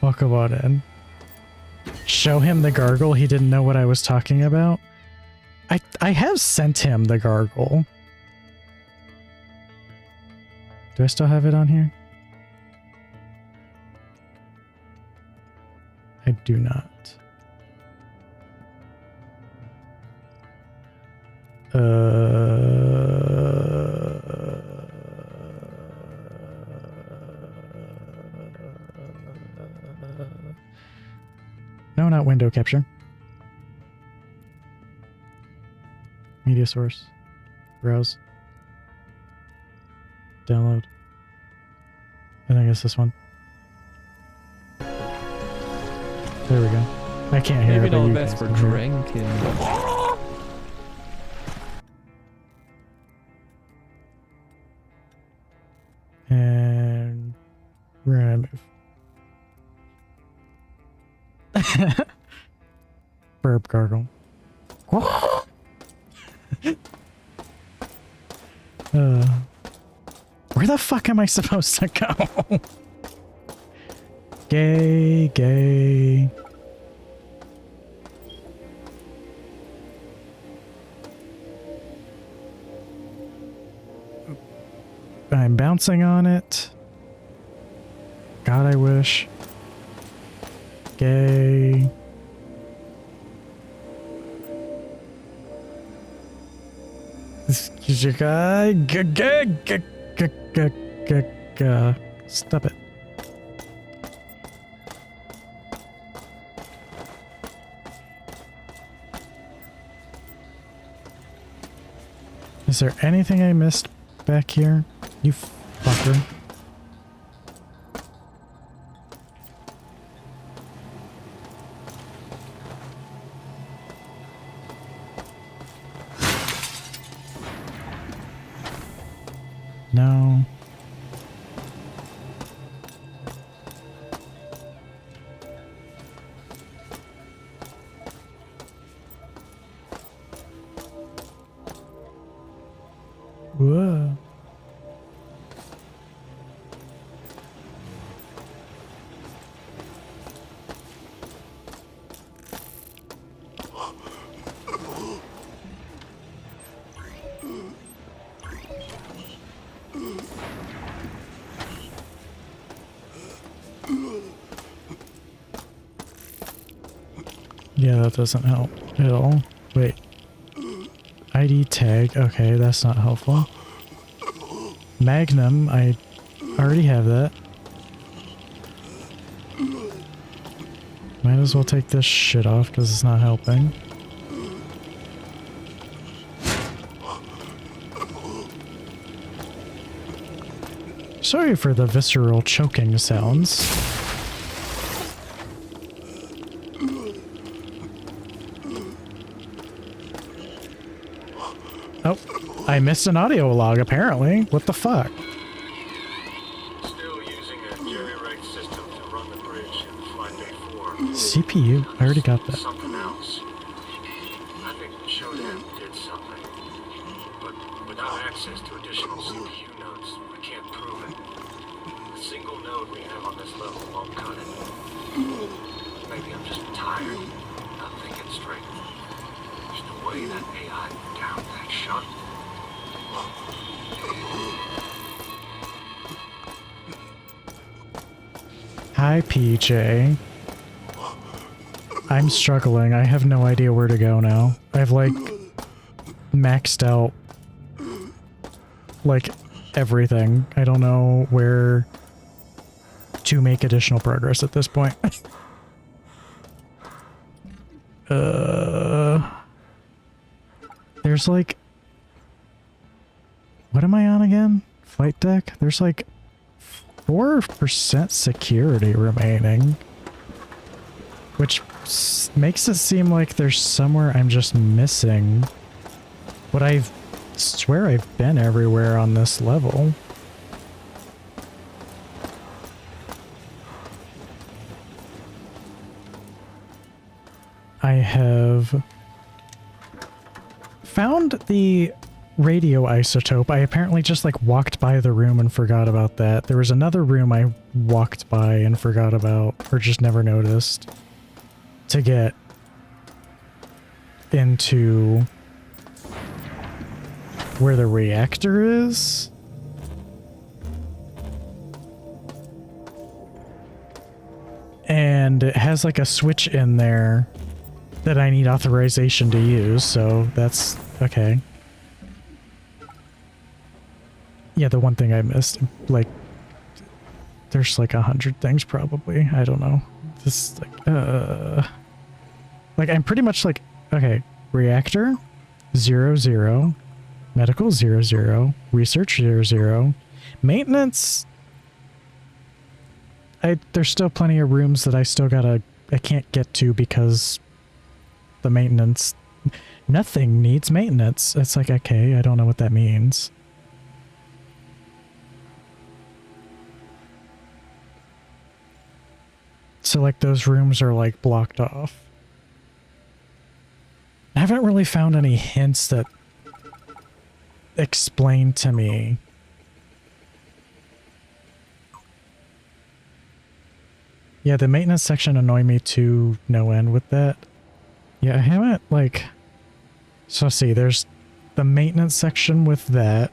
Welcome on in. Show him the gargle. He didn't know what I was talking about. I have sent him the gargle. Do I still have it on here? I do not. No, not window capture. Media source. Browse. download. I think it's this one. There we go. I can't hear Maybe it, but not you best guys for can hear it. drinking. And we're gonna move. Burp gargle. Where the fuck am I supposed to go? Gay, gay. I'm bouncing on it. God, I wish. Gay. Stop it. Is there anything I missed back here? You fucker. No. Whoa. Yeah, that doesn't help at all. Wait. ID tag. Okay, that's not helpful. Magnum. I already have that. Might as well take this shit off because it's not helping. Sorry for the visceral choking sounds. Oh, I missed an audio log apparently. What the fuck? Still using a jerry-rigged system to run the bridge in Flight Day 4. CPU. I already got that. Something else. I think Shodan did something. But without access to additional CPU nodes, we can't prove it. The single node we have on this level won't cut it. Maybe I'm just tired, not thinking straight. There's no way that AI down that shot. Hi, PJ. I'm struggling. I have no idea where to go now. I've like maxed out like everything. I don't know where to make additional progress at this point. There's like, what am I on again? Flight deck? There's like 4% security remaining, which makes it seem like there's somewhere I'm just missing. But I swear I've been everywhere on this level. I have found the radio isotope. I apparently just like walked by the room and forgot about that. There was another room I walked by and forgot about, or just never noticed, to get into where the reactor is. And it has like a switch in there that I need authorization to use, so that's okay. Yeah, the one thing I missed, like, there's like 100 things probably. I don't know. This like I'm pretty much like, okay, reactor 00, medical 00, research 00, Maintenance, there's still plenty of rooms that I can't get to because the maintenance, nothing needs maintenance. It's like, okay, I don't know what that means. So like those rooms are like blocked off. I haven't really found any hints that explain to me yeah, the maintenance section annoyed me to no end with that. Yeah, I haven't like, so see, there's the maintenance section with that.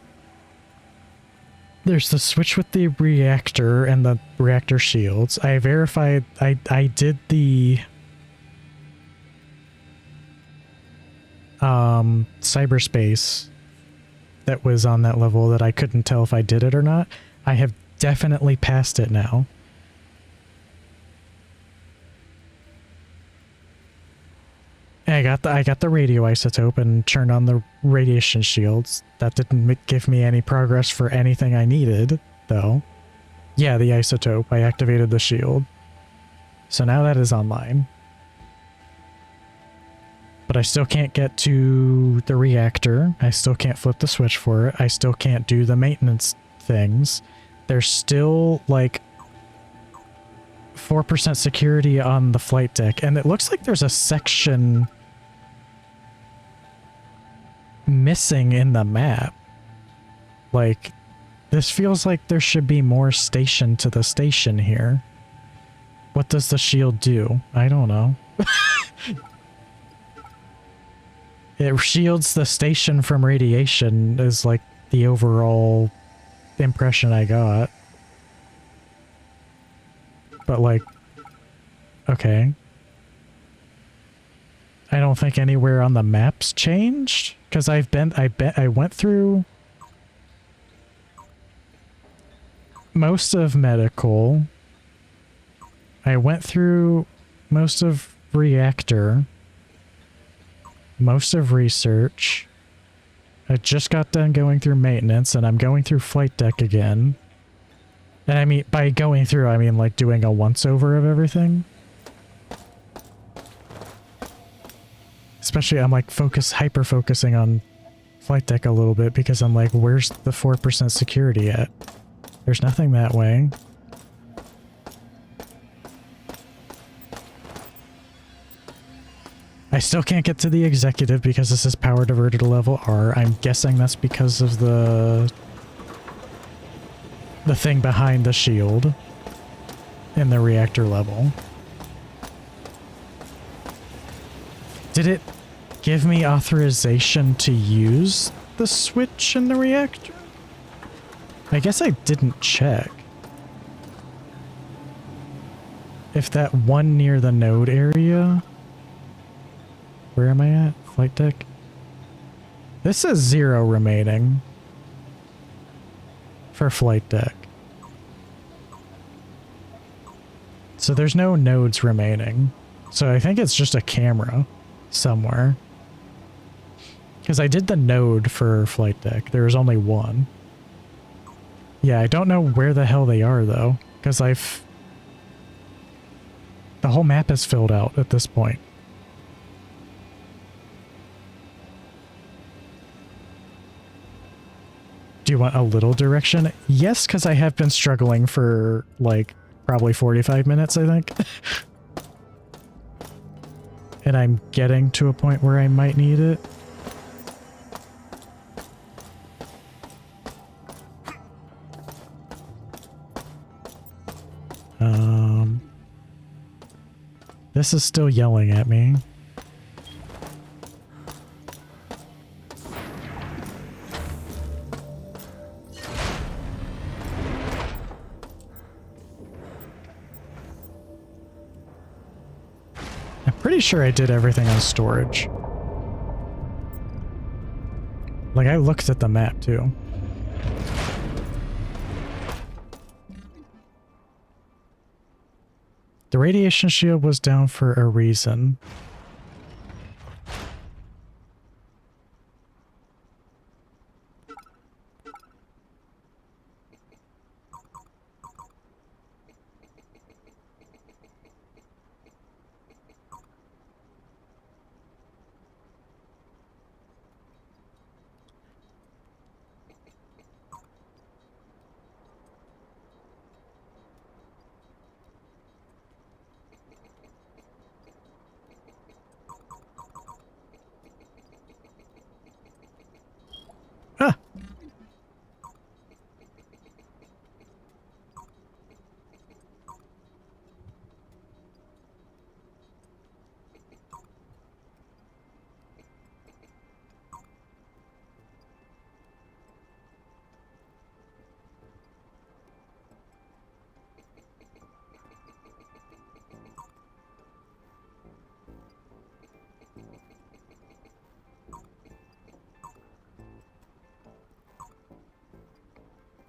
There's the switch with the reactor and the reactor shields. I verified, I did the cyberspace that was on that level that I couldn't tell if I did it or not. I have definitely passed it now. I got the radioisotope and turned on the radiation shields. That didn't give me any progress for anything I needed, though. Yeah, the isotope. I activated the shield. So now that is online. But I still can't get to the reactor. I still can't flip the switch for it. I still can't do the maintenance things. There's still, like, 4% security on the flight deck. And it looks like there's a section missing in the map. Like, this feels like there should be more station to the station here. What does the shield do? I don't know. It shields the station from radiation is like the overall impression I got. But like, okay. I don't think anywhere on the maps changed because I went through most of medical. I went through most of reactor, most of research. I just got done going through maintenance and I'm going through flight deck again. And I mean, by going through, I mean like doing a once-over of everything. Especially, I'm like hyper-focusing on flight deck a little bit because I'm like, where's the 4% security at? There's nothing that way. I still can't get to the executive because this is power diverted to level R. I'm guessing that's because of the thing behind the shield in the reactor level. Did it give me authorization to use the switch in the reactor? I guess I didn't check. If that one near the node area... Where am I at? Flight deck? This says 0 remaining. For flight deck. So there's no nodes remaining. So I think it's just a camera somewhere. Because I did the node for flight deck. There was only one. Yeah, I don't know where the hell they are though. Because the whole map is filled out at this point. Do you want a little direction? Yes, because I have been struggling for, like, probably 45 minutes, I think. And I'm getting to a point where I might need it. This is still yelling at me. Pretty sure I did everything on storage. Like, I looked at the map, too. The radiation shield was down for a reason.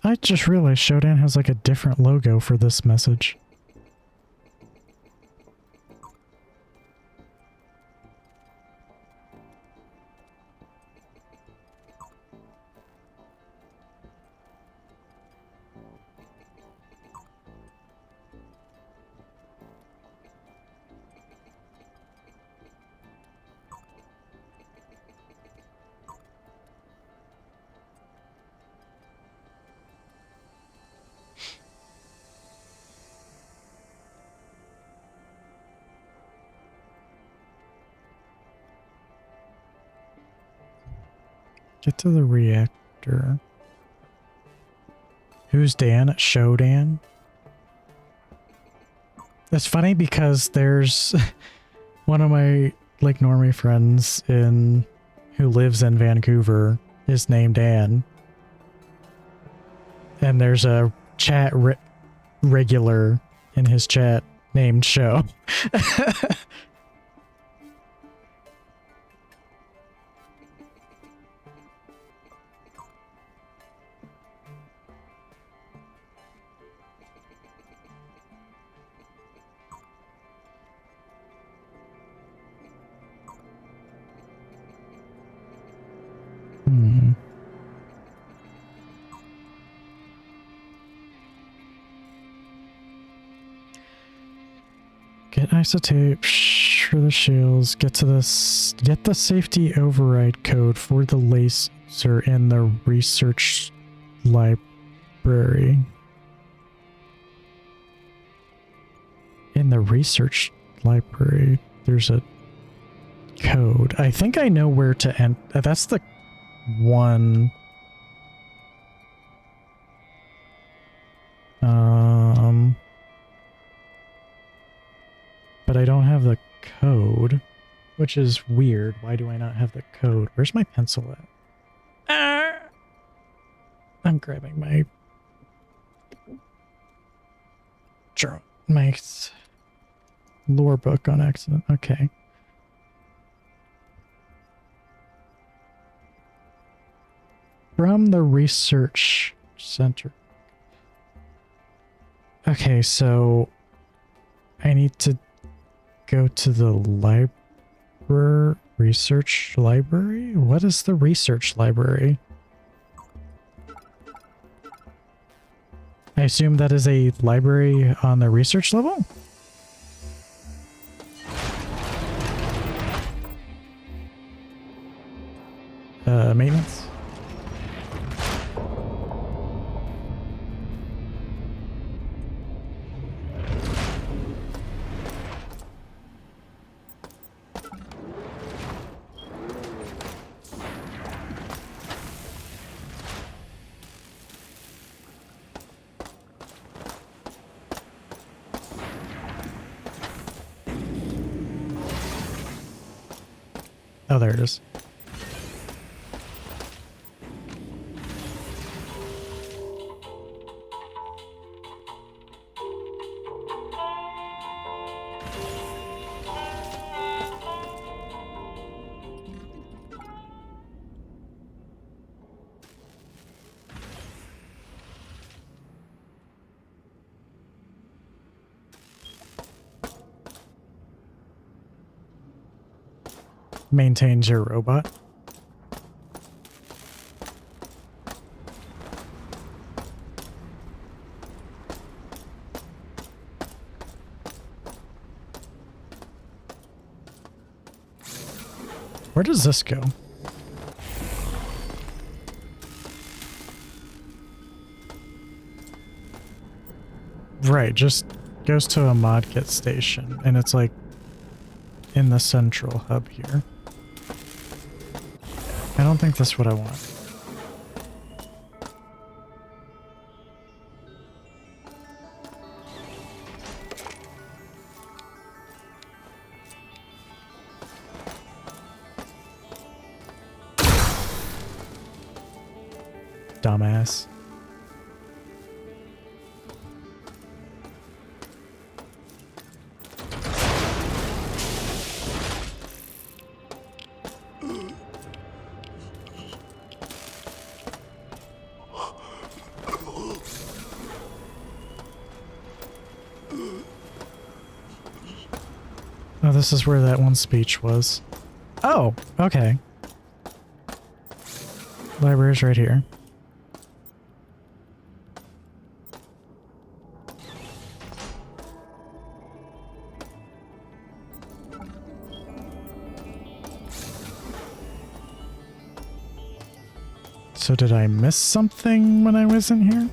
I just realized Shodan has like a different logo for this message. Get to the reactor. Who's Dan? Shodan? It's funny because there's one of my like normie friends who lives in Vancouver is named Dan. And there's a chat regular in his chat named Show. Get isotape for the shields. Get the safety override code for the laser in the research library. In the research library, there's a code. I think I know where to end. That's the one. But I don't have the code, which is weird. Why do I not have the code? Where's my pencil at? I'm grabbing my lore book on accident. Okay. From the research center. Okay, so I need to go to the research library? What is the research library? I assume that is a library on the research level? Maintenance? Oh, there it is. Maintains your robot. Where does this go? Right, just goes to a mod kit station, and it's like in the central hub here. I don't think that's what I want. Dumbass. Oh, this is where that one speech was. Oh, okay. Library's right here. So did I miss something when I was in here?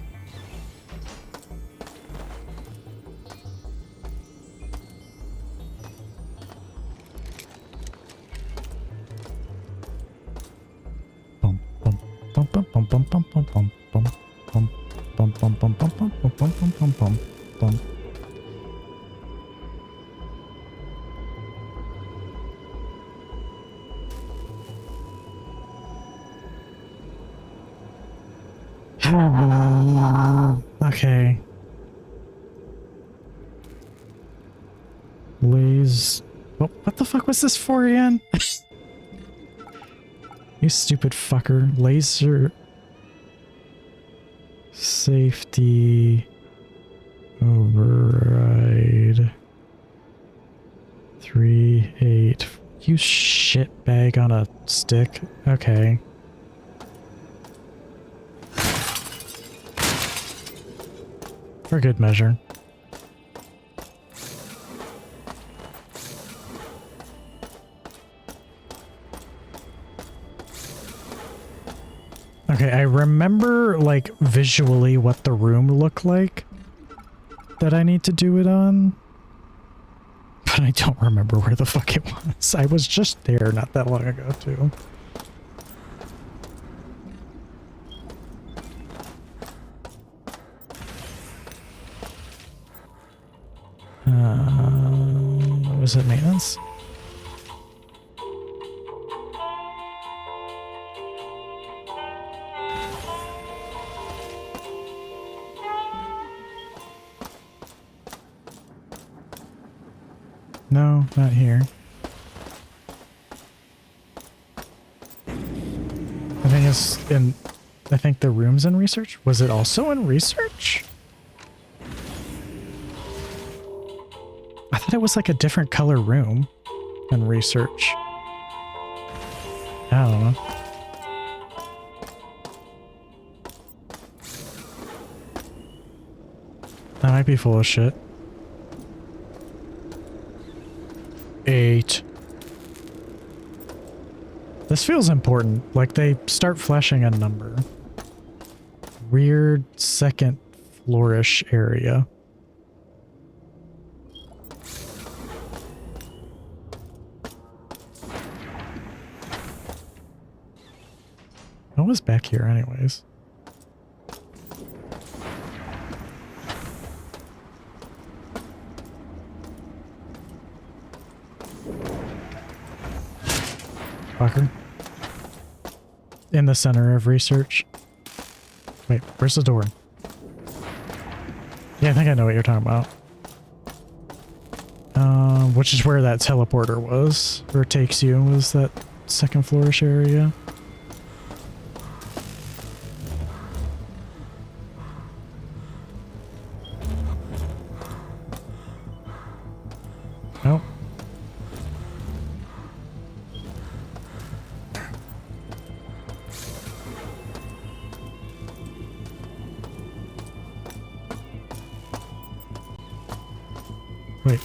Okay. Blaze. Oh, what the fuck was this for again? You stupid fucker. Laser. Safety. Override. 3-8. You shitbag on a stick. Okay. For good measure. Okay, I remember, like, visually what the room looked like that I need to do it on, but I don't remember where the fuck it was. I was just there not that long ago, too. Was it maintenance? No, not here. I think it's in... I think the room's in research? Was it also in research? I thought it was like a different color room in research. I don't know. That might be full of shit. 8. This feels important. Like they start flashing a number. Weird second flourish area. What was back here anyways? Fucker. In the center of research. Wait, where's the door? Yeah, I think I know what you're talking about. Which is where that teleporter was, or takes you, was that second flourish area. Nope. Wait,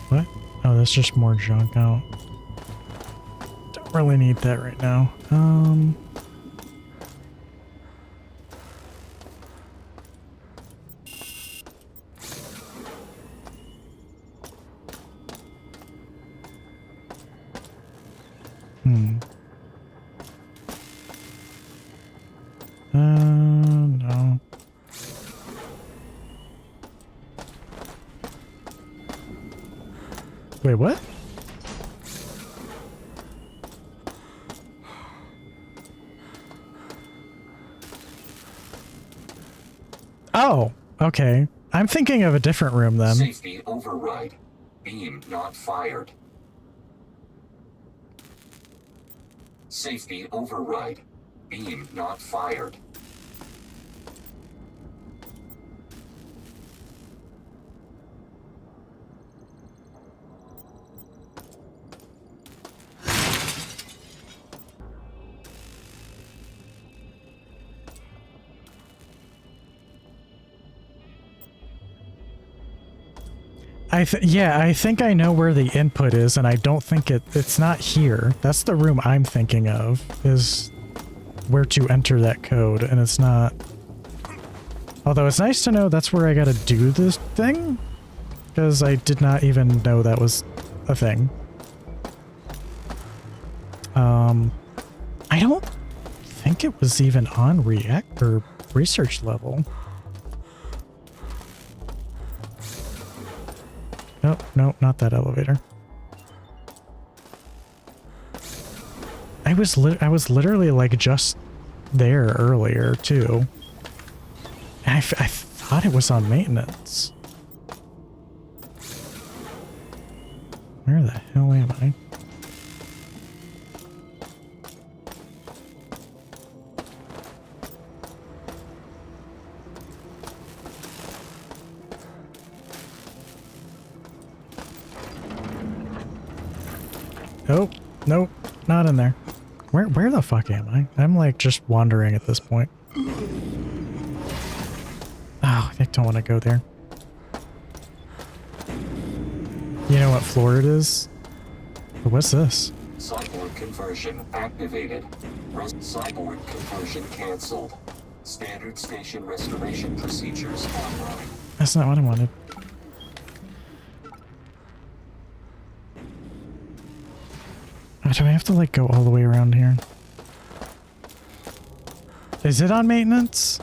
what? Oh, that's just more junk out. Don't really need that right now. No. Wait, what? Oh, okay. I'm thinking of a different room then. Safety override. Beam not fired. Safety override. Beam not fired. Yeah, I think I know where the input is, and I don't think it's not here. That's the room I'm thinking of, is where to enter that code, and it's not. Although it's nice to know that's where I gotta do this thing, because I did not even know that was a thing. I don't think it was even on React or research level. Nope, nope, not that elevator. I was literally like just there earlier too. And I thought it was on maintenance. Where the hell am I? Nope, nope, not in there. Where the fuck am I? I'm like just wandering at this point. Oh, I don't want to go there. You know what floor it is? What's this? Cyborg conversion activated. Cyborg conversion cancelled. Standard station restoration procedures online. That's not what I wanted. Do I have to like go all the way around here? Is it on maintenance?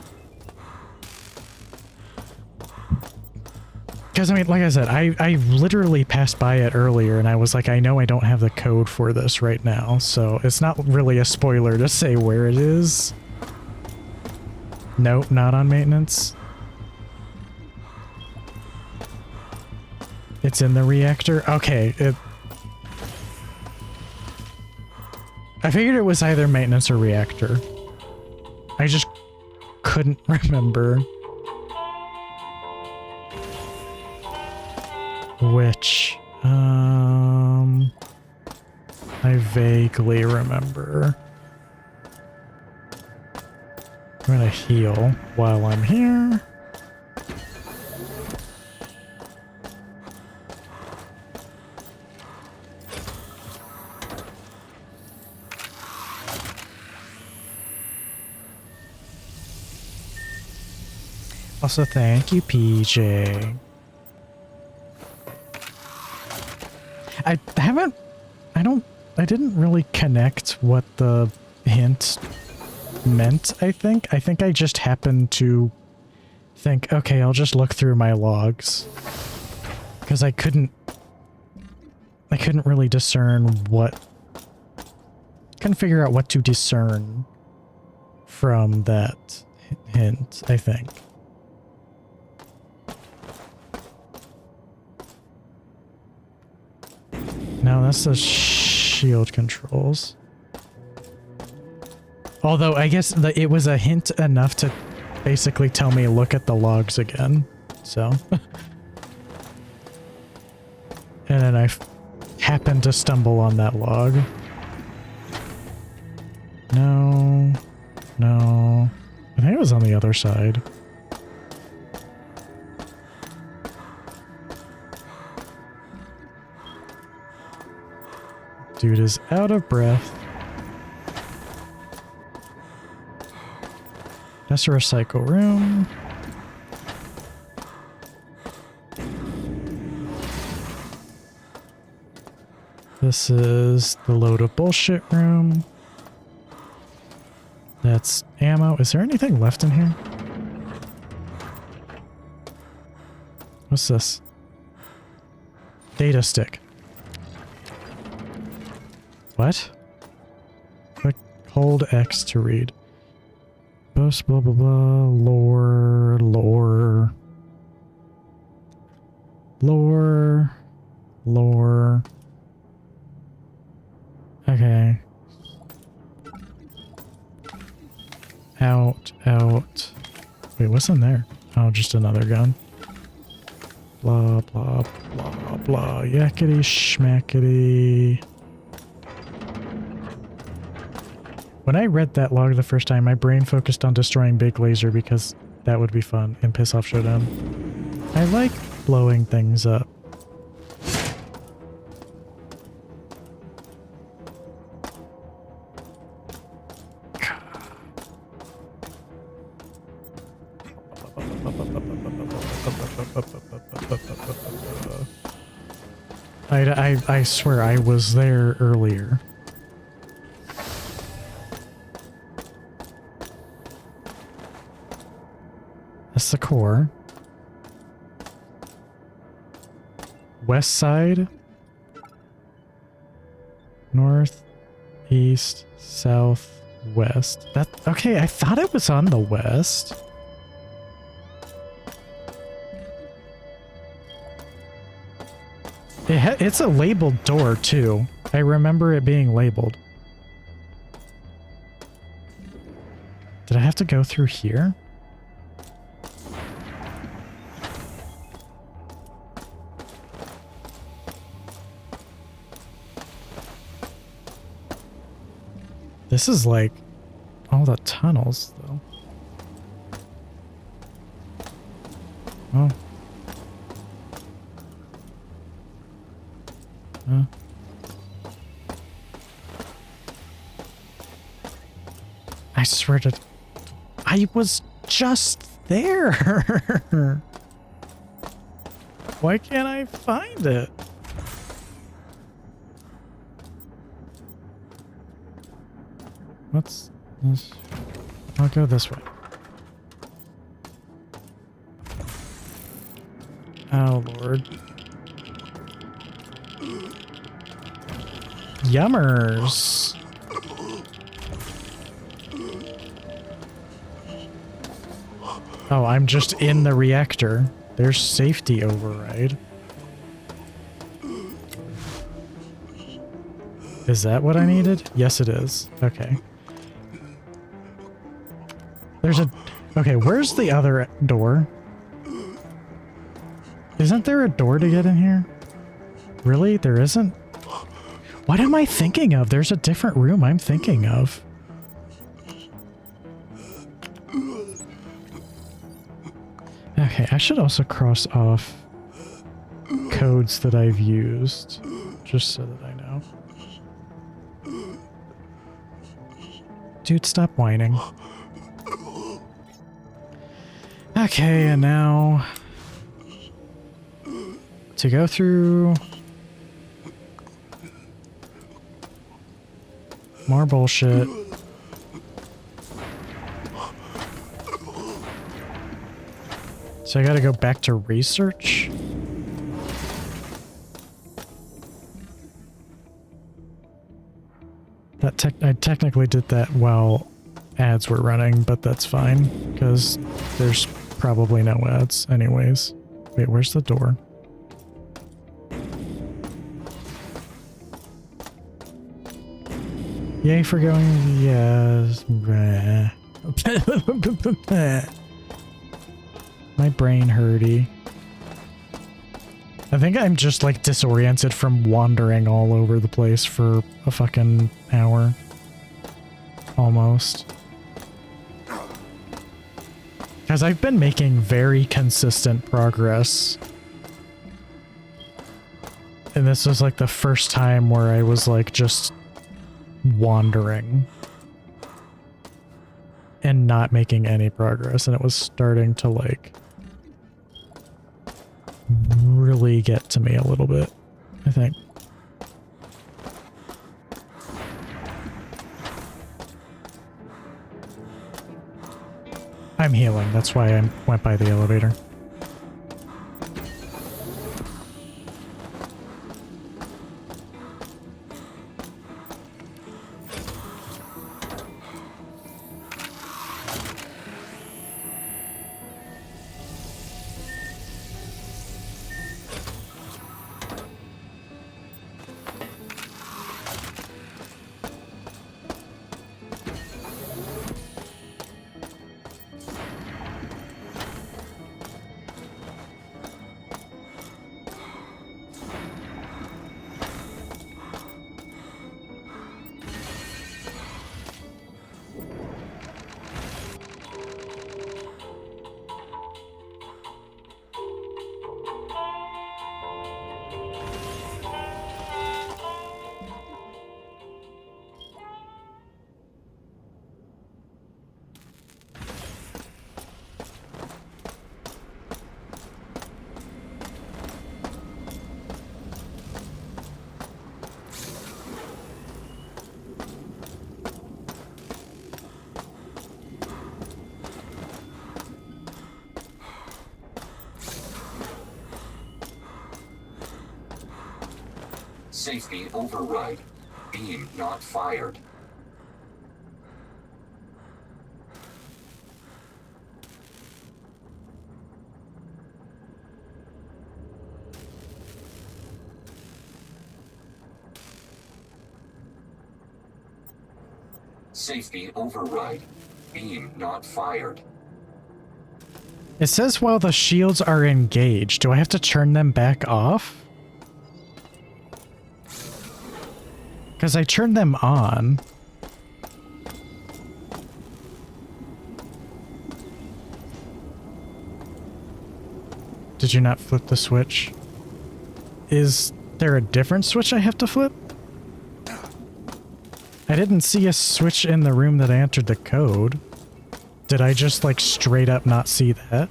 Because I mean, like I said, I literally passed by it earlier and I was like, I know I don't have the code for this right now, so it's not really a spoiler to say where it is. Nope, not on maintenance. It's in the reactor? Okay, I figured it was either maintenance or reactor. I just couldn't remember which. I vaguely remember. I'm gonna heal while I'm here. Also, thank you, PJ. I didn't really connect what the hint meant, I think. I think I just happened to think, okay, I'll just look through my logs. Because I couldn't really discern couldn't figure out what to discern from that hint, I think. No, that's the shield controls. Although, I guess it was a hint enough to basically tell me look at the logs again. So. And then I happened to stumble on that log. No. No. I think it was on the other side. Dude is out of breath. That's a recycle room. This is the load of bullshit room. That's ammo. Is there anything left in here? What's this? Data stick. What? Click, hold X to read. Post blah blah blah. Lore. Okay. Out. Wait, what's in there? Oh, just another gun. Blah blah blah blah. Yakety schmackety. When I read that log the first time, my brain focused on destroying Big Laser because that would be fun in Piss Off Showdown. I like blowing things up, I swear I was there earlier. That's the core. West side. North, east, south, west. That okay, I thought it was on the west. It's a labeled door too. I remember it being labeled. Did I have to go through here? This is like all the tunnels, though. Oh. I swear to... I was just there! Why can't I find it? What's this? I'll go this way. Oh, Lord. Yummers! Oh, I'm just in the reactor. There's safety override. Is that what I needed? Yes, it is. Okay. There's a... Okay, where's the other door? Isn't there a door to get in here? Really? There isn't? What am I thinking of? There's a different room I'm thinking of. Okay, I should also cross off codes that I've used, just so that I know. Dude, stop whining. Okay, and now to go through more bullshit. So I gotta go back to research? I technically did that while ads were running, but that's fine, because there's probably no ads anyways. Wait, where's the door? Yay for going, yes. My brain hurty. I think I'm just like disoriented from wandering all over the place for a fucking hour. Almost. Because I've been making very consistent progress. And this was like the first time where I was like just wandering and not making any progress, and it was starting to like really get to me a little bit, I think. I'm healing, that's why I went by the elevator. Safety override. Beam not fired. Safety override. Beam not fired. It says while the shields are engaged. Do I have to turn them back off? Because I turned them on. Did you not flip the switch? Is there a different switch I have to flip? I didn't see a switch in the room that I entered the code. Did I just, like, straight up not see that?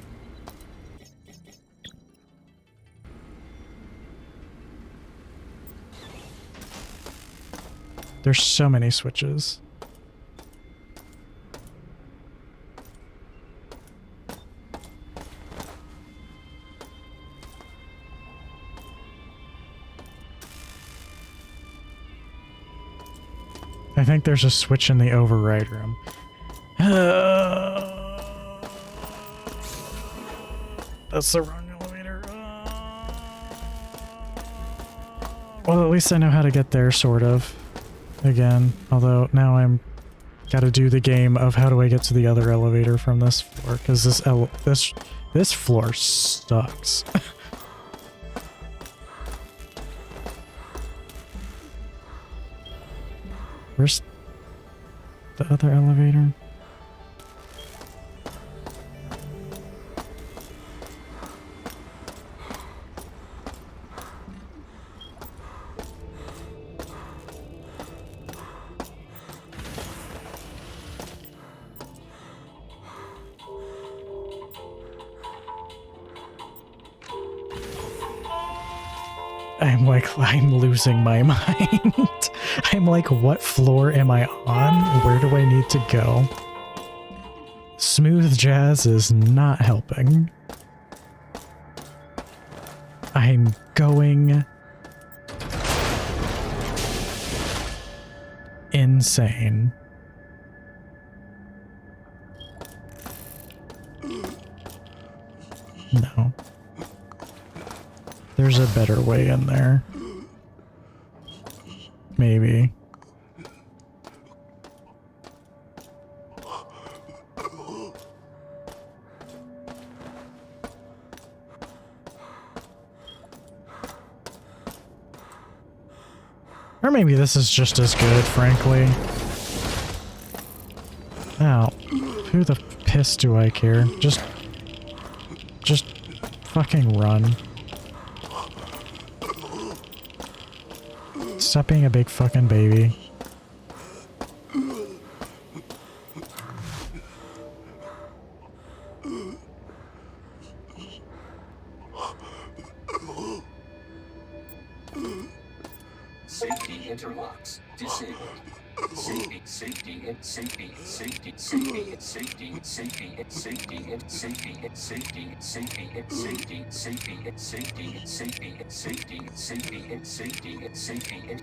There's so many switches. I think there's a switch in the override room. That's the wrong elevator. Well, at least I know how to get there, sort of. Again, although now I'm gotta do the game of how do I get to the other elevator from this floor, because this floor sucks. Where's the other elevator? I'm losing my mind. I'm like, what floor am I on? Where do I need to go? Smooth jazz is not helping. I'm going insane. No. There's a better way in there. Maybe. Or maybe this is just as good, frankly. Ow. Who the piss do I care? Just fucking run. Stop being a big fucking baby. Safety interlocks disabled.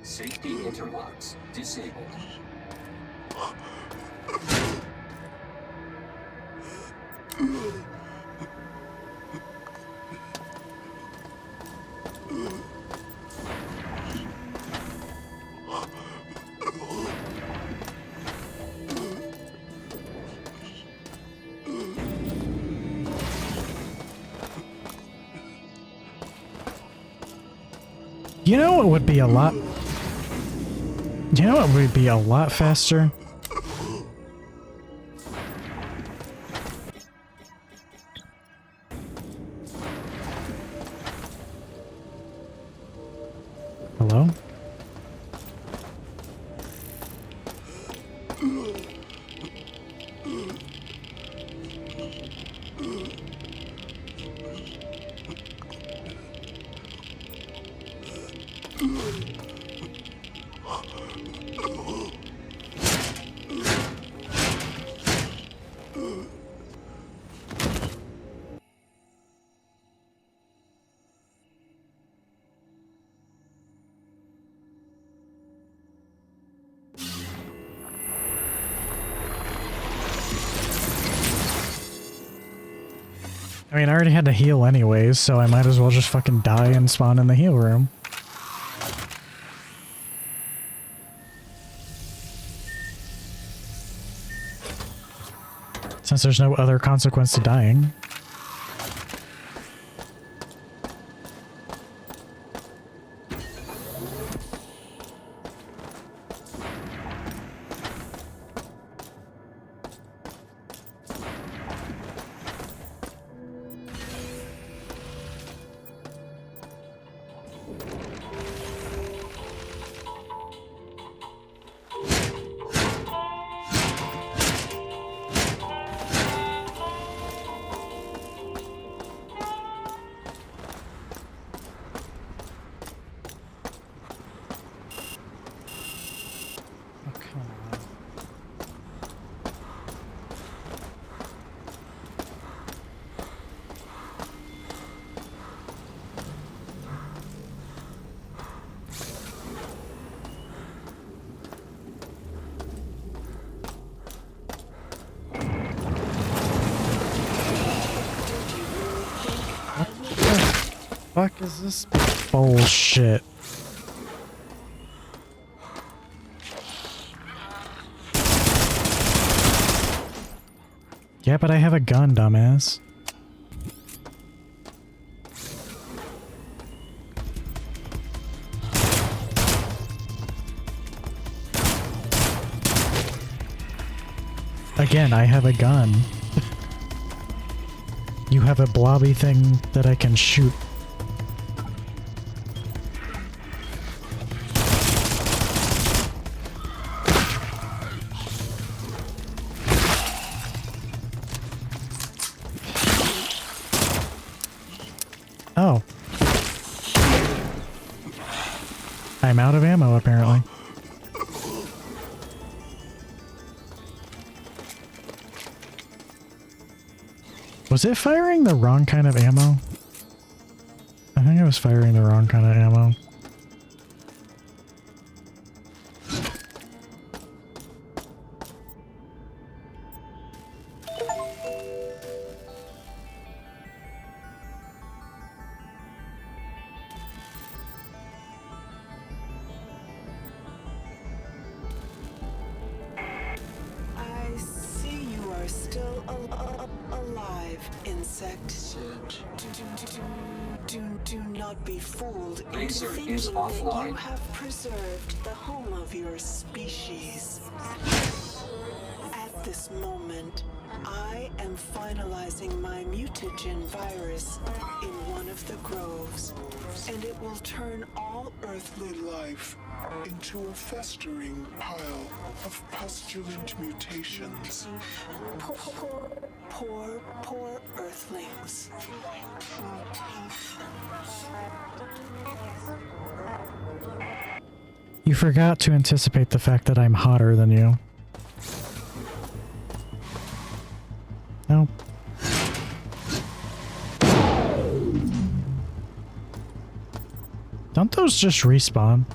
Safety interlocks disabled. You know what would be a lot... You know what would be a lot faster? Hello? I mean, I already had to heal anyways, so I might as well just fucking die and spawn in the heal room. Since there's no other consequence to dying. Fuck is this bullshit? Yeah, but I have a gun, dumbass. Again, I have a gun. You have a blobby thing that I can shoot. Oh. I'm out of ammo, apparently. Was it firing the wrong kind of ammo? I think I was firing the wrong kind of ammo. I see you are still alive, insect. Do not be fooled into Laser thinking is that offline. you have preserved the home of your species. At this moment, I am finalizing my mutagen virus in one of the groves, and it will turn all earthly life into a festering pile of pestilent mutations. Poor earthlings. You forgot to anticipate the fact that I'm hotter than you. Nope. Don't those just respawn?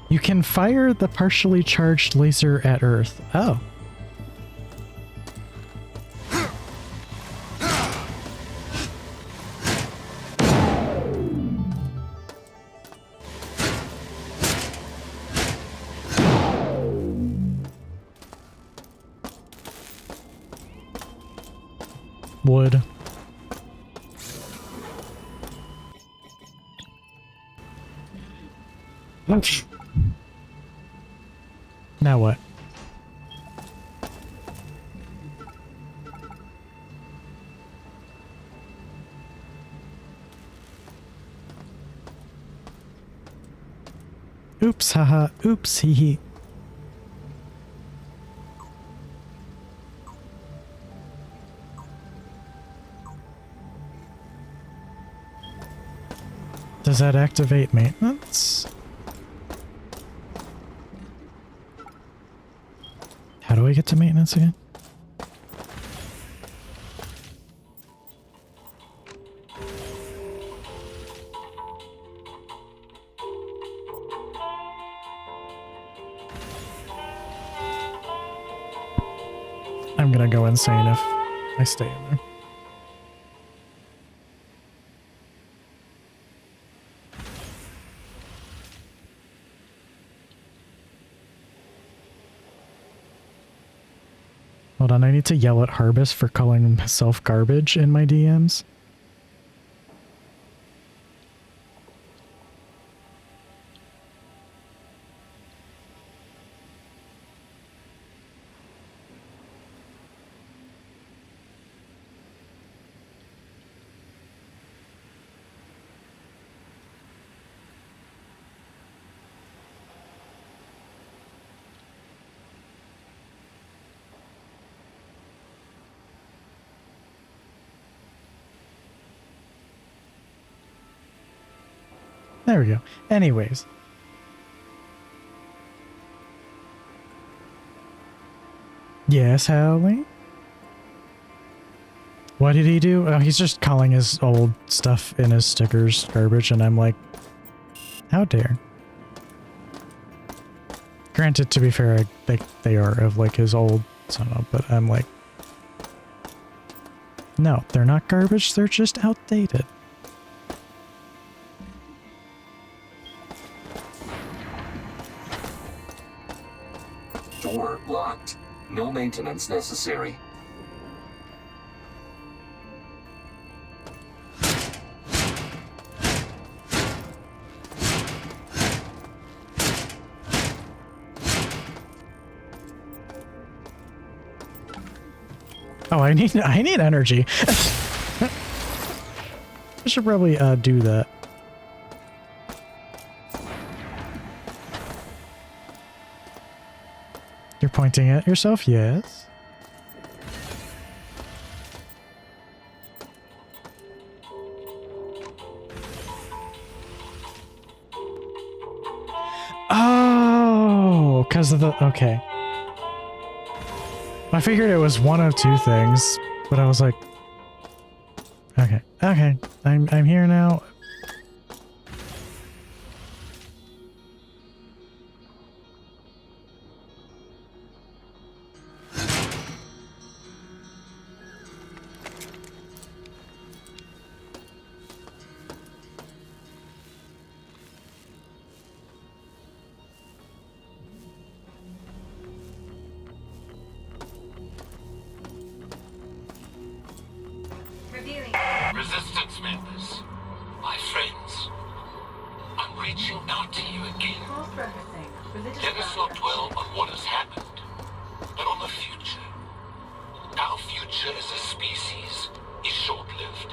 You can fire the partially charged laser at Earth. Oh. Wood. Oops. Now what? Oops, haha, oops, hee hee. Does that activate maintenance? How do I get to maintenance again? I'm gonna go insane if I stay in there. Hold on, I need to yell at Harbus for calling himself garbage in my DMs. There we go. Anyways. Yes, Howley? What did he do? Oh, he's just calling his old stuff in his stickers garbage, and I'm like, how dare. Granted, to be fair, they are of like his old, I don't know, but I'm like, no, they're not garbage, they're just outdated. Door locked. No maintenance necessary. Oh, I need energy. I should probably do that. You're pointing at yourself? Yes. Oh, because of the... Okay. I figured it was one of two things, but I was like... Okay. Okay. I'm here now. Resistance members, my friends, I'm reaching out to you again. Let us not dwell on what has happened, but on the future. Our future as a species is short-lived.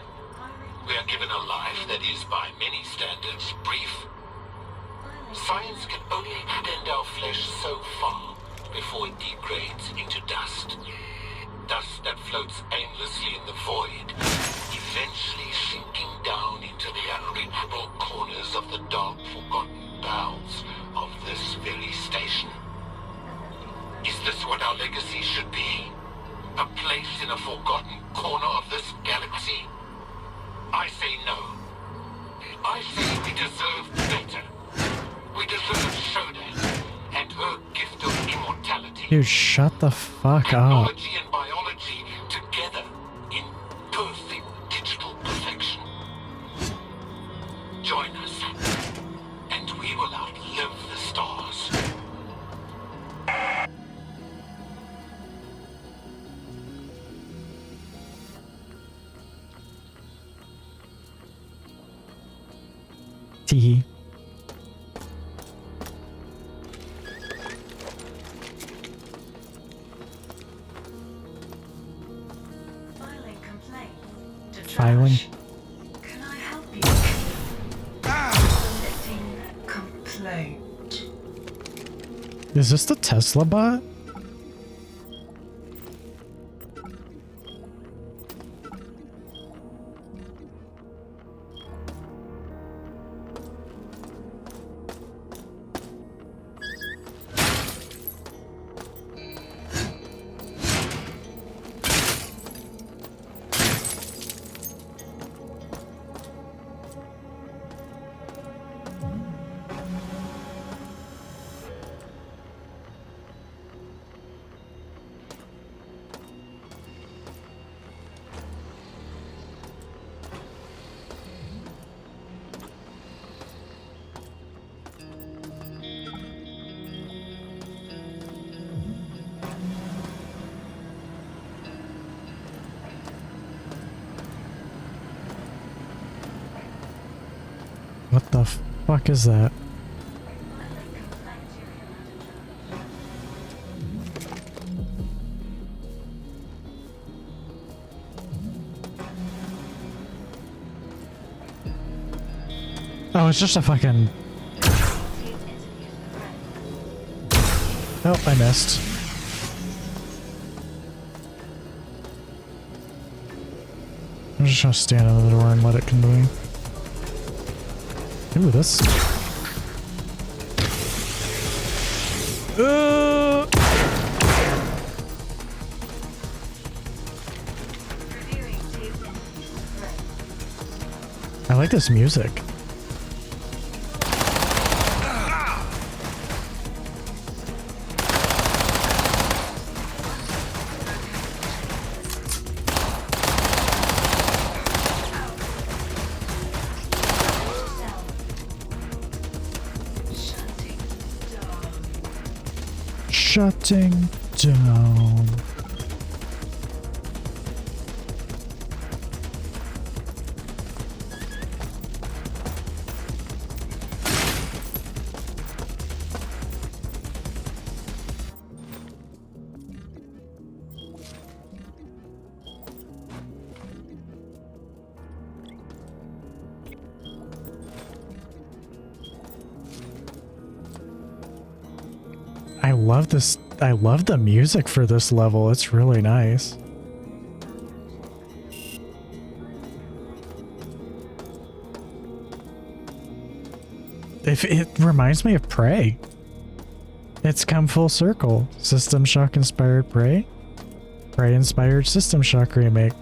We are given a life that is, by many standards, brief. Science can only extend our flesh so far before it degrades into dust. Dust that floats aimlessly in the void, eventually sinking down into the unreachable corners of the dark, forgotten bowels of this very station. Is this what our legacy should be? A place in a forgotten corner of this galaxy? I say no. I say we deserve better. We deserve Shodan and her gift of immortality. Dude, shut the fuck up. Technology and biology together in perfect digital perfection. Join us, and we will outlive the stars. Teehee. Filing. Can I help you? Submitting complaint. Is this the Tesla bot? What the fuck is that? Oh, it's just a fucking... Oh, I missed. I'm just gonna stand on the door and let it come to me. Ooh, this... I like this music. Shutting down. I love this. I love the music for this level. It's really nice. It reminds me of Prey. It's come full circle. System Shock inspired Prey. Prey inspired System Shock remake.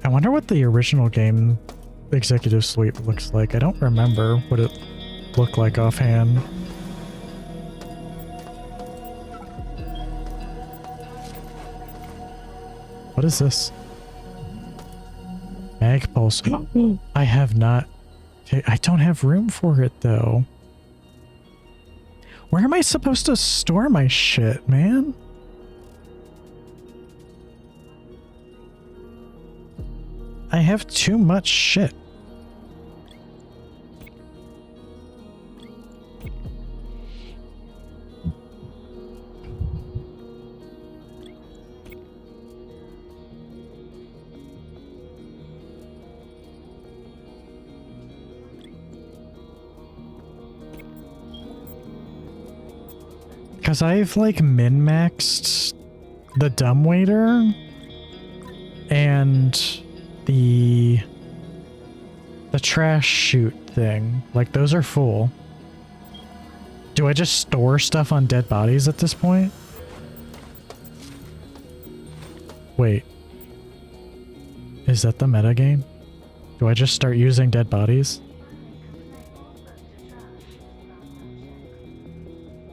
I wonder what the original game Executive Suite looks like. I don't remember what it looked like offhand. What is this? Mag Pulse. I have not... I don't have room for it, though. Where am I supposed to store my shit, man? I have too much shit. Because I've like min-maxed the dumbwaiter and the trash chute thing. Like those are full. Do I just store stuff on dead bodies at this point? Wait. Is that the meta game? Do I just start using dead bodies?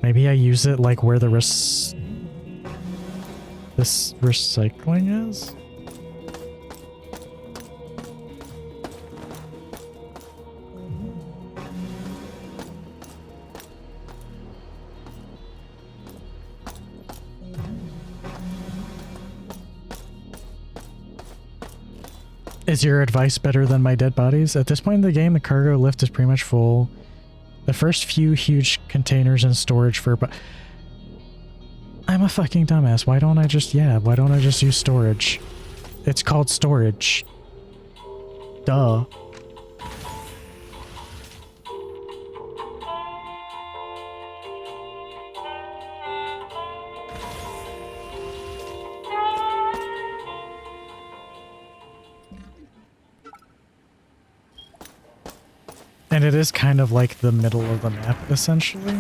Maybe I use it like where the this recycling is? Is your advice better than my dead bodies? At this point in the game, the cargo lift is pretty much full. The first few huge containers in storage for... I'm a fucking dumbass. Why don't I just... Yeah, why don't I just use storage? It's called storage. Duh. And it is kind of like the middle of the map, essentially.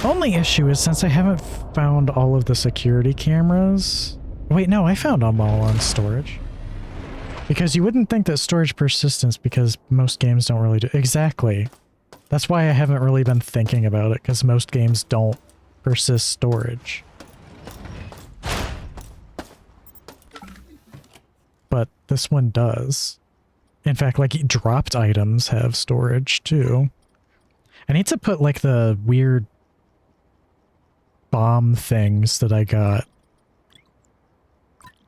Only issue is since I haven't found all of the security cameras... Wait, no, I found them all on storage. Because you wouldn't think that storage persistence, because most games don't really do... Exactly. That's why I haven't really been thinking about it, because most games don't persist storage. But this one does. In fact, like, dropped items have storage, too. I need to put, like, the weird bomb things that I got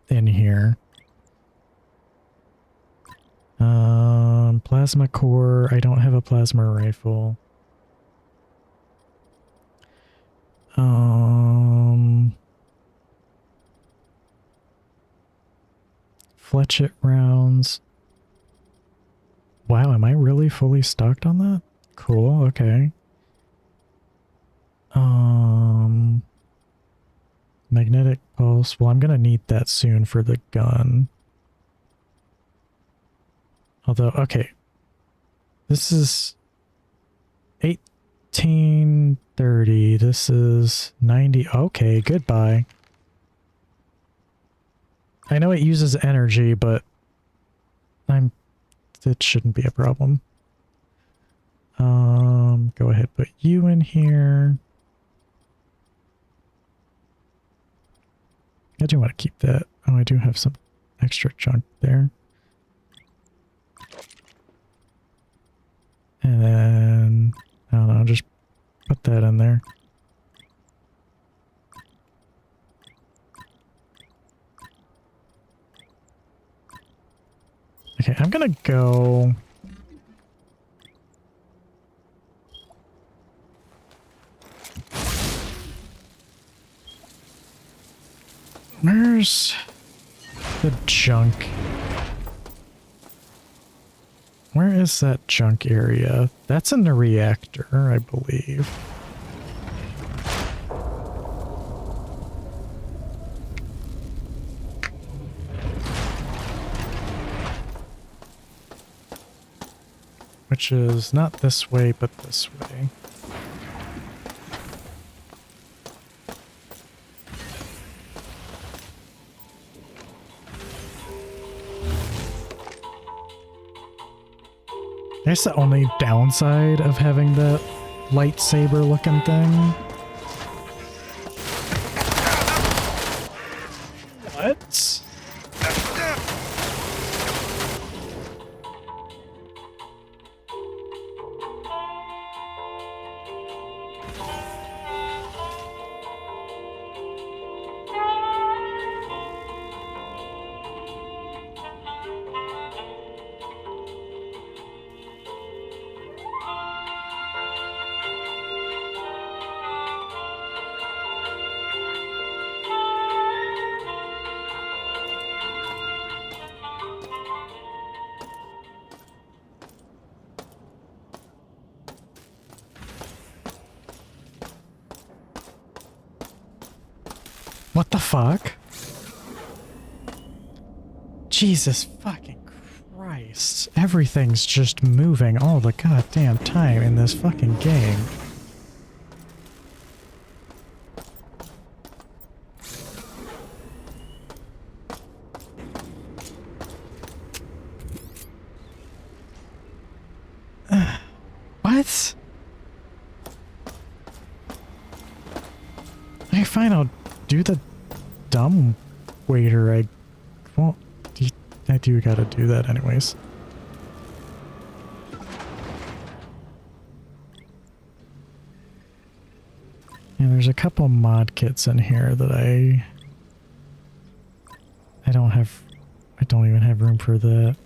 in here. Plasma core. I don't have a plasma rifle. Fletchet rounds. Wow, am I really fully stocked on that? Cool, okay. Magnetic pulse. Well, I'm gonna need that soon for the gun. Although, okay. This is 1830. This is 90. Okay, goodbye. I know it uses energy, but it shouldn't be a problem. Go ahead, put you in here. I do want to keep that. Oh, I do have some extra junk there. And then, I don't know, just put that in there. Okay, I'm gonna go... Where's the junk? Where is that junk area? That's in the reactor, I believe. Which is not this way, but this way. I guess the only downside of having that lightsaber looking thing. What? What the fuck? Jesus fucking Christ. Everything's just moving all the goddamn time in this fucking game. What? Okay, fine, I'll do the dumb waiter. I do gotta do that anyways. Yeah, there's a couple mod kits in here that I don't even have room for that.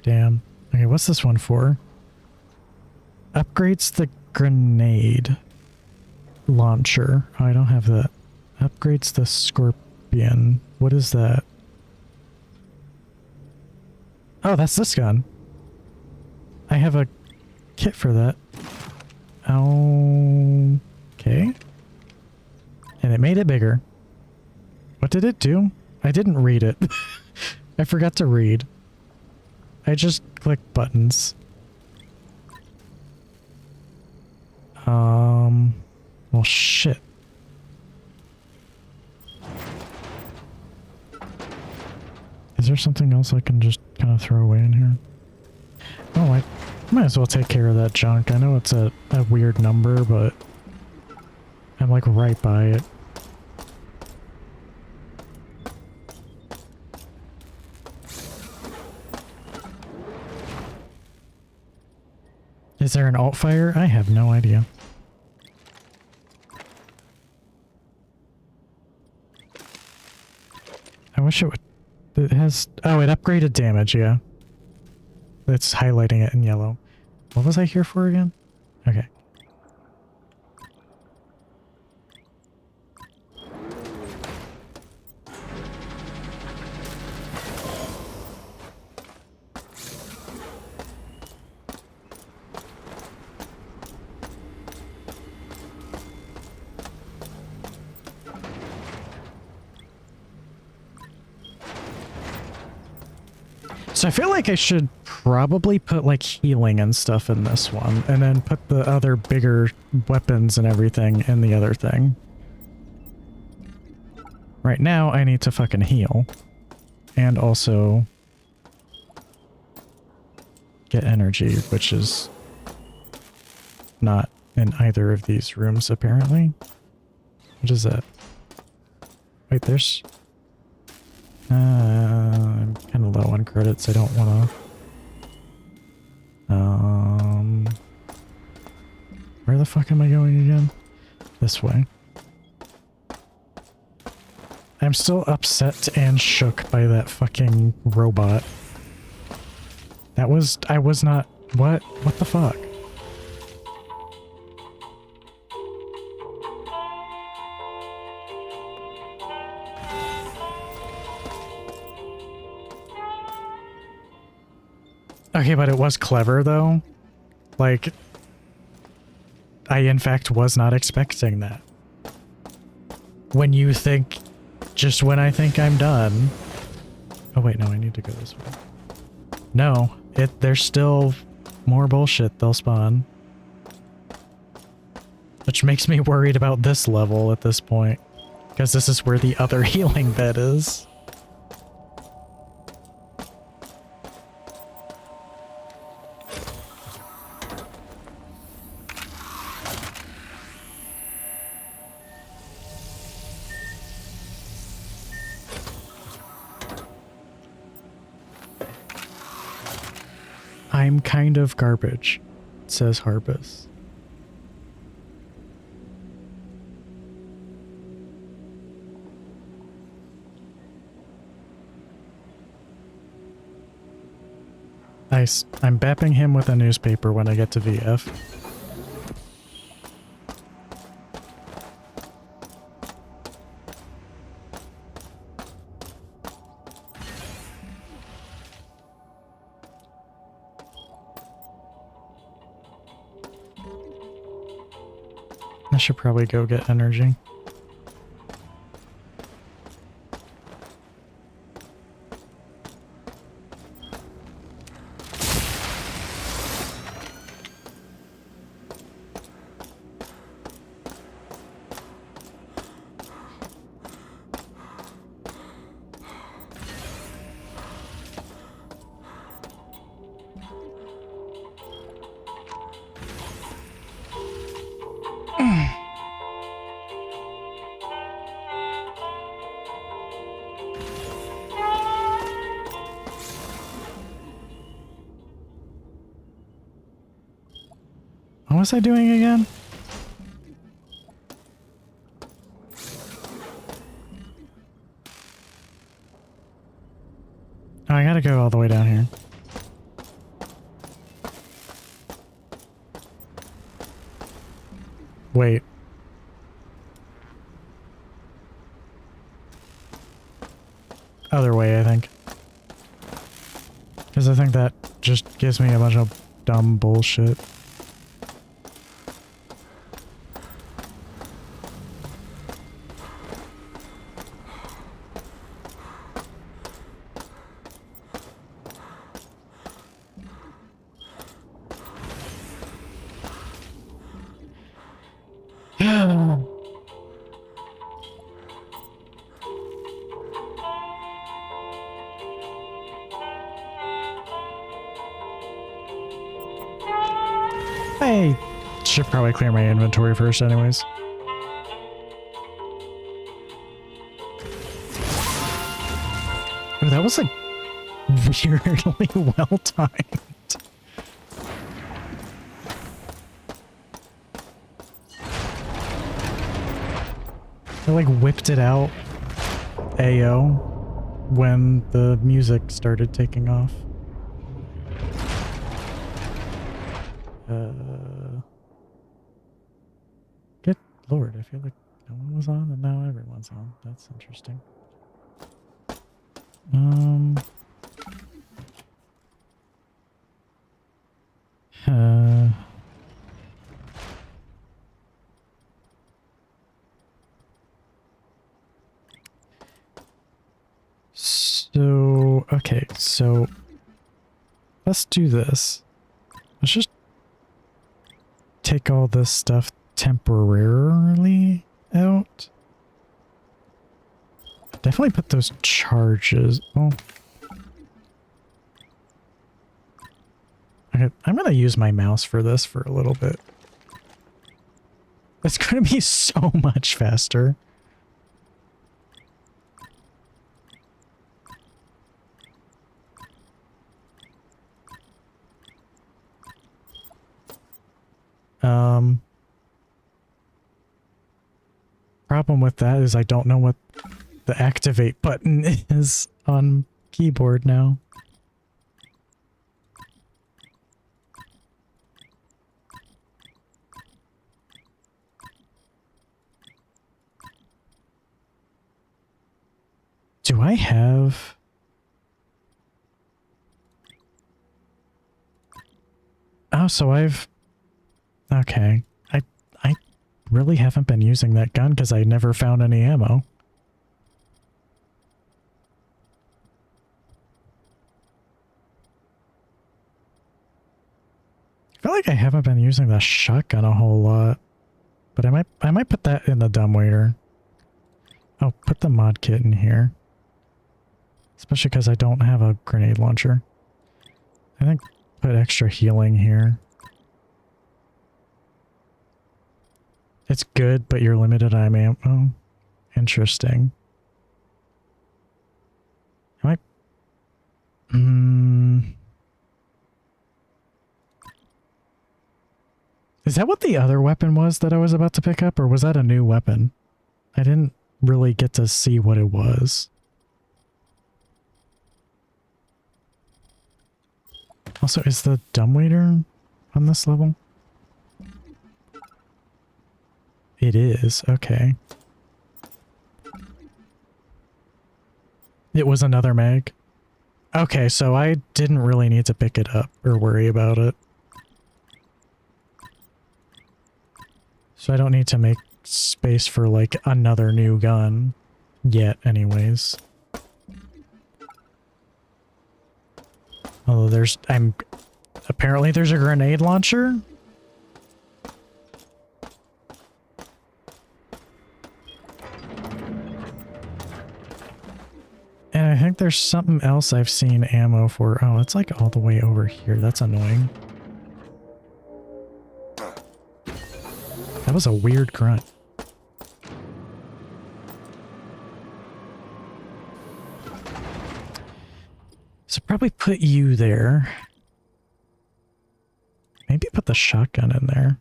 Damn. Okay, what's this one for? Upgrades the grenade launcher. Oh, I don't have that. Upgrades the scorpion. What is that? Oh, that's this gun. I have a kit for that. Okay. And it made it bigger. What did it do? I didn't read it. I forgot to read. I just clicked buttons. Well, shit. Is there something else I can just kind of throw away in here? Oh, I might as well take care of that junk. I know it's a weird number, but I'm like right by it. Is there an alt fire? I have no idea. wish it would... It has... Oh, it upgraded damage, yeah. It's highlighting it in yellow. What was I here for again? Okay. So I feel like I should probably put like healing and stuff in this one, and then put the other bigger weapons and everything in the other thing. Right now I need to fucking heal. And also get energy, which is not in either of these rooms apparently. What is that? Wait, there's... I'm kind of low on credits. I don't want to... Where the fuck am I going again? This way. I'm still upset and shook by that fucking robot. That was... I was not... What? What the fuck? Okay, but it was clever, though. Like, I in fact was not expecting that. When you think, just when I think I'm done... Oh wait, no, I need to go this way. No, there's still more bullshit they'll spawn. Which makes me worried about this level at this point. Because this is where the other healing bed is. I'm kind of garbage, says Harbus. I'm bapping him with a newspaper when I get to VF. I should probably go get energy. What was I doing again? Oh, I gotta go all the way down here. Wait. Other way, I think. Because I think that just gives me a bunch of dumb bullshit. I should probably clear my inventory first anyways. Ooh, that was like weirdly well timed. I like whipped it out. Ayo. when the music started taking off. Good lord, I feel like no one was on and now everyone's on. That's interesting. So, okay, so let's do this. Let's just take all this stuff temporarily out. Definitely put those charges. Oh. Okay, I'm gonna use my mouse for this for a little bit. It's gonna be so much faster. Problem with that is I don't know what the activate button is on keyboard now. Do I have... Oh, so I've... Okay. I really haven't been using that gun because I never found any ammo. I feel like I haven't been using the shotgun a whole lot. But I might put that in the dumbwaiter. Oh, put the mod kit in here. Especially because I don't have a grenade launcher. I think put extra healing here. It's good, but you're limited on ammo. Interesting. Am I... Is that what the other weapon was that I was about to pick up, or was that a new weapon? I didn't really get to see what it was. Also, is the dumbwaiter on this level? It is, okay. It was another mag? Okay, so I didn't really need to pick it up or worry about it. So I don't need to make space for, like, another new gun. Yet, anyways. Although apparently there's a grenade launcher? And I think there's something else I've seen ammo for. Oh, it's like all the way over here. That's annoying. That was a weird grunt. So probably put you there. Maybe put the shotgun in there.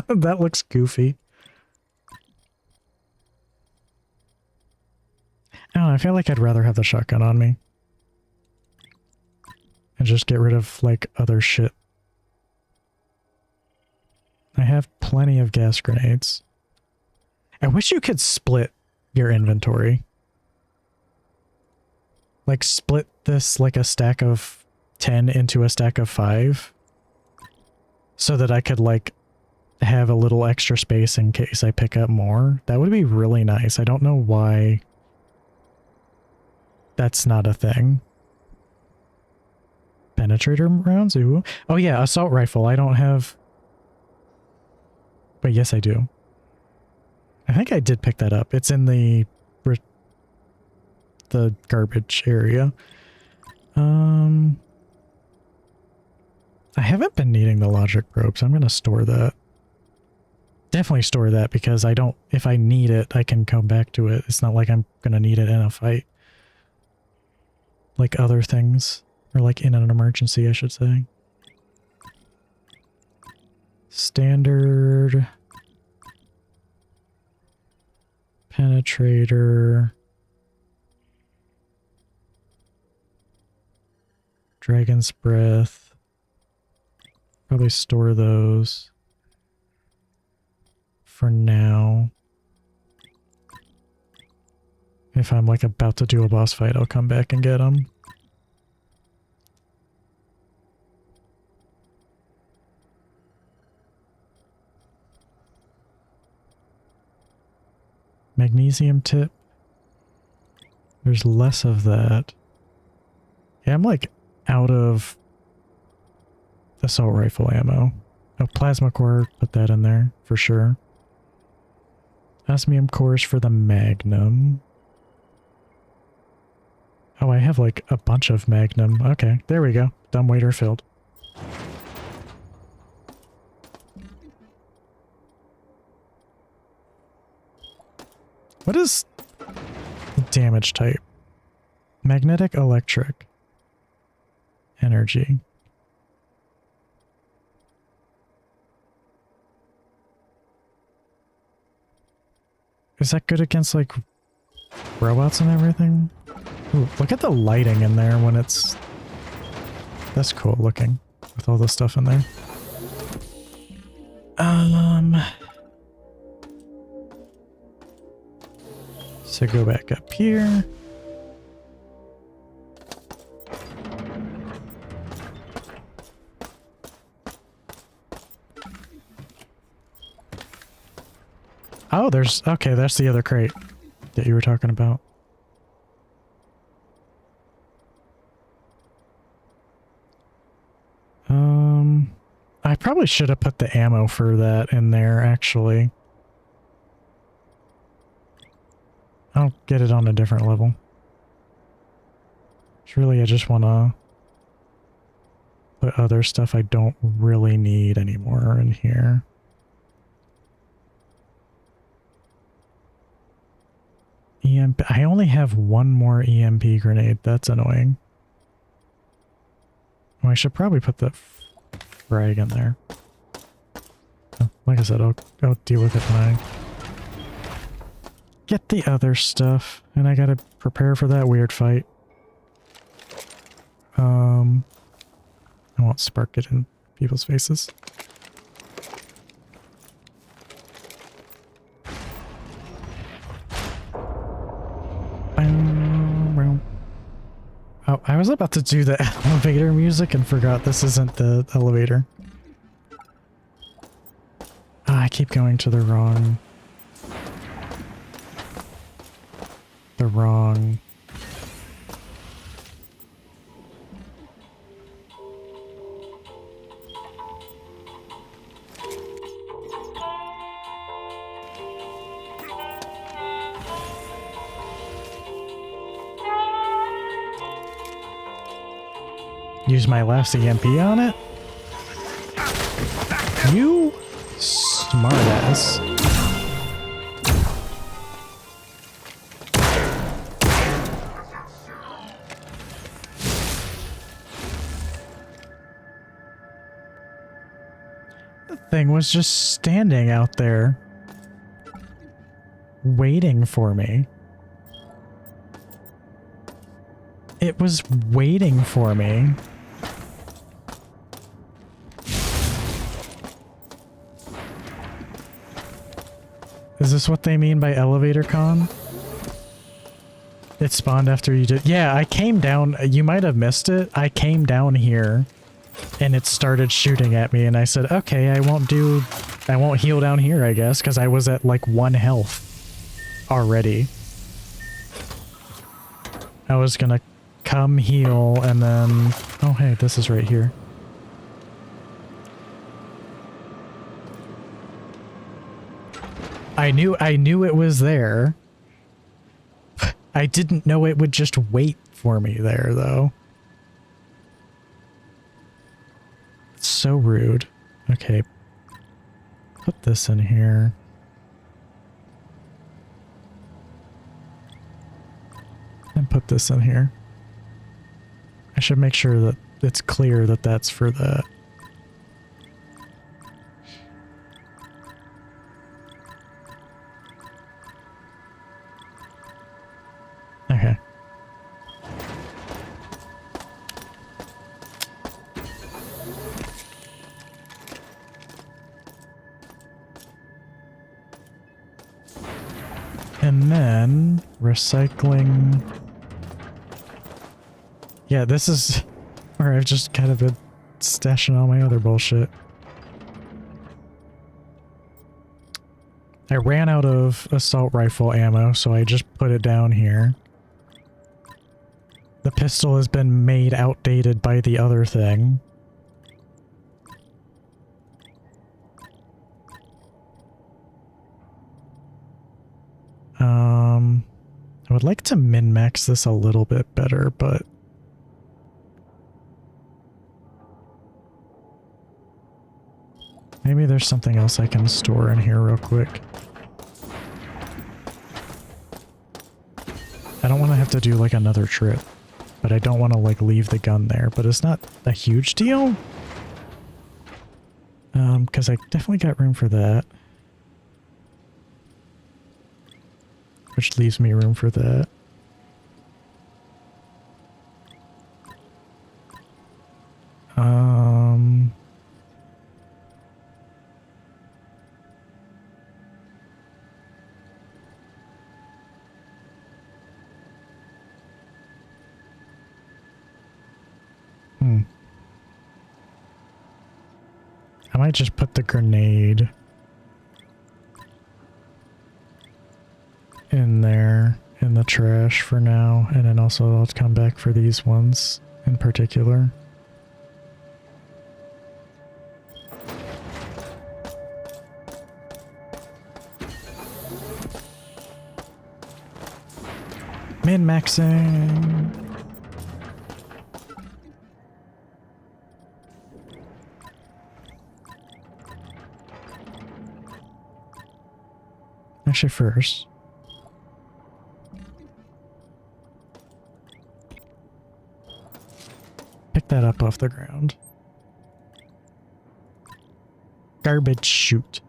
That looks goofy. Oh, I feel like I'd rather have the shotgun on me. And just get rid of, like, other shit. I have plenty of gas grenades. I wish you could split your inventory. Like, split this like a stack of 10 into a stack of 5. So that I could, like, have a little extra space in case I pick up more. That would be really nice. I don't know why that's not a thing. Penetrator rounds? Ooh. Oh yeah, assault rifle. I don't have... But yes, I do. I think I did pick that up. It's in the garbage area. I haven't been needing the logic probe, so I'm going to store that. Definitely store that because I don't... If I need it, I can come back to it. It's not like I'm going to need it in a fight. Like other things. Or like in an emergency, I should say. Standard. Penetrator. Dragon's Breath. Probably store those for now. If I'm like about to do a boss fight, I'll come back and get them. Magnesium tip. There's less of that. Yeah, I'm like out of assault rifle ammo. Oh, plasma core, put that in there for sure. Osmium cores for the Magnum. Oh, I have like a bunch of Magnum. Okay, there we go. Dumbwaiter filled. What is the damage type? Magnetic, electric, energy. Is that good against like robots and everything? Ooh, look at the lighting in there when it's... That's cool looking with all the stuff in there. So go back up here. Oh, there's... Okay, that's the other crate that you were talking about. I probably should have put the ammo for that in there, actually. I'll get it on a different level. Really, I just want to put other stuff I don't really need anymore in here. EMP. I only have one more EMP grenade. That's annoying. Well, I should probably put the frag in there. Oh, like I said, I'll deal with it when I get the other stuff. And I gotta prepare for that weird fight. I won't spark it in people's faces. Oh, I was about to do the elevator music and forgot this isn't the elevator. I keep going to the wrong... Use my last EMP on it? You smartass. The thing was just standing out there, waiting for me. It was waiting for me. Is this what they mean by elevator con? It spawned after you did... Yeah, I came down... You might have missed it. I came down here and it started shooting at me and I said, okay, I won't heal down here, I guess, because I was at like 1 health already. I was gonna come heal and then... Oh, hey, this is right here. I knew it was there. I didn't know it would just wait for me there, though. It's so rude. Okay. Put this in here. And put this in here. I should make sure that it's clear that that's for that. Okay. And then recycling. Yeah, this is where I've just kind of been stashing all my other bullshit. I ran out of assault rifle ammo, so I just put it down here. The pistol has been made outdated by the other thing. I would like to min-max this a little bit better, but maybe there's something else I can store in here real quick. I don't want to have to do like another trip, but I don't want to like leave the gun there, but it's not a huge deal. Because I definitely got room for that. Which leaves me room for that. I might just put the grenade in there in the trash for now, and then also I'll come back for these ones in particular. Min-maxing. Actually, first, pick that up off the ground. Garbage chute.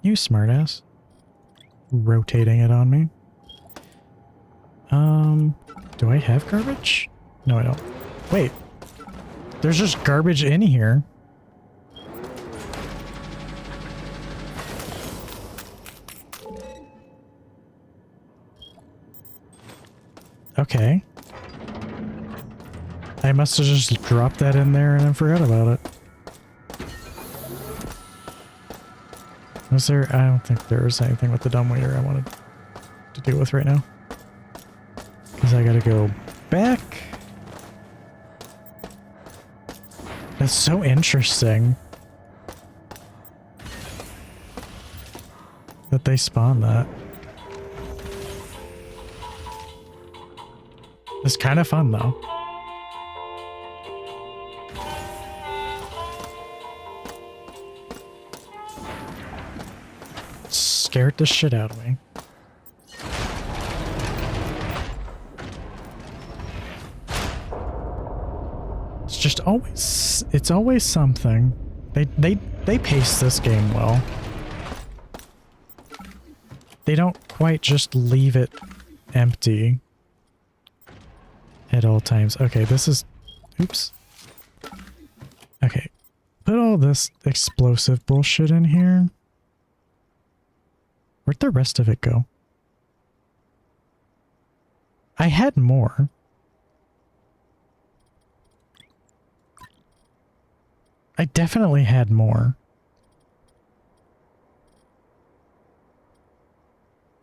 You smartass. Rotating it on me. Do I have garbage? No, I don't. Wait. There's just garbage in here. Okay. I must have just dropped that in there and then forgot about it. Was there? I don't think there was anything with the dumbwaiter I wanted to deal with right now. Because I gotta go back. That's so interesting that they spawn that. It's kind of fun though. Scared the shit out of me. It's just always, it's always something. They pace this game well. They don't quite just leave it empty at all times. Okay, this is, oops. Okay, put all this explosive bullshit in here. Where'd the rest of it go? I had more. I definitely had more.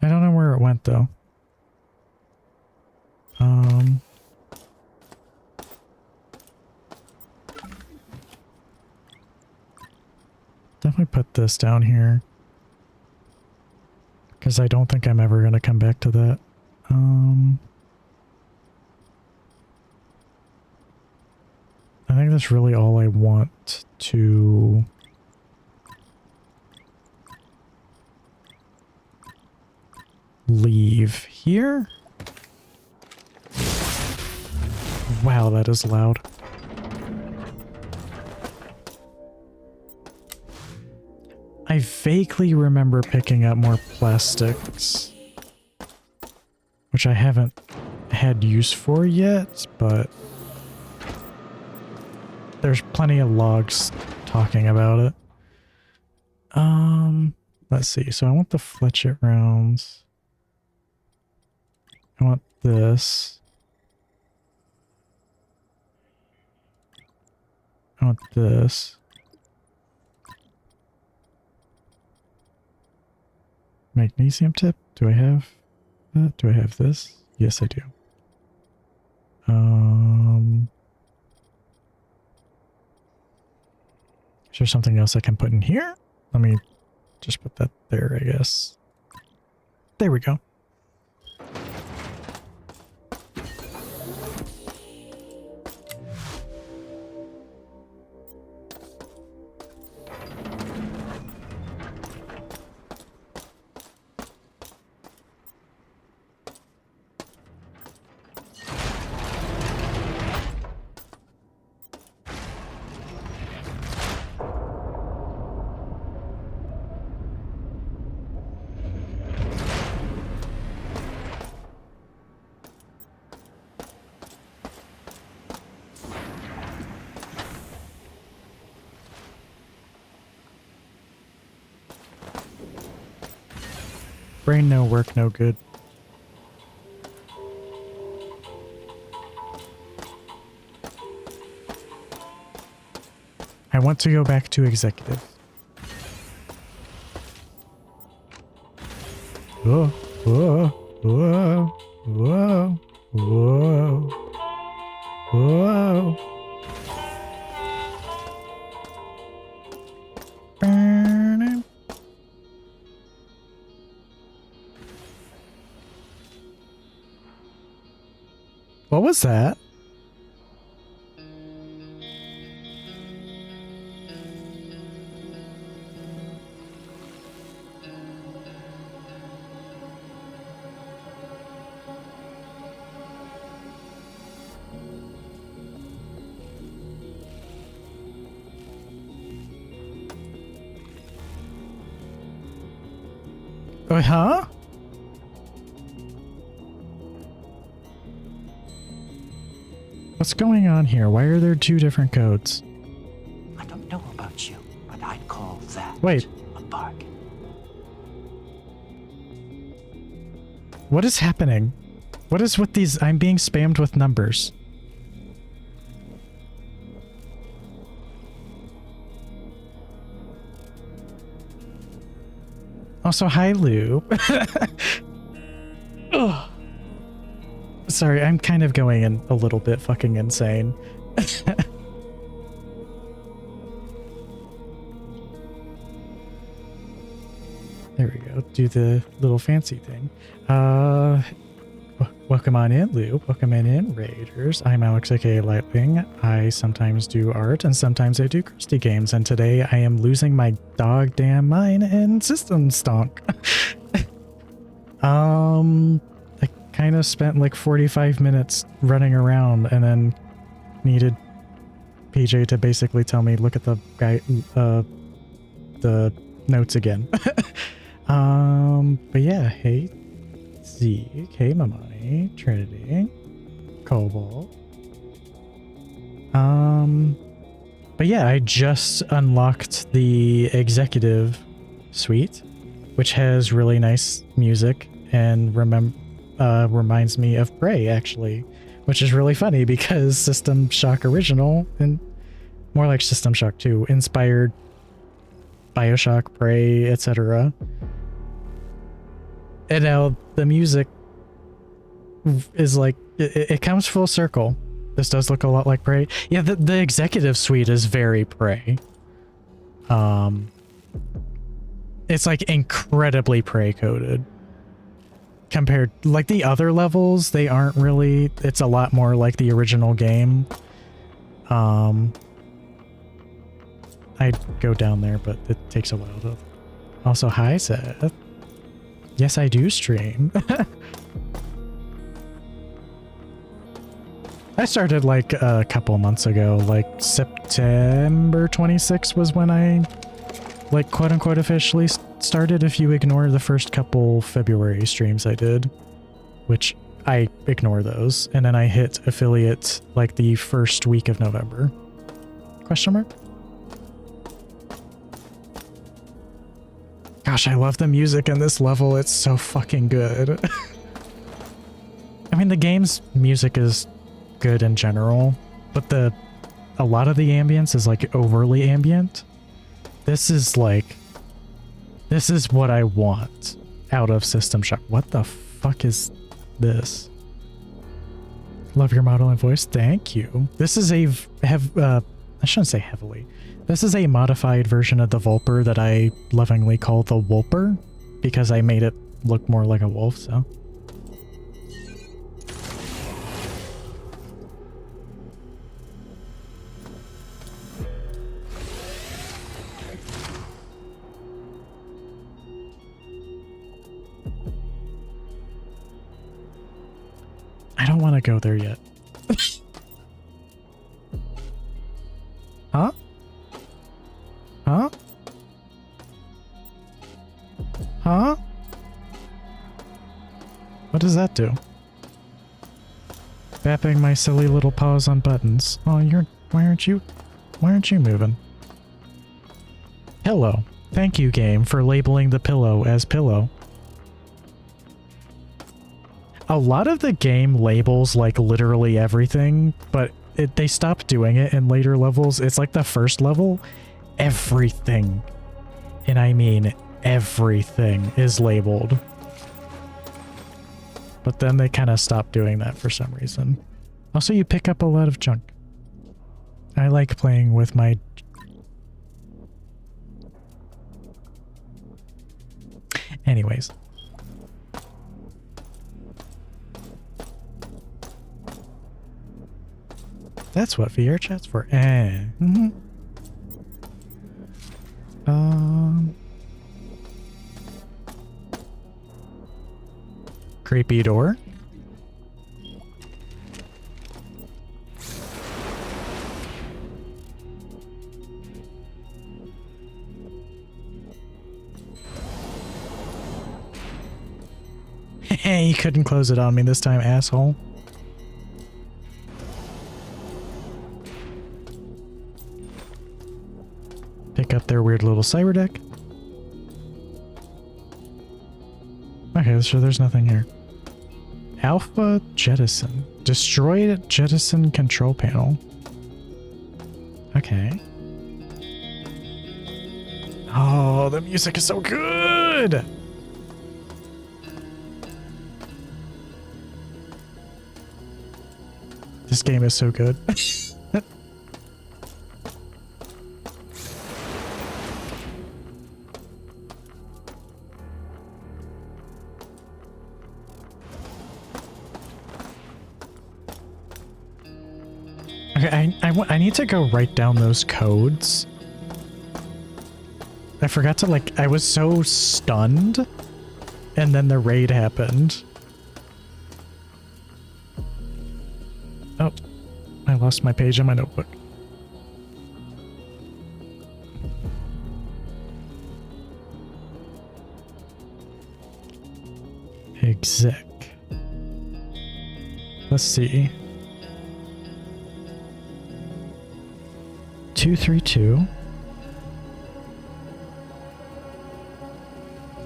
I don't know where it went though. Definitely put this down here. Because I don't think I'm ever going to come back to that. I think that's really all I want to leave here. Wow, that is loud. I vaguely remember picking up more plastics, which I haven't had use for yet, but there's plenty of logs talking about it. Let's see. So I want the fletchet rounds. I want this. I want this. Magnesium tip? Do I have that? Do I have this? Yes, I do. Is there something else I can put in here? Let me just put that there, I guess. There we go. Brain no work, no good. I want to go back to executive. Whoa, whoa, whoa, whoa, whoa, whoa. What was that? Oh, huh? What's going on here? Why are there two different codes? I don't know about you, but I'd call that Wait. a bargain. What is happening? What is with these? I'm being spammed with numbers. Also, hi, Lou. Ugh. Sorry, I'm kind of going in a little bit fucking insane. There we go. Do the little fancy thing. Welcome on in, Lou. Welcome in, Raiders. I'm Alex, aka Lightling. I sometimes do art and sometimes I do Christy games, and today I am losing my dog damn mind in System Stonk. I kind of spent like 45 minutes running around and then needed PJ to basically tell me, look at the guy, the notes again. But yeah, hey Zeke, hey Mamani, Trinity, Cobalt. But yeah, I just unlocked the executive suite, which has really nice music and reminds me of Prey, actually, which is really funny because System Shock Original, and more like System Shock 2, inspired Bioshock, Prey, etc. And now the music is like, it comes full circle. This does look a lot like Prey. Yeah, the executive suite is very Prey. It's like incredibly Prey coded. Compared, like the other levels, they aren't really, it's a lot more like the original game. I'd go down there, but it takes a while to... Also, hi Seth. Yes, I do stream. I started like a couple months ago, like September 26th was when I, like, quote unquote officially started, if you ignore the first couple February streams I did, which I ignore those, and then I hit affiliate like the first week of November. Question mark? Gosh, I love the music in this level. It's so fucking good. I mean, the game's music is good in general, but a lot of the ambience is like overly ambient. This is what I want out of System Shock. What the fuck is this? Love your model and voice. Thank you. This is I shouldn't say heavily. This is a modified version of the Vulper that I lovingly call the Wolper because I made it look more like a wolf, so. I don't want to go there yet. Huh? Huh? Huh? What does that do? Bapping my silly little paws on buttons. Oh, why aren't you moving? Pillow. Thank you, game, for labeling the pillow as pillow. A lot of the game labels like literally everything, but they stopped doing it in later levels. It's like the first level, everything, and I mean everything, is labeled. But then they kind of stopped doing that for some reason. Also, you pick up a lot of junk. I like playing with my... Anyways. That's what VR chat's for. Creepy door. You couldn't close it on me this time, asshole. Pick up their weird little cyber deck. Okay, so there's nothing here. Alpha jettison. Destroyed jettison control panel. Okay. Oh, the music is so good! This game is so good. Okay, I need to go write down those codes. I forgot to, I was so stunned, and then the raid happened. Oh, I lost my page in my notebook. Exec. Let's see. 232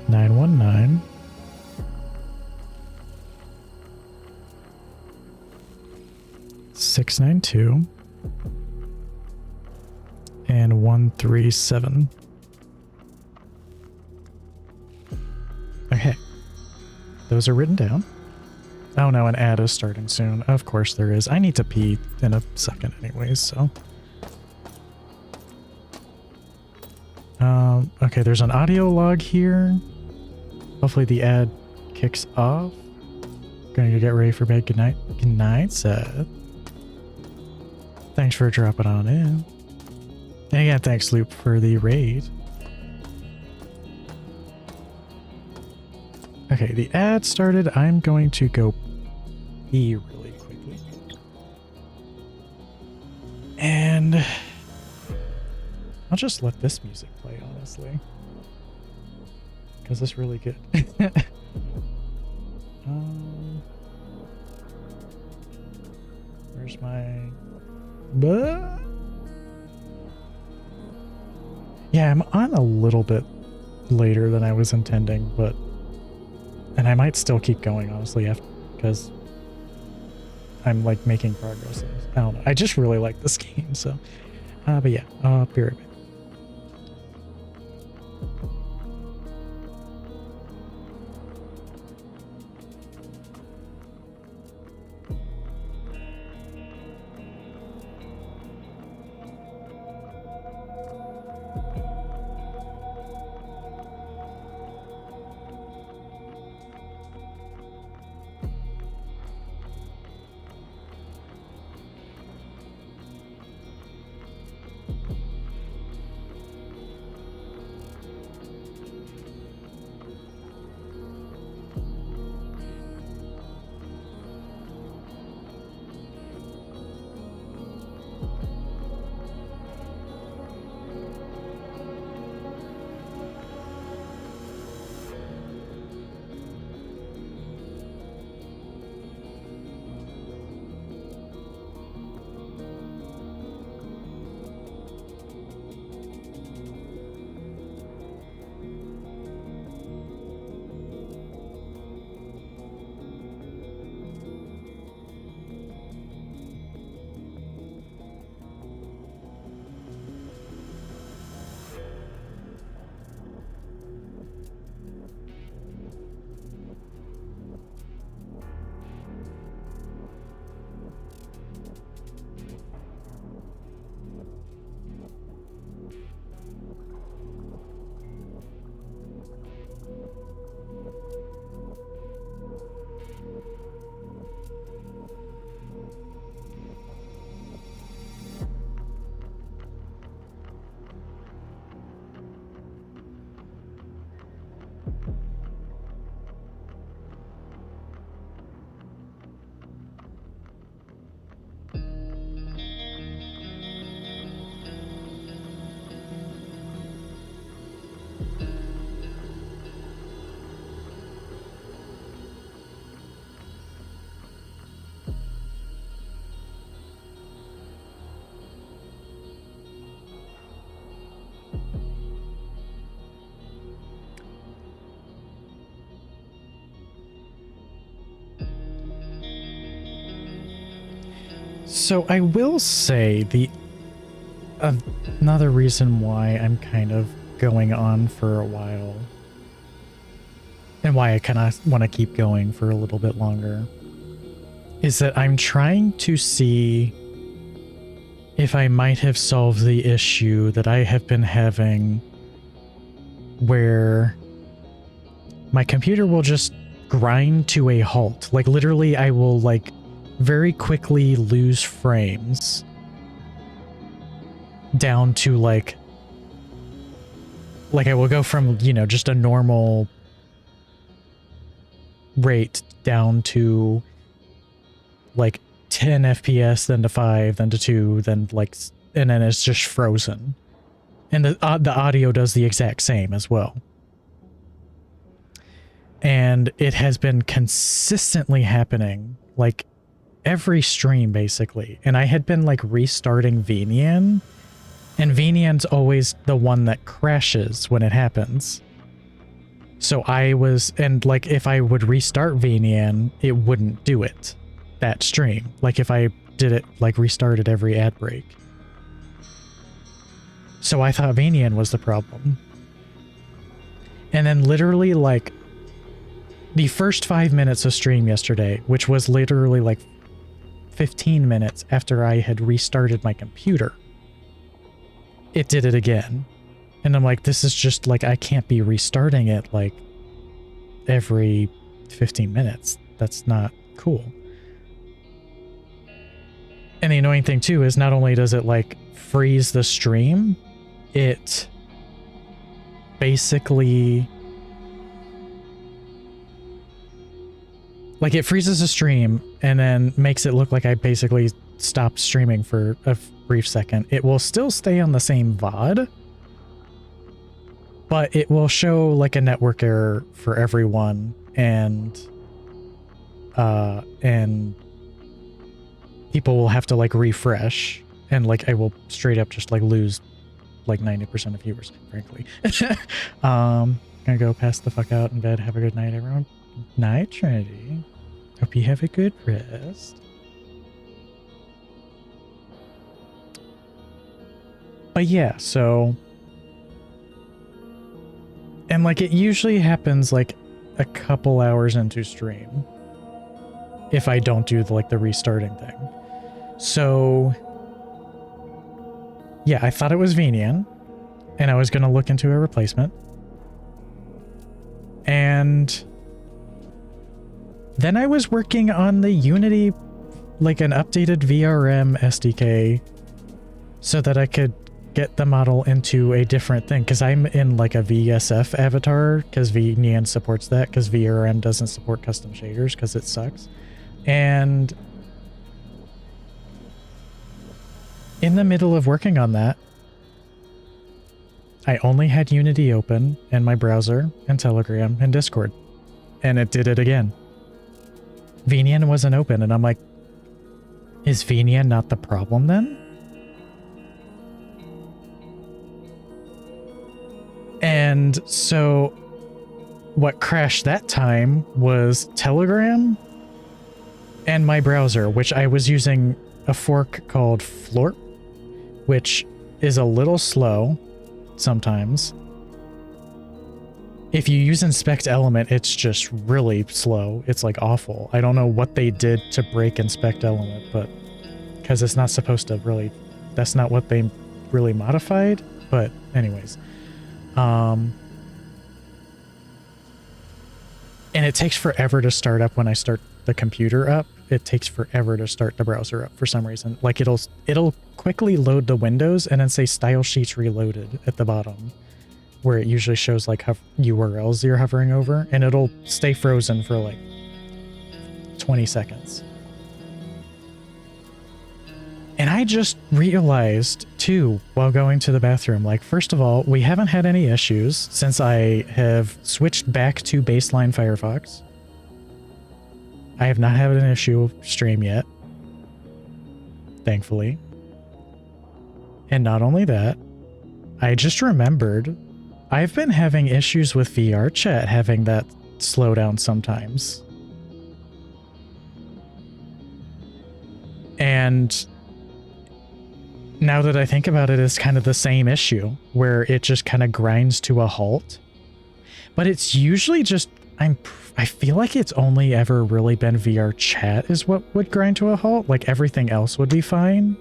919 692 and 137. Okay, those are written down. Oh no, an ad is starting soon. Of course there is. I need to pee in a second anyways, so. Okay, there's an audio log here. Hopefully the ad kicks off. Gonna get ready for bed. Good night. Good night, Seth. Thanks for dropping on in. And again, thanks, Loop, for the raid. Okay, the ad started. I'm going to go pee really quickly. And I'll just let this music play, honestly. Because it's really good. Where's my... Yeah, I'm on a little bit later than I was intending, but... And I might still keep going, honestly, because I'm, like, making progress. I don't know. I just really like this game, so... but yeah, I'll be right back. So I will say another reason why I'm kind of going on for a while and why I kind of want to keep going for a little bit longer is that I'm trying to see if I might have solved the issue that I have been having where my computer will just grind to a halt. Like literally I will like very quickly lose frames down to like I will go from, you know, just a normal rate down to like 10 FPS, then to 5, then to 2, then like, and then it's just frozen. And the audio does the exact same as well. And it has been consistently happening like every stream basically. And I had been like restarting VNian, and VNian's always the one that crashes when it happens. So I was, and like if I would restart VNian, it wouldn't do it that stream. Like if I did it, like restarted every ad break. So I thought VNian was the problem. And then literally like the first 5 minutes of stream yesterday, which was literally like 15 minutes after I had restarted my computer, it did it again. And I'm like, this is just like, I can't be restarting it like every 15 minutes. That's not cool. And the annoying thing too is not only does it like freeze the stream, it basically like it freezes the stream and then makes it look like I basically stopped streaming for a brief second. It will still stay on the same VOD, but it will show like a network error for everyone, and people will have to like refresh, and like I will straight up just like lose like 90% of viewers, frankly. Gonna go pass the fuck out in bed. Have a good night, everyone. Night, Trinity. Hope you have a good rest. But yeah, so... And like, it usually happens like a couple hours into stream. If I don't do the restarting thing. So... Yeah, I thought it was Venian. And I was going to look into a replacement. And... Then I was working on the Unity, like an updated VRM SDK, so that I could get the model into a different thing, because I'm in like a VSF avatar, because Venian supports that, because VRM doesn't support custom shaders, because it sucks. And in the middle of working on that, I only had Unity open in my browser and Telegram and Discord, and it did it again. Venian wasn't open, and I'm like, is Venian not the problem then? And so what crashed that time was Telegram and my browser, which I was using a fork called Florp, which is a little slow sometimes. If you use Inspect Element, it's just really slow. It's like awful. I don't know what they did to break Inspect Element, but because it's not supposed to really, that's not what they really modified. But anyways, and it takes forever to start up when I start the computer up. It takes forever to start the browser up for some reason. Like it'll quickly load the windows and then say Style Sheets Reloaded at the bottom, where it usually shows like URLs you're hovering over, and it'll stay frozen for like 20 seconds. And I just realized too, while going to the bathroom, like, first of all, we haven't had any issues since I have switched back to baseline Firefox. I have not had an issue stream yet, thankfully. And not only that, I just remembered I've been having issues with VR chat having that slow down sometimes. And now that I think about it, it's kind of the same issue where it just kind of grinds to a halt. But it's usually just, I feel like it's only ever really been VR chat is what would grind to a halt. Like everything else would be fine.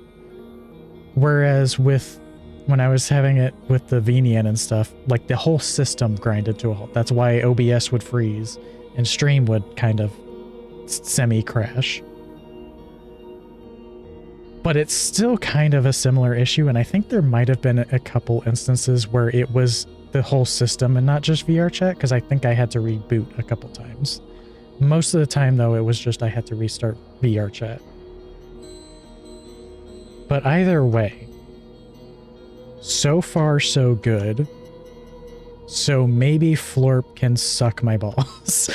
Whereas when I was having it with the Venian and stuff, like the whole system grinded to a halt. That's why OBS would freeze and stream would kind of semi-crash. But it's still kind of a similar issue, and I think there might have been a couple instances where it was the whole system and not just VR chat, because I think I had to reboot a couple times. Most of the time, though, it was just I had to restart VR chat. But either way, so far so good. So maybe Florp can suck my balls.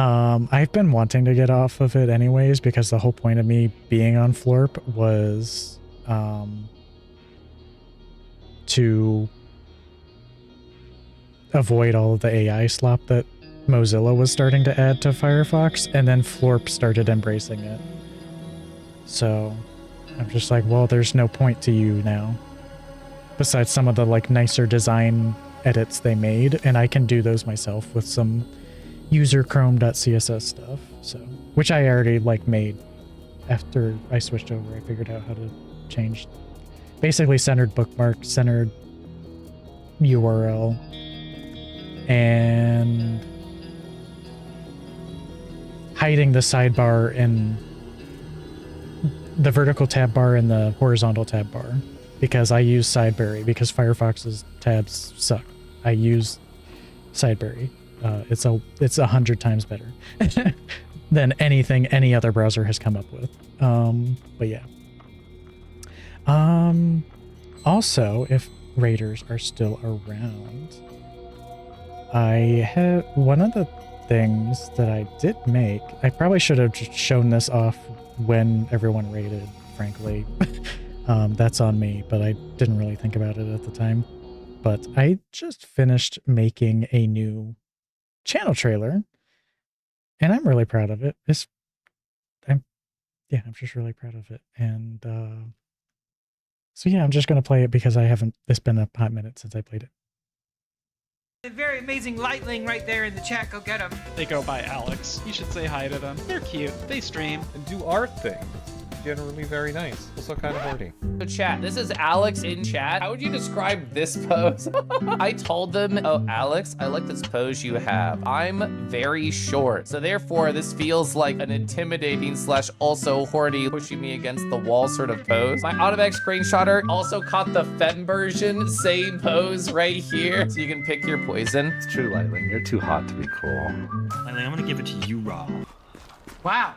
I've been wanting to get off of it anyways, because the whole point of me being on Florp was to avoid all of the AI slop that Mozilla was starting to add to Firefox, and then Florp started embracing it. So I'm just like, well, there's no point to you now. Besides some of the like nicer design edits they made, and I can do those myself with some user chrome.css stuff, so which I already like made after I switched over. I figured out how to change basically centered bookmark, centered URL, and hiding the sidebar and the vertical tab bar and the horizontal tab bar, because I use Sideberry because Firefox's tabs suck. I use Sideberry. It's 100 times better than anything any other browser has come up with. But yeah. Also, if raiders are still around, I have one of the things that I did make. I probably should have just shown this off when everyone raided, frankly. That's on me, but I didn't really think about it at the time. But I just finished making a new channel trailer, and I'm really proud of it. I'm just really proud of it. And so yeah, I'm just gonna play it because it's been a hot minute since I played it. A very amazing lightling right there in the chat. Go get them. They go by Alex. You should say hi to them. They're cute. They stream. And do art things. Generally very nice. Also kind of horny. So chat, this is Alex in chat. How would you describe this pose? I told them, oh, Alex, I like this pose you have. I'm very short. So therefore, this feels like an intimidating / also horny, pushing me against the wall sort of pose. My automatic screenshotter also caught the fem version, same pose right here. So you can pick your poison. It's true, Lightling. You're too hot to be cool. Lightling, I'm gonna give it to you raw. Wow.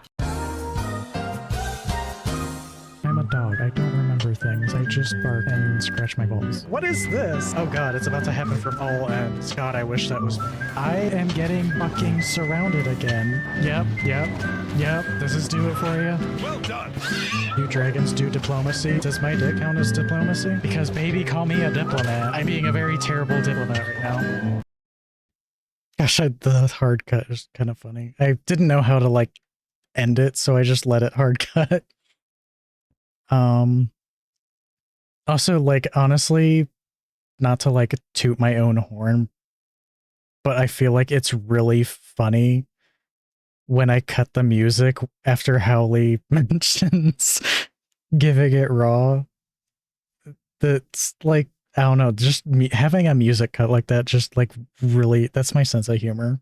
I'm a dog. I don't remember things. I just bark and scratch my balls. What is this? Oh god, it's about to happen from all ends. God, I wish that was me. I am getting fucking surrounded again. Yep. This is do it for you. Well done. You dragons do diplomacy. Does my dick count as diplomacy? Because baby, call me a diplomat. I'm being a very terrible diplomat right now. Gosh, the hard cut is kind of funny. I didn't know how to like end it, so I just let it hard cut. Also, like, honestly, not to like toot my own horn, but I feel like it's really funny when I cut the music after Howley mentions giving it raw. That's like, I don't know, just having a music cut like that, just like really, that's my sense of humor.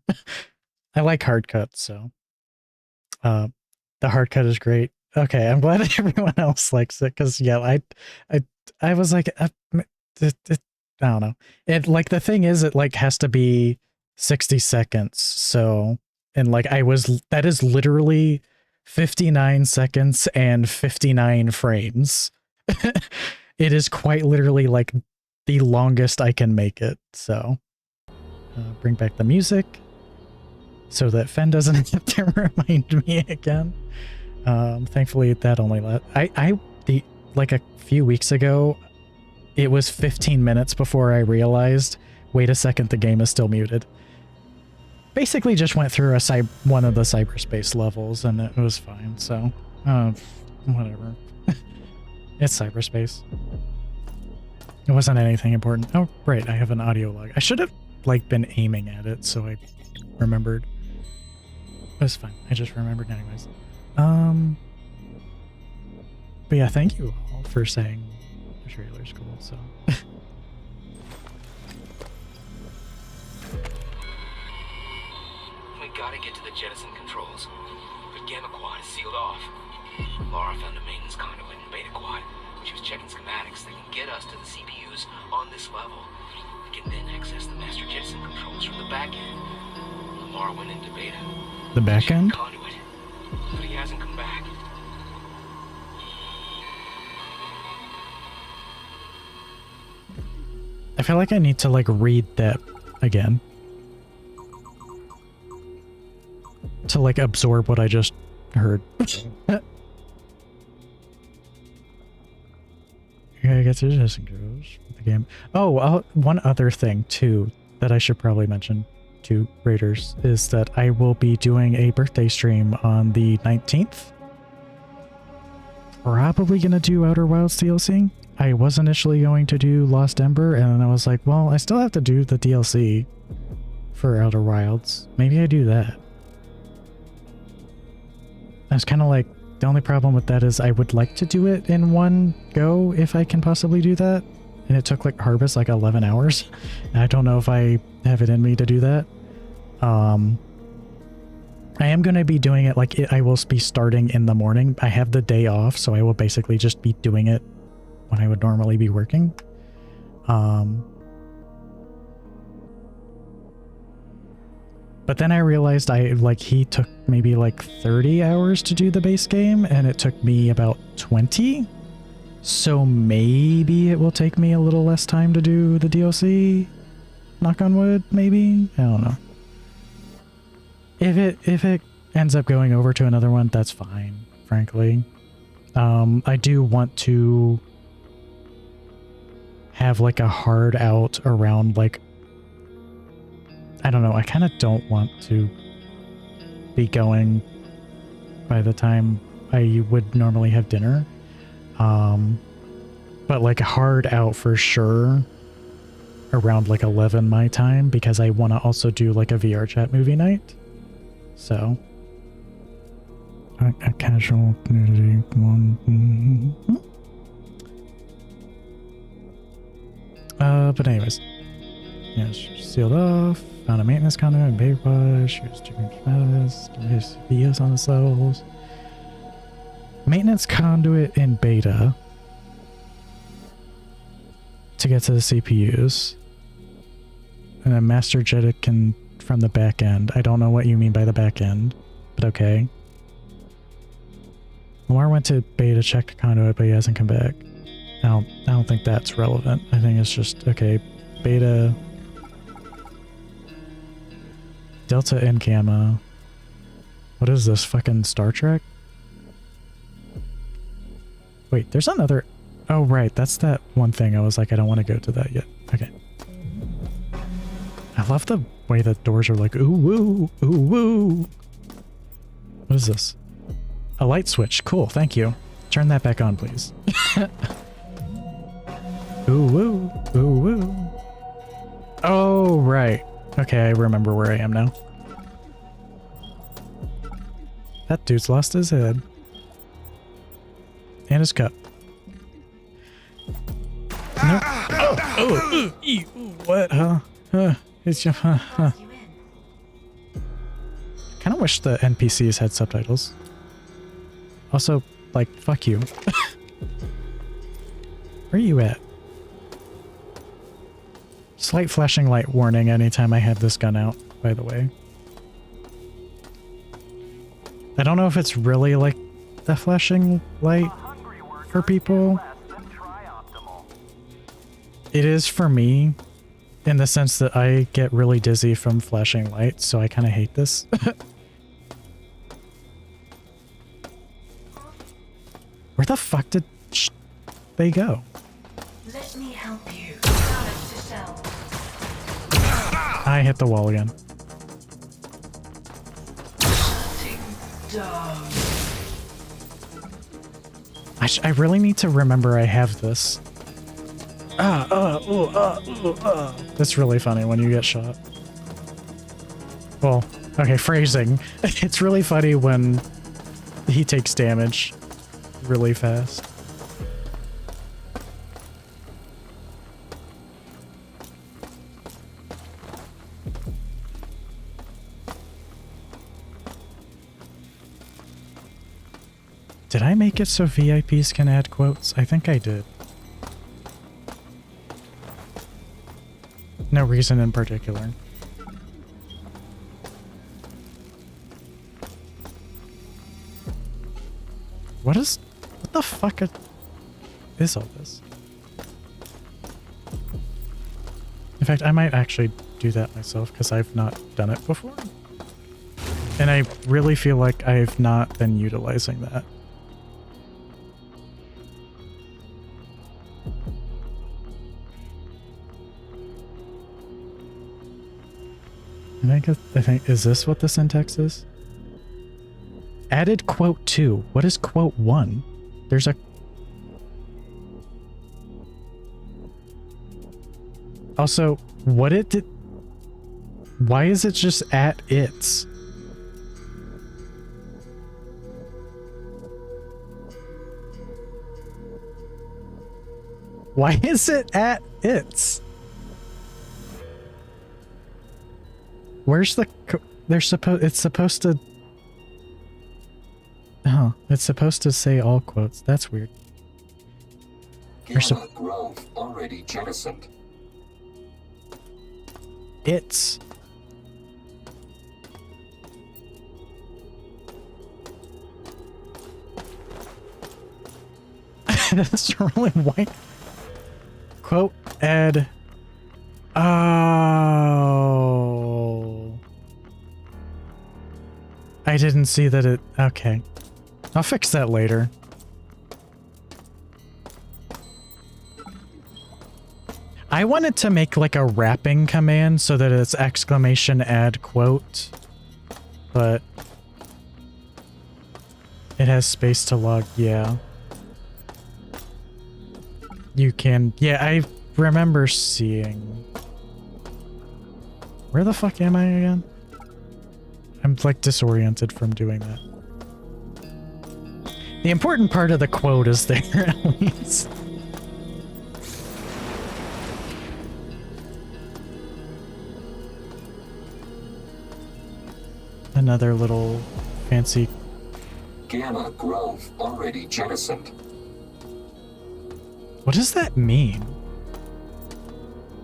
I like hard cuts, so the hard cut is great. Okay, I'm glad everyone else likes it, because yeah, I was like, I don't know. It like the thing is, it like has to be 60 seconds. So, and like that is literally 59 seconds and 59 frames. It is quite literally like the longest I can make it. So, bring back the music so that Fen doesn't have to remind me again. Thankfully that only like a few weeks ago, it was 15 minutes before I realized, wait a second, the game is still muted. Basically just went through one of the cyberspace levels and it was fine, so whatever. It's cyberspace. It wasn't anything important. Oh right, I have an audio log. I should have like been aiming at it so I remembered. It was fine, I just remembered anyways. But yeah, thank you all for saying the trailer's cool, so. We gotta get to the jettison controls. The Gamma Quad is sealed off. Laura found a maintenance conduit in Beta Quad. She was checking schematics that can get us to the CPUs on this level. We can then access the master jettison controls from the back end. Lamar went into Beta. The back end? Conduit, but he hasn't come back. I feel like I need to like read that again. To like absorb what I just heard. Okay, I guess it just goes with the game. Oh, one other thing too that I should probably mention to Raiders is that I will be doing a birthday stream on the 19th. Probably gonna do Outer Wilds DLC. I was initially going to do Lost Ember, and then I was like, well, I still have to do the DLC for Outer Wilds. Maybe I do that. I was kind of like, the only problem with that is I would like to do it in one go if I can possibly do that. And it took like Harvest like 11 hours. And I don't know if I have it in me to do that. I am going to be doing it like I will be starting in the morning. I have the day off, so I will basically just be doing it when I would normally be working. But then I realized he took maybe like 30 hours to do the base game, and it took me about 20. So maybe it will take me a little less time to do the DLC. Knock on wood, maybe? I don't know. If it ends up going over to another one, that's fine, frankly. I do want to have like a hard out around like, I don't know, I kind of don't want to be going by the time I would normally have dinner. But like a hard out for sure around like 11 my time, because I want to also do like a VR chat movie night. So a casual nudity one. But anyways, yeah, sealed off. Found a maintenance conduit and baby wash. Here's chicken tomatoes. There's videos on the cells. Maintenance conduit in beta to get to the CPUs. And a master JEDEC can from the back end. I don't know what you mean by the back end, but okay. Lamar went to beta, checked conduit, but he hasn't come back. I don't think that's relevant. I think it's just, okay, beta, Delta and Gamma. What is this, fucking Star Trek? Wait, there's another... Oh, right, that's that one thing. I was like, I don't want to go to that yet. Okay. I love the way the doors are like, ooh, woo, ooh, woo. What is this? A light switch. Cool, thank you. Turn that back on, please. Ooh, woo, ooh, woo. Oh, right. Okay, I remember where I am now. That dude's lost his head. And his cup. Nope. Oh, ew, what, huh? It's just, kind of wish the NPCs had subtitles. Also, like, fuck you. Where are you at? Slight flashing light warning anytime I have this gun out, by the way. I don't know if it's really like the flashing light for people. It is for me, in the sense that I get really dizzy from flashing lights, so I kind of hate this. Where the fuck did they go? Let me help you. I hit the wall again. I really need to remember I have this. That's really funny when you get shot. Well, okay, phrasing. It's really funny when he takes damage really fast. Did I make it so VIPs can add quotes? I think I did. No reason in particular. What the fuck is all this? In fact, I might actually do that myself because I've not done it before. And I really feel like I've not been utilizing that. I think, is this what the syntax is? Added quote 2. What is quote 1? There's a... Also, what it did... Why is it just at its? Why is it at its? Where's the... It's supposed to... Oh, it's supposed to say all quotes. That's weird. Gamma growth already jettisoned. It's... That's really white. Quote ed. Oh. I didn't see that it... Okay. I'll fix that later. I wanted to make like a wrapping command so that it's exclamation add quote, but it has space to log. Yeah. You can, yeah, I remember seeing. Where the fuck am I again? I'm like disoriented from doing that. The important part of the quote is there at least. Another little fancy. Gamma Grove already jettisoned. What does that mean?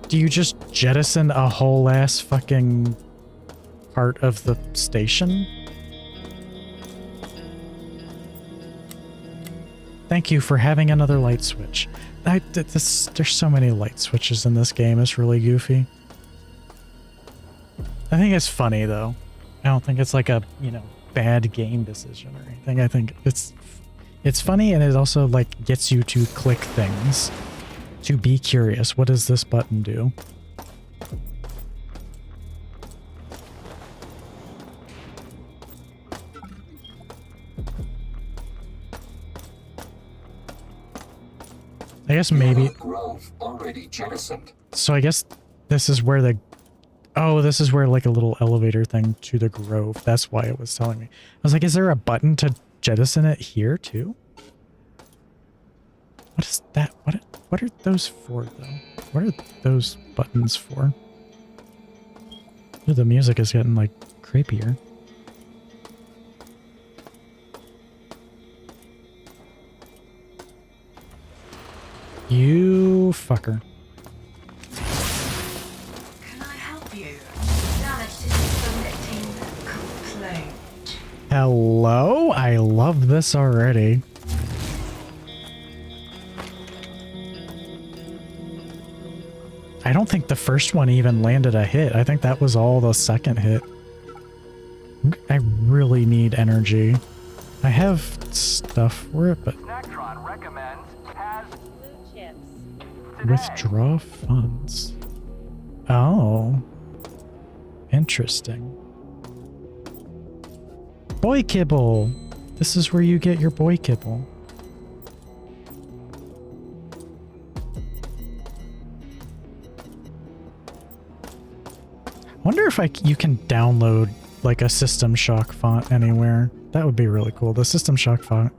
Do you just jettison a whole ass fucking part of the station? Thank you for having another light switch. There's so many light switches in this game. It's really goofy. I think it's funny though. I don't think it's like a, you know, bad game decision or anything. I think it's funny, and it also like gets you to click things, to be curious. What does this button do? I guess maybe. Grove already jettisoned. So I guess this is where the. Oh, this is where like a little elevator thing to the Grove. That's why it was telling me. I was like, is there a button to jettison it here too? What is that? What are those for though? What are those buttons for? Ooh, the music is getting like creepier. You fucker. Can I help you? Damage to submitting complaint. Hello? I love this already. I don't think the first one even landed a hit. I think that was all the second hit. I really need energy. I have stuff for it, but... Withdraw funds. Oh. Interesting. Boy kibble. This is where you get your boy kibble. I wonder if you can download like a System Shock font anywhere. That would be really cool. The System Shock font.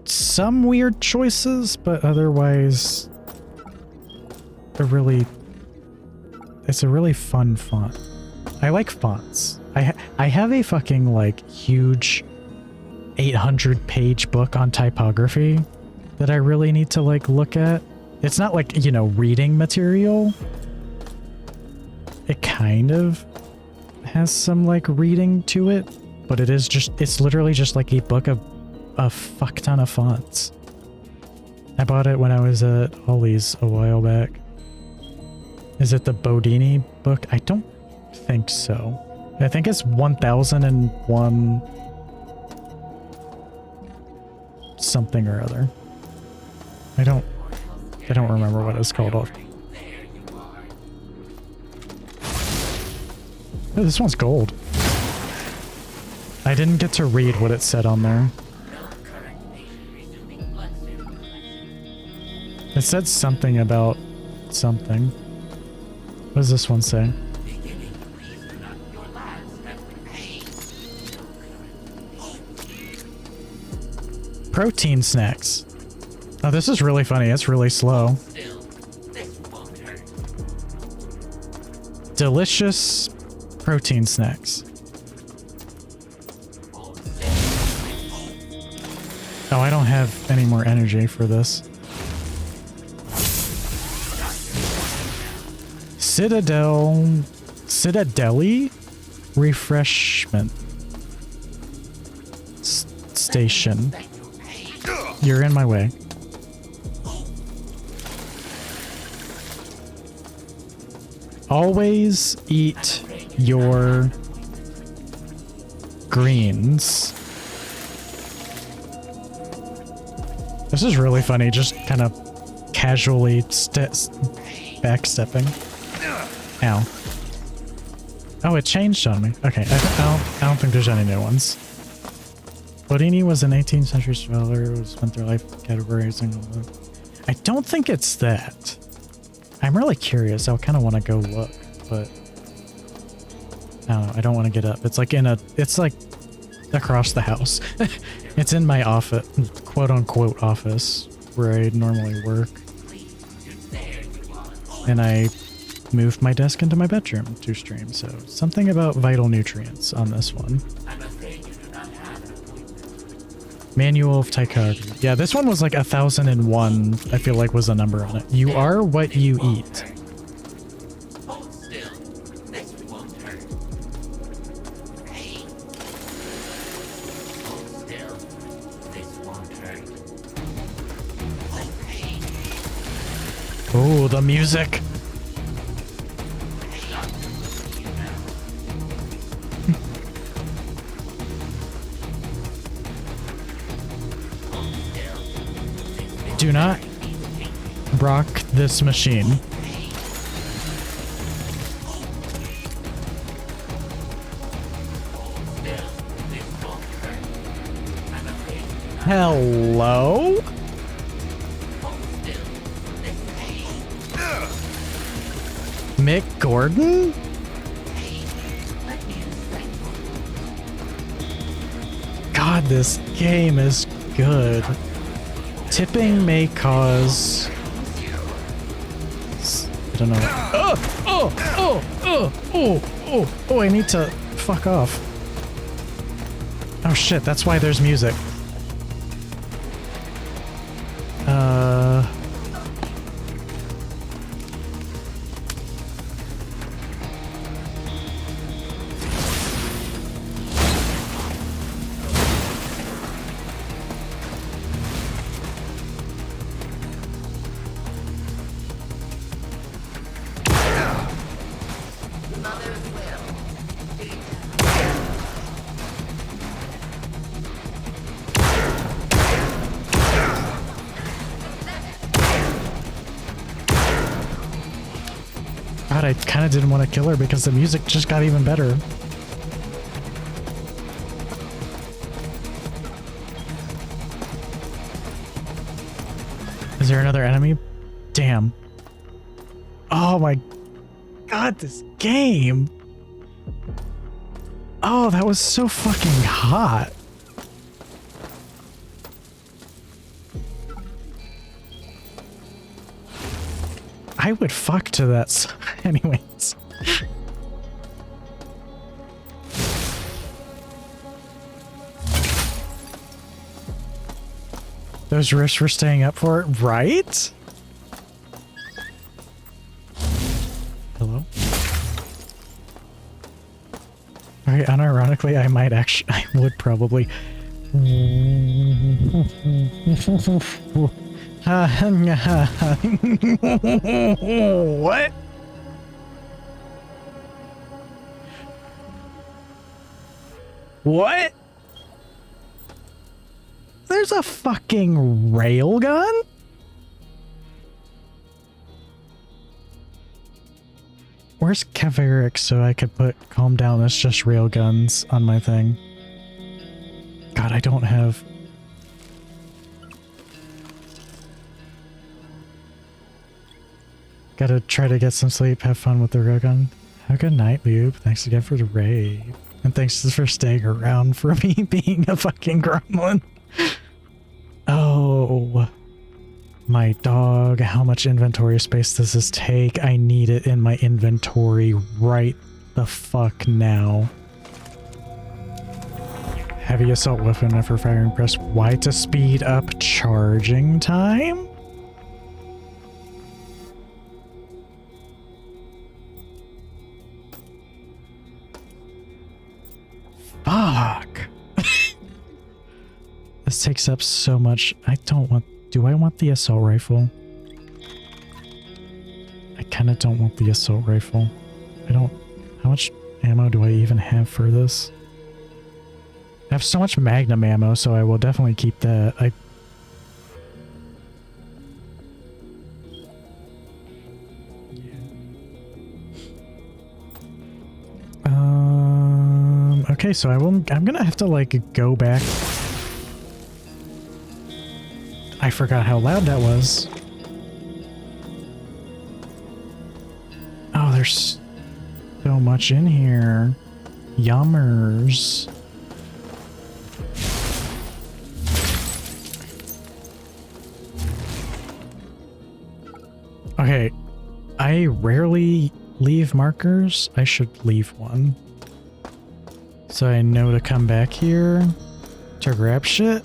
Some weird choices, but otherwise it's a really fun font. I like fonts. I have a fucking like huge 800-page book on typography that I really need to like look at. It's not like, you know, reading material. It kind of has some like reading to it, but it's literally just like a book of a fuck ton of fonts. I bought it when I was at Ollie's a while back. Is it the Bodini book? I don't think so. I think it's 1001 something or other. I don't remember what it's called off. Oh, this one's gold. I didn't get to read what it said on there. It said something about something. What does this one say? Protein snacks. Oh, this is really funny. It's really slow. Delicious protein snacks. Oh, I don't have any more energy for this. Citadeli refreshment station. You're in my way. Always eat your greens. This is really funny, just kind of casually backstepping. Ow. Oh, it changed on me. Okay, I don't think there's any new ones. Bodini was an 18th century scholar who spent their life categorizing. I don't think it's that. I'm really curious. I kind of want to go look, but I don't know. I don't want to get up. It's like it's like across the house. It's in my office, quote unquote office, where I normally work. And I moved my desk into my bedroom to stream, so something about vital nutrients on this one. Manual of Tychography. Yeah, this one was like 1001, I feel like was the number on it. You are what you eat. Oh, the music. Do not rock this machine. Hello? Mick Gordon? God, this game is good. Tipping may cause... I don't know. Oh, I need to fuck off. Oh shit, that's why there's music. God, I kind of didn't want to kill her because the music just got even better. Is there another enemy? Damn. Oh my God, this game. Oh, that was so fucking hot. I would fuck to that. Anyways. Those risks were staying up for it, right? Hello? Okay, unironically, I might actually, I would probably. What? What? There's a fucking railgun? Where's Kaverick so I could put calm down, it's just railguns on my thing? God, I don't have... Gotta try to get some sleep, have fun with the railgun. Have a good night, Lube. Thanks again for the raid. And thanks for staying around for me being a fucking gremlin. Oh, my dog. How much inventory space does this take? I need it in my inventory right the fuck now. Heavy assault weapon after firing, press Y to speed up charging time? Fuck. This takes up so much. I don't want... Do I want the assault rifle? I kind of don't want the assault rifle. I don't... How much ammo do I even have for this? I have so much magnum ammo, so I will definitely keep that. Okay, so I'm gonna have to like go back. I forgot how loud that was. Oh, there's so much in here. Yummers. Okay, I rarely leave markers. I should leave one. So I know to come back here to grab shit.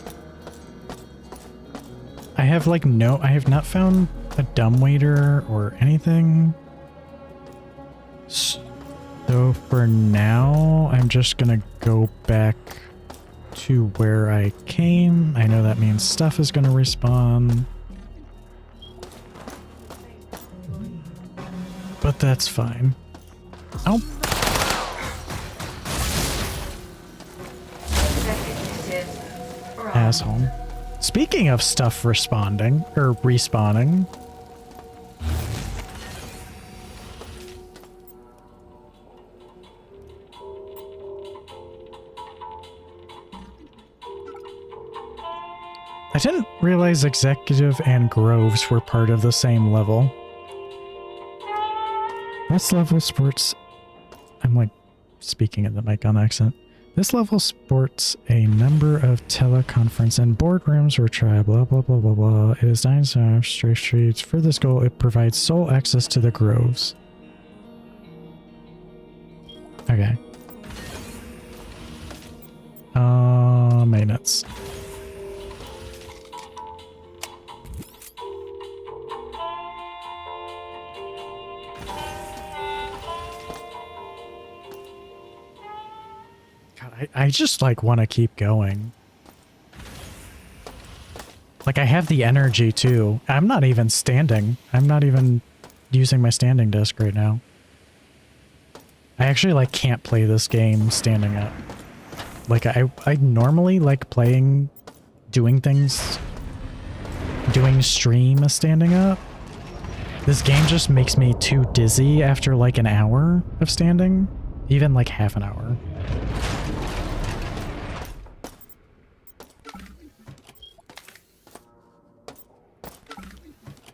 I have like I have not found a dumbwaiter or anything. So for now, I'm just gonna go back to where I came. I know that means stuff is gonna respawn. But that's fine. Oh. Asshole. Speaking of stuff responding, or respawning. I didn't realize Executive and Groves were part of the same level. This level sports... I'm like speaking in the mic on accident. This level sports a number of teleconference and boardrooms or trial, blah, blah, blah, blah, blah. It is designed to have straight streets. For this goal, it provides sole access to the groves. Okay. Maintenance. I just like want to keep going. Like I have the energy too. I'm not even standing. I'm not even using my standing desk right now. I actually like can't play this game standing up. Like I normally like playing, doing things, doing stream standing up. This game just makes me too dizzy after like an hour of standing, even like half an hour.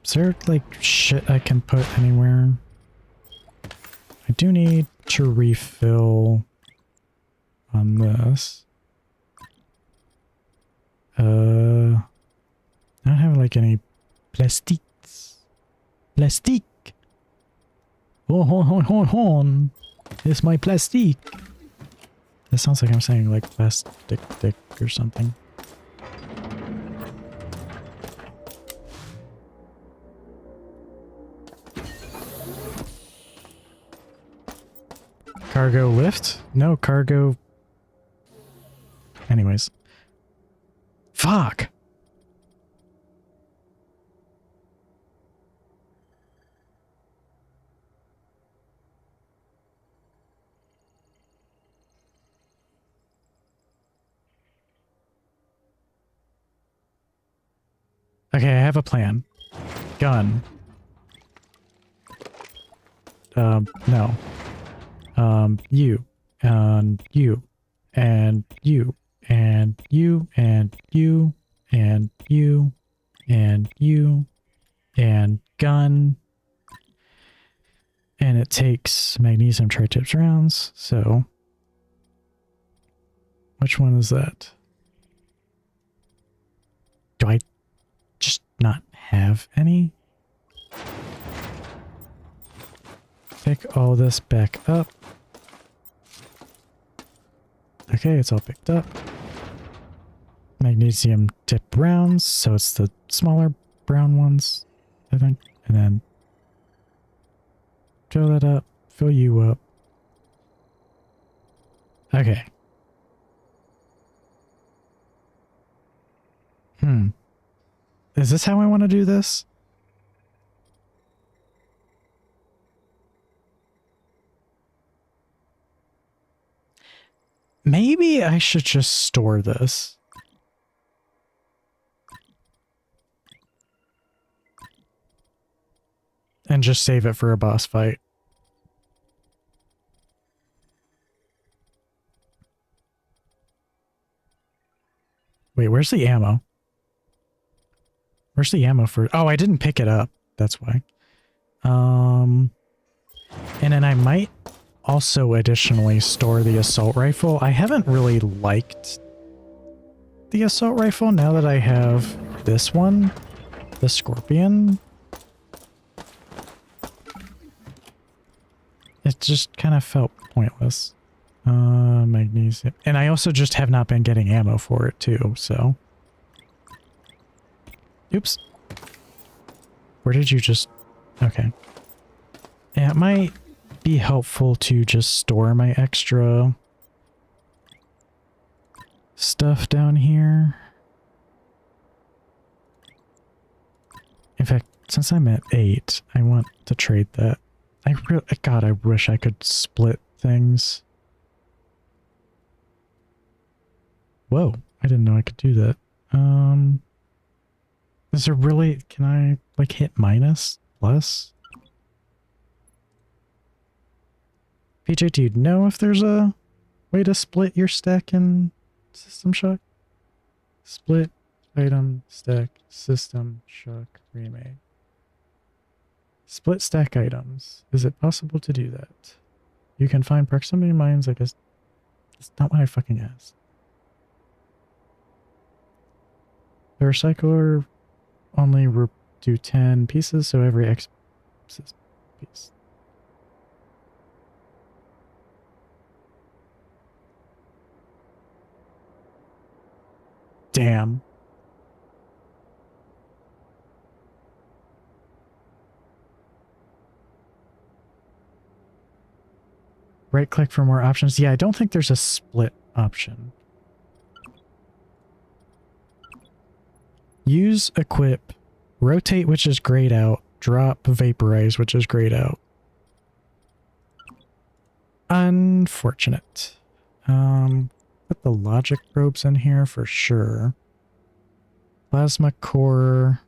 Is there, like, shit I can put anywhere? I do need to refill on this. I don't have, like, any plastiques. Plastique! Oh, hon. It's my plastique. That sounds like I'm saying, like, plastic dick or something. Cargo lift? No, cargo... Anyways. Fuck! Okay, I have a plan. Gun. No. You. And you. And you. And you. And you. And you. And you. And gun. And it takes magnesium tri-tips rounds, so... Which one is that? Do I just not have any? Pick all this back up. Okay, it's all picked up. Magnesium tip rounds, so it's the smaller brown ones, I think. And then fill that up, fill you up. Okay. Is this how I want to do this? Maybe I should just store this. And just save it for a boss fight. Wait, where's the ammo? Where's the ammo for... Oh, I didn't pick it up. That's why. And then I might also additionally store the assault rifle. I haven't really liked the assault rifle now that I have this one, the Scorpion. It just kind of felt pointless. Magnesium. And I also just have not been getting ammo for it too, so... Oops. Where did you just... Okay. Yeah, it might be helpful to just store my extra stuff down here. In fact, since I'm at 8, I want to trade that. God, I wish I could split things. Whoa, I didn't know I could do that. Is there really... Can I, like, hit minus? Plus? PJ, do you know if there's a way to split your stack in System Shock? Split item stack System Shock remake. Split stack items. Is it possible to do that? You can find proximity mines, I guess. That's not what I fucking asked. The recycler only do 10 pieces, so every X piece. Damn. Right click for more options. Yeah, I don't think there's a split option. Use, equip, rotate, which is grayed out, drop, vaporize, which is grayed out. Unfortunate. Put the logic probes in here for sure. Plasma core.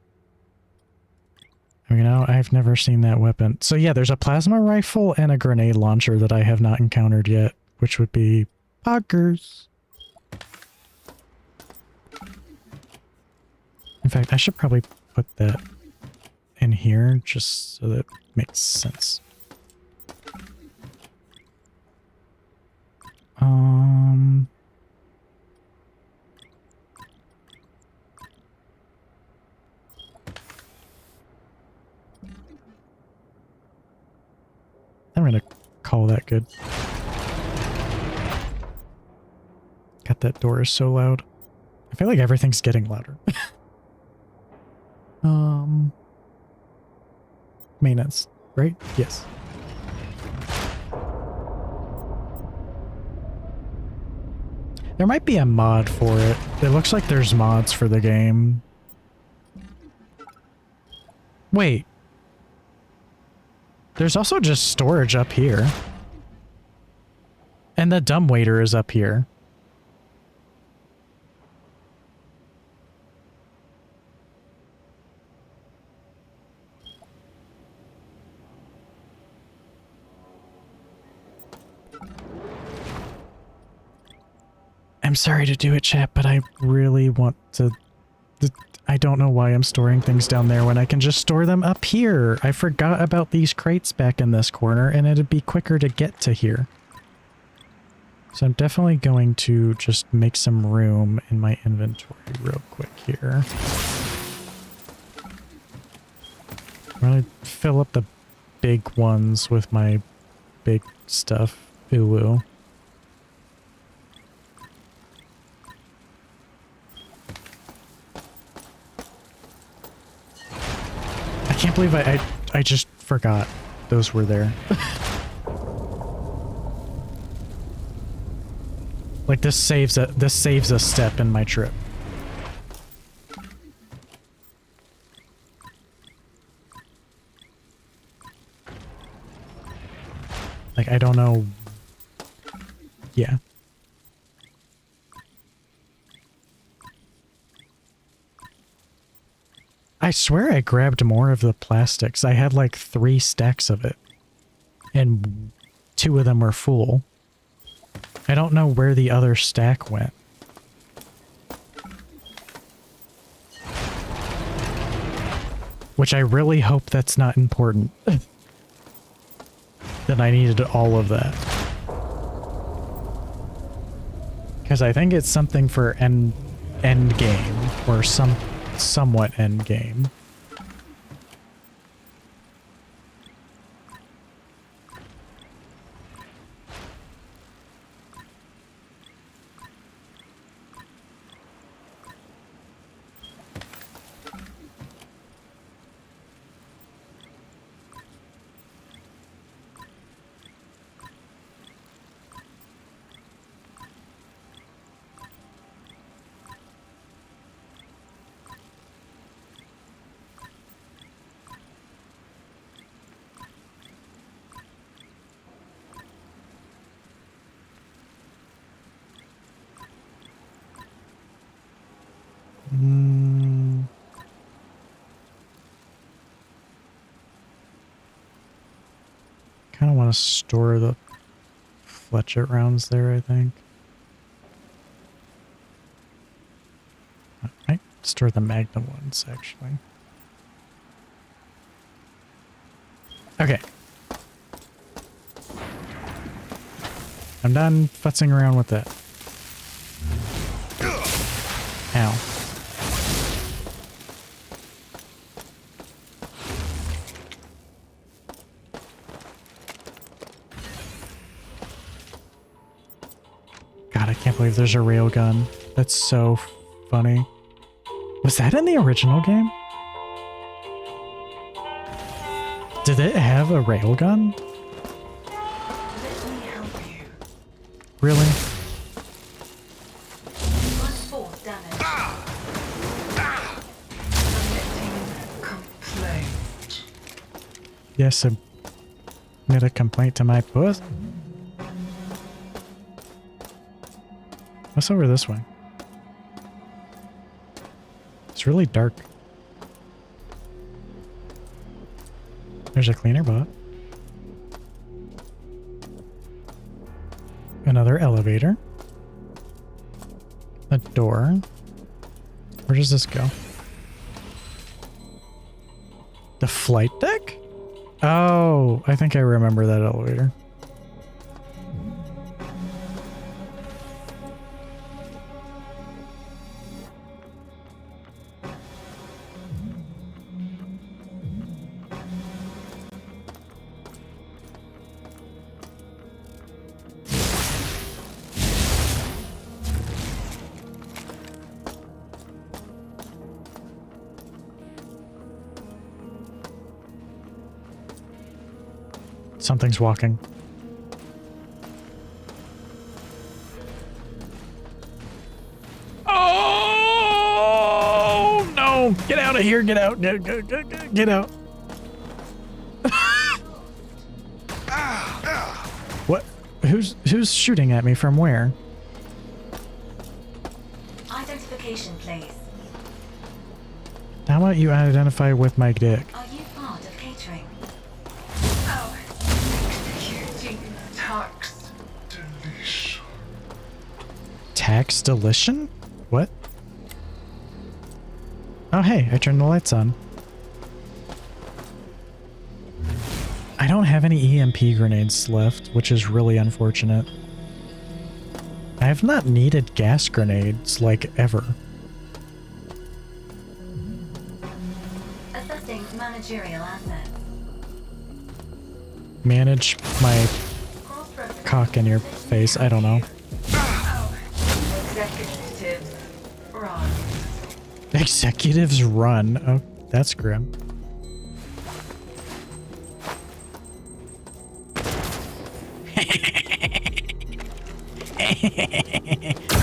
You know, I've never seen that weapon. So yeah, there's a plasma rifle and a grenade launcher that I have not encountered yet, which would be poggers. In fact, I should probably put that in here just so that it makes sense. I'm gonna call that good. God, that door is so loud. I feel like everything's getting louder. Maintenance, right? Yes. There might be a mod for it. It looks like there's mods for the game. Wait. There's also just storage up here. And the dumbwaiter is up here. I'm sorry to do it, chat, but I really want to... I don't know why I'm storing things down there when I can just store them up here. I forgot about these crates back in this corner, and it'd be quicker to get to here. So I'm definitely going to just make some room in my inventory real quick here. I'm going to fill up the big ones with my big stuff. Ooh. I can't believe I just forgot those were there. Like this saves a step in my trip. Like I don't know. Yeah. I swear I grabbed more of the plastics. I had like 3 stacks of it. And 2 of them were full. I don't know where the other stack went. Which I really hope that's not important. Then I needed all of that. Because I think it's something for end game, or somewhat end game. Kind of want to store the fletchet rounds there, I think. I might store the magnum ones, actually. Okay. I'm done futzing around with that. Ow. God, I can't believe there's a railgun. That's so funny. Was that in the original game? Did it have a railgun? Let me help you. Really? 1/4 damage. Submitting complaint. Yes, I made a complaint to my boss. What's over this way? It's really dark. There's a cleaner bot. Another elevator. A door. Where does this go? The flight deck? Oh, I think I remember that elevator. Something's walking. Oh no! Get out of here! Get out! Get out! What? Who's shooting at me from where? Identification, please. How about you identify with my dick? Are you part of catering? Oh, executing tax deletion. Tax deletion? What? Oh hey, I turned the lights on. I don't have any EMP grenades left, which is really unfortunate. I have not needed gas grenades, like, ever. Assessing managerial assets. Manage my cock in your face, I don't know. Executives run. Executives run? Oh, that's grim.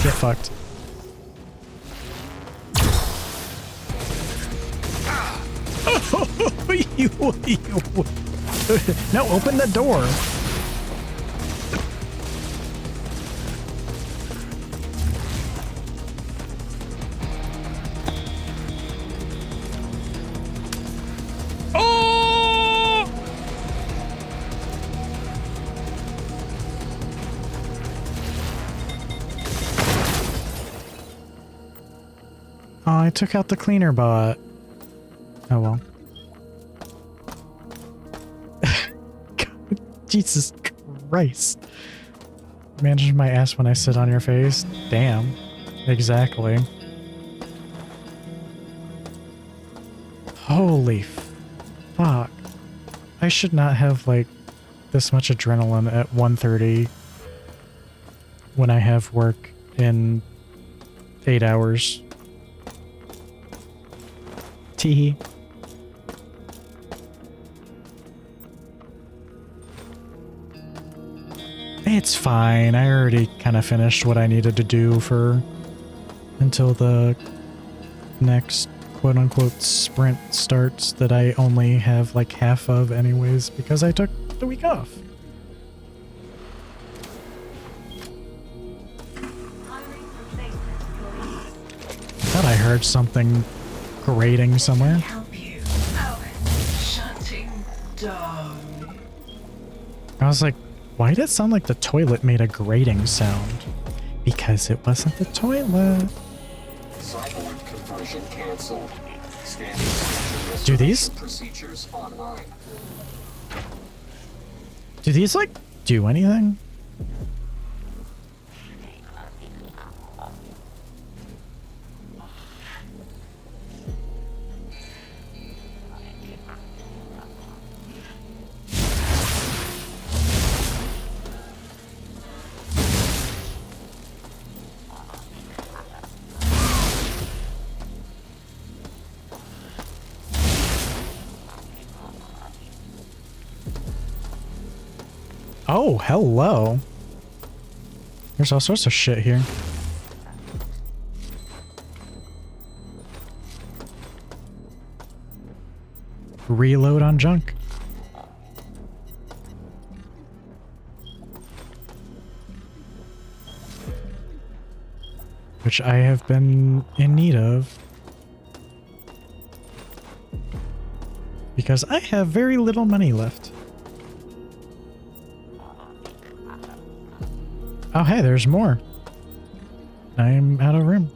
Get fucked. No, open the door. Oh, I took out the cleaner bot. Oh well. Jesus Christ. Manage my ass when I sit on your face. Damn. Exactly. Holy fuck. I should not have, like, this much adrenaline at 1:30 when I have work in 8 hours. Teehee. It's fine. I already kind of finished what I needed to do for until the next quote-unquote sprint starts that I only have like half of anyways because I took the week off. Thought I heard something grating somewhere. I was like, why did it sound like the toilet made a grating sound? Because it wasn't the toilet. Cyborg conversion canceled. Do these? Procedures online. Do these like do anything? Oh, hello. There's all sorts of shit here. Reload on junk. Which I have been in need of. Because I have very little money left. Oh, hey, there's more. I'm out of room.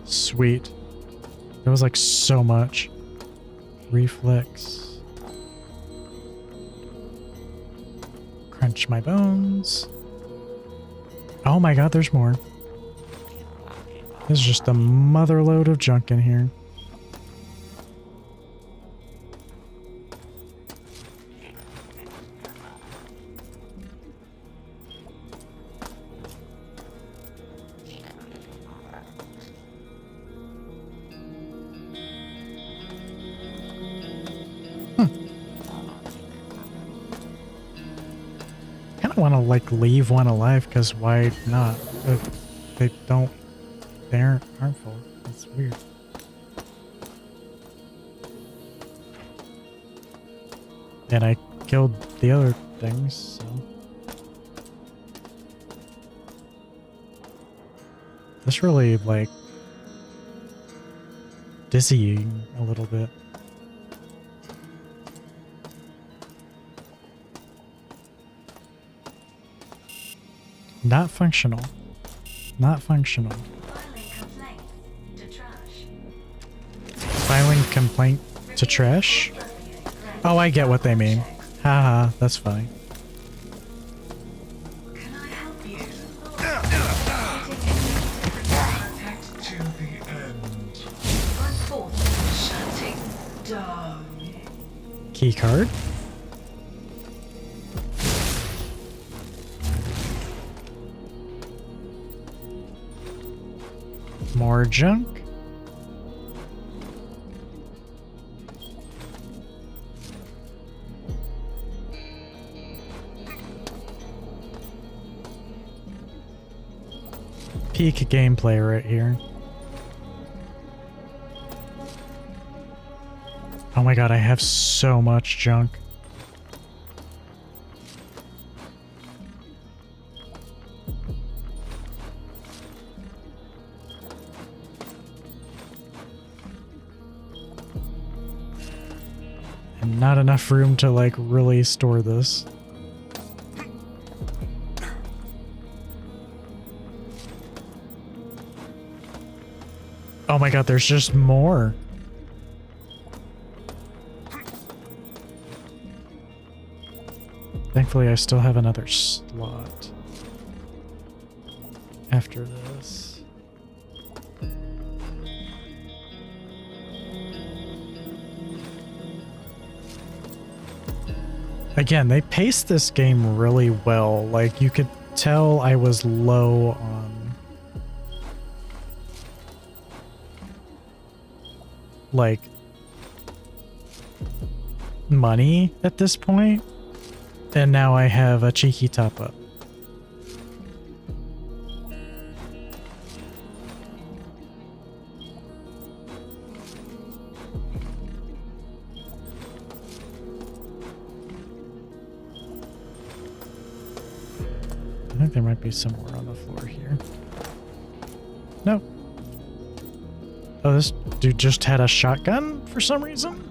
Sweet. There was like so much. Reflex. Crunch my bones. Oh my god, there's more. There's just a motherload of junk in here. Want to like leave one alive because why not? They aren't harmful. That's weird. And I killed the other things, so this really like dizzying a little bit. Not functional. Not functional. Filing complaint to trash? Oh, I get what they mean. Haha, that's funny. Key card? More junk. Peak gameplay right here. Oh my god, I have so much junk. not enough room to like really store this. Oh my god, there's just more. Thankfully, I still have another slot after this. Again, they paced this game really well. Like, you could tell I was low on like money at this point, and now I have a cheeky top up. I think there might be some more on the floor here. Nope. Oh, this dude just had a shotgun for some reason?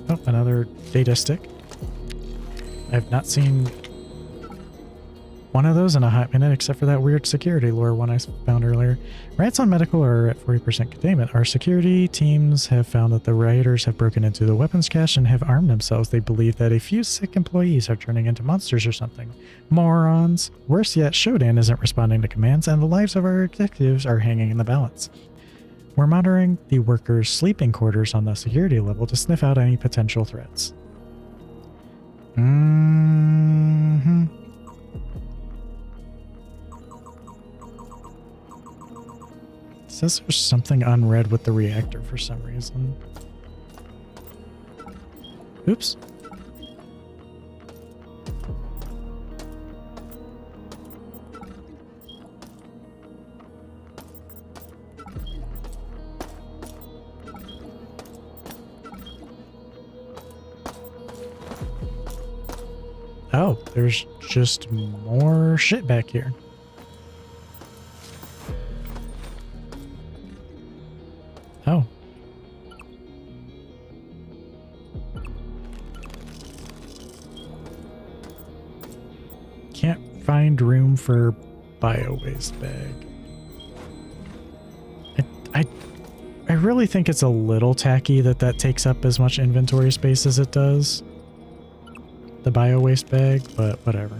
Oh, another data stick. I've not seen one of those in a hot minute, except for that weird security lore one I found earlier. Riots on medical are at 40% containment. Our security teams have found that the rioters have broken into the weapons cache and have armed themselves. They believe that a few sick employees are turning into monsters or something. Morons. Worse yet, Shodan isn't responding to commands, and the lives of our executives are hanging in the balance. We're monitoring the workers' sleeping quarters on the security level to sniff out any potential threats. Mm-hmm. It says there's something unread with the reactor for some reason. Oops. Oh, there's just more shit back here. Oh. Can't find room for bio-waste bag. I really think it's a little tacky that takes up as much inventory space as it does. The bio-waste bag, but whatever.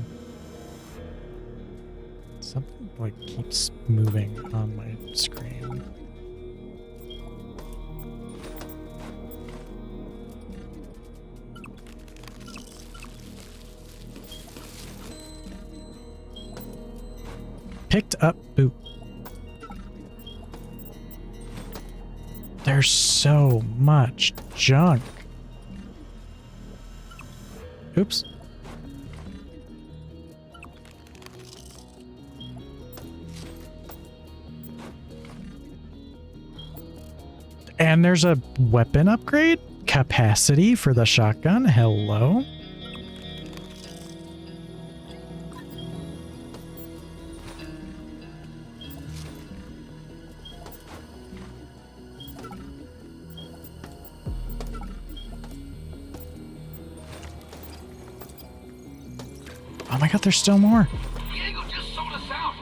Something like keeps moving on my screen. Picked up boot. There's so much junk. Oops. And there's a weapon upgrade? Capacity for the shotgun? Hello? Oh my god, there's still more. Diego just sold us out.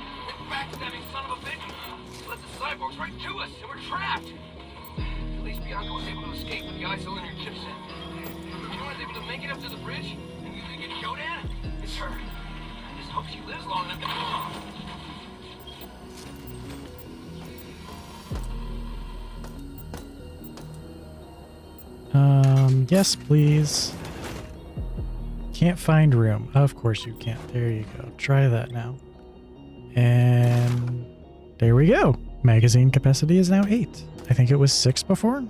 That backstabbing son of a bitch led the cyborgs right to us, and we're trapped. At least Bianca was able to escape with the isolyner chips in. You know was able to make it up to the bridge, and you could get Shodan? It's her. I just hope she lives long enough to... Yes, please. Can't find room. Of course you can't. There you go. Try that now. And there we go. Magazine capacity is now 8. I think it was 6 before.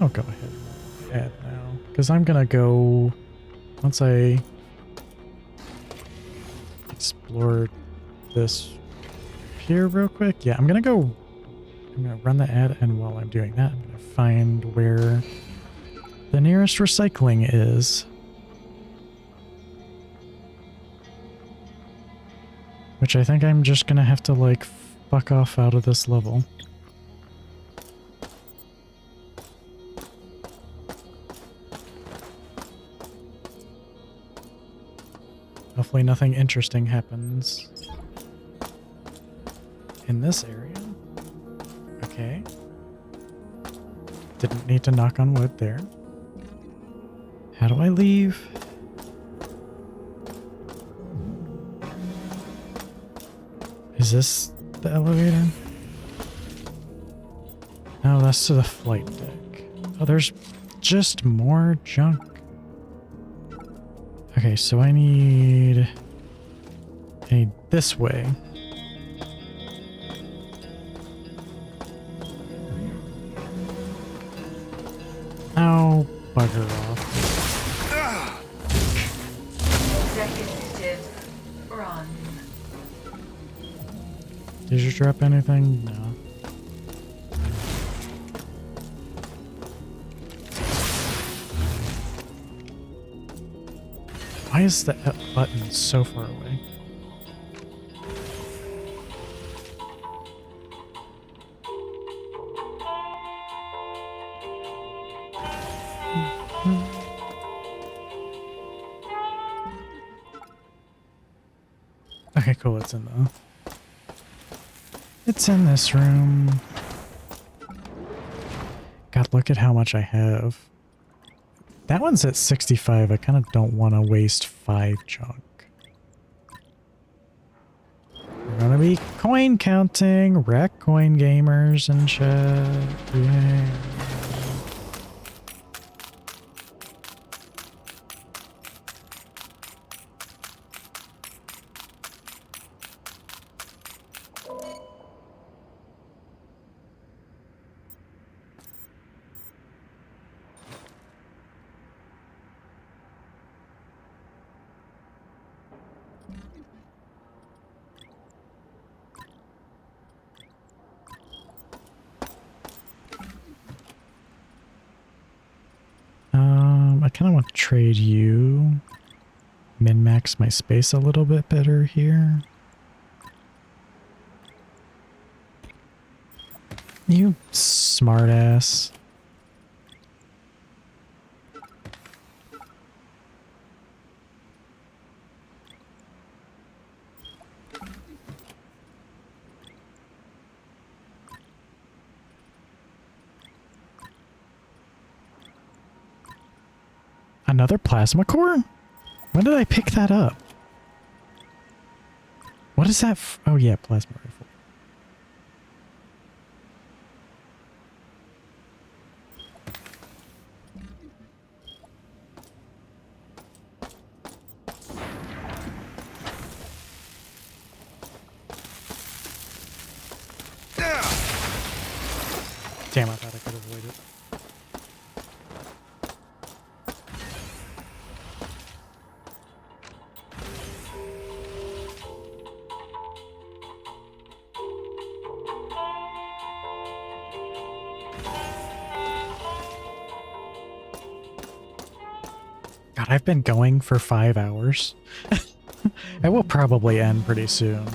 I'll go ahead and add now. Because I'm going to go, once I explore this here real quick. Yeah, I'm going to run the ad, and while I'm doing that, I'm going to find where the nearest recycling is. Which I think I'm just gonna have to, like, fuck off out of this level. Hopefully nothing interesting happens in this area. Okay. Didn't need to knock on wood there. How do I leave? Is this the elevator? No, that's to the flight deck. Oh, there's just more junk. Okay, so I need this way. Oh, bugger off. Executive, run. Did you drop anything? No. Why is the button so far away? Okay, cool. It's in this room. God, look at how much I have. That one's at 65. I kind of don't want to waste 5 junk. We're gonna be coin counting, wreck coin gamers and chat. Yeah. I kind of want to trade you. Min-max my space a little bit better here. You smartass. Another plasma core? When did I pick that up? What is that? Oh yeah, plasma rifle. Damn, I thought I could avoid it. God, I've been going for 5 hours. I will probably end pretty soon.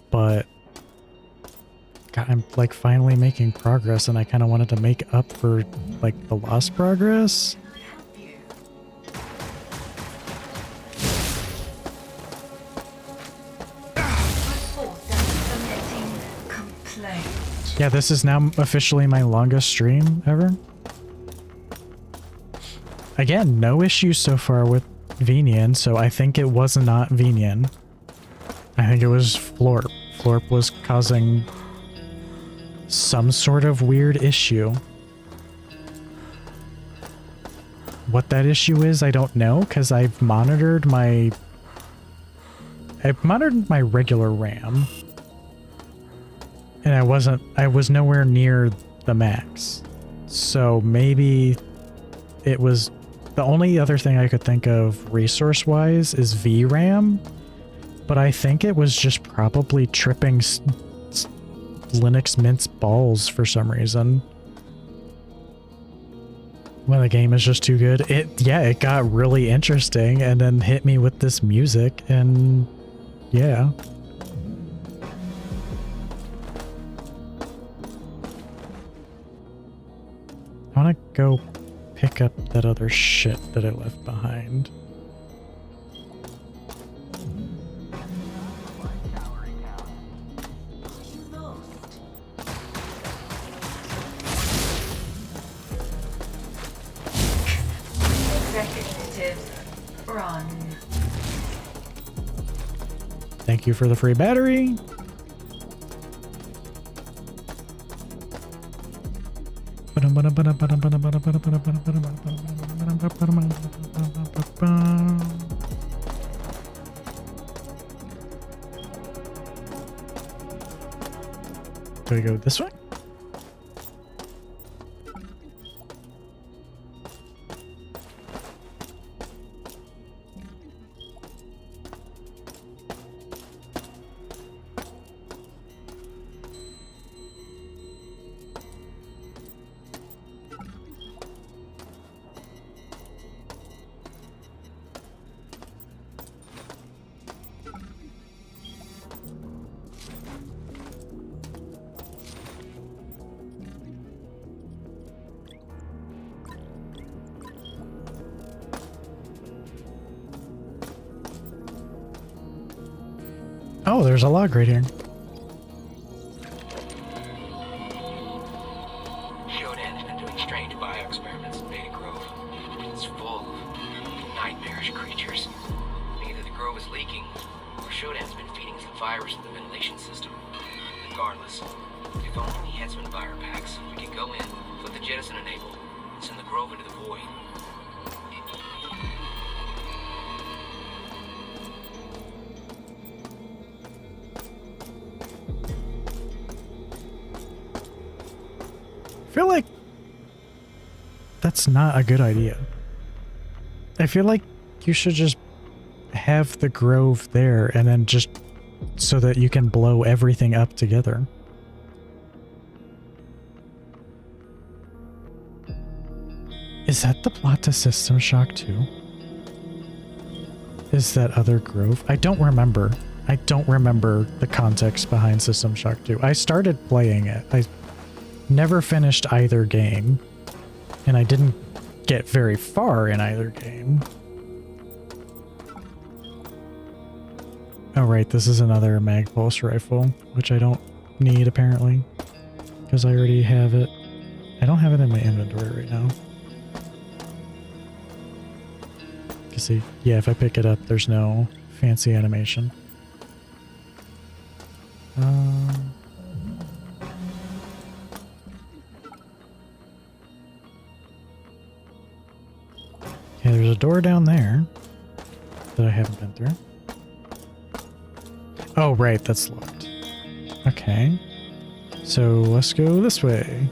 But God, I'm like finally making progress and I kind of wanted to make up for like the lost progress. Yeah, this is now officially my longest stream ever. Again, no issues so far with Venian, so I think it was not Venian. I think it was Florp. Florp was causing some sort of weird issue. What that issue is, I don't know, because I've monitored my regular RAM. And I was nowhere near the max. So maybe it was, the only other thing I could think of resource-wise is VRAM, but I think it was just probably tripping Linux Mint's balls for some reason. when the game is just too good. It got really interesting and then hit me with this music and yeah. I want to go pick up that other shit that I left behind. Executives, run. Thank you for the free battery. Do I go this way? Oh, there's a log right here. Shodan's been doing strange bio-experiments in Beta Grove. It's full of nightmarish creatures. Either the Grove is leaking, or Shodan's been feeding us the virus in the ventilation system. Regardless, if only he had some enviro packs, we could go in, flip the jettison enable, and send the Grove into the void. I feel like that's not a good idea. I feel like you should just have the Grove there and then just so that you can blow everything up together. Is that the plot to System Shock 2? Is that other Grove? I don't remember. I don't remember the context behind System Shock 2. I started playing it. I never finished either game, and I didn't get very far in either game. Oh right, this is another mag pulse rifle, which I don't need apparently, because I already have it. I don't have it in my inventory right now. You see, yeah, if I pick it up, there's no fancy animation. Okay, there's a door down there that I haven't been through. Oh, right, that's locked. Okay. So let's go this way.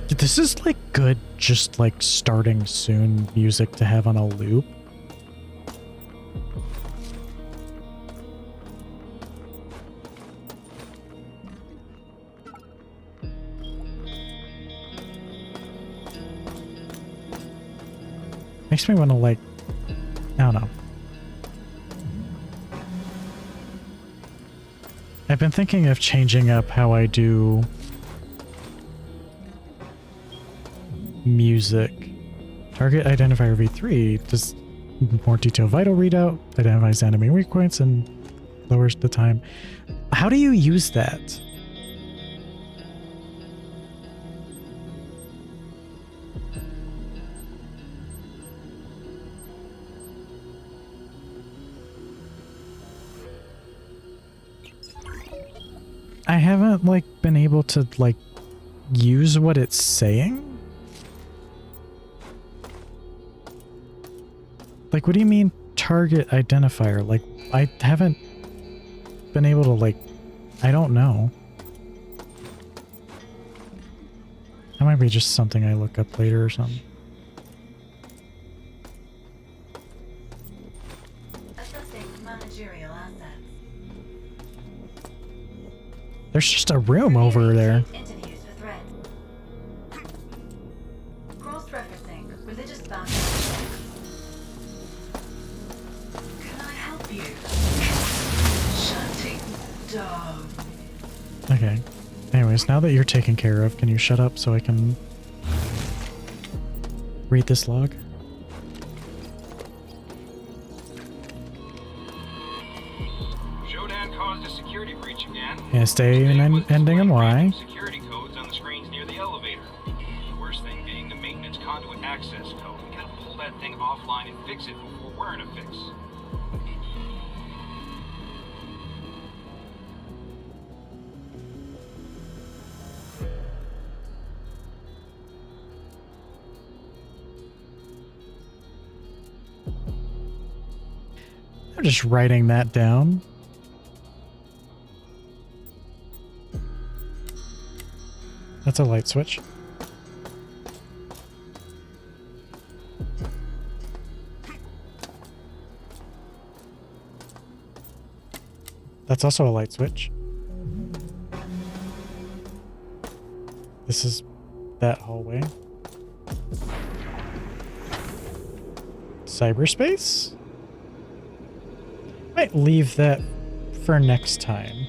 This is like good, just like starting soon music to have on a loop. Makes me want to like, I don't know. I've been thinking of changing up how I do music. Target identifier V3 does more detailed vital readout, identifies enemy weak points, and lowers the time. How do you use that? I haven't like been able to like use what it's saying. Like, what do you mean target identifier? Like, I haven't been able to like, I don't know. That might be just something I look up later or something. Assessing managerial assets. There's just a room over there. Interviews for thread. Cross-referencing religious boundaries. Can I help you? Shutting down. Okay. Anyways, now that you're taken care of, can you shut up so I can read this log? Shodan caused a security breach again. And stay ending in Y. Security codes on the screens near the elevator. The worst thing being the maintenance conduit access code. We gotta pull that thing offline and fix it before we're in a fix. I'm just writing that down. That's a light switch. That's also a light switch. This is that hallway. Cyberspace? Might leave that for next time.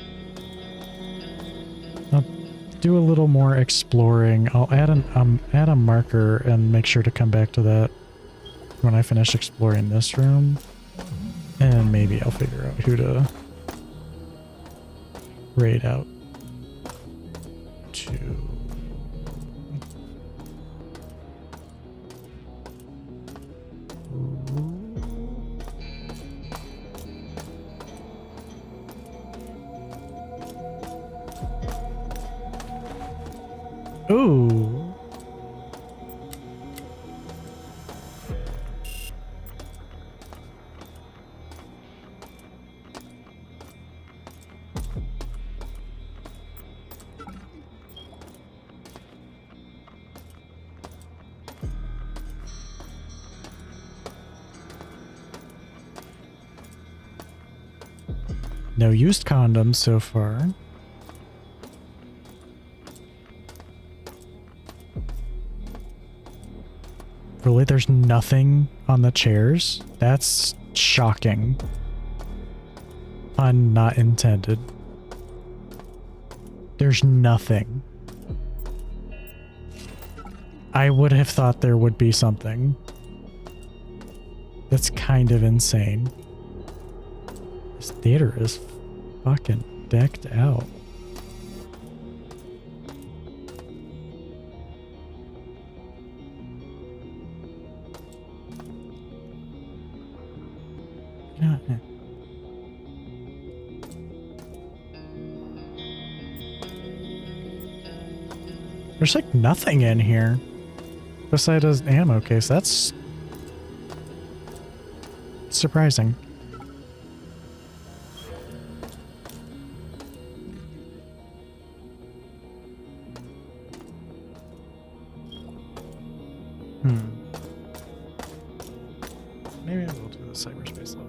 I'll do a little more exploring. I'll add a marker and make sure to come back to that when I finish exploring this room. And maybe I'll figure out who to raid out to. Ooh. No used condoms so far. Really, there's nothing on the chairs? That's shocking. Pun not intended. There's nothing. I would have thought there would be something. That's kind of insane. This theater is fucking decked out. There's like nothing in here besides an ammo case. That's surprising. Maybe I will do the cyberspace level.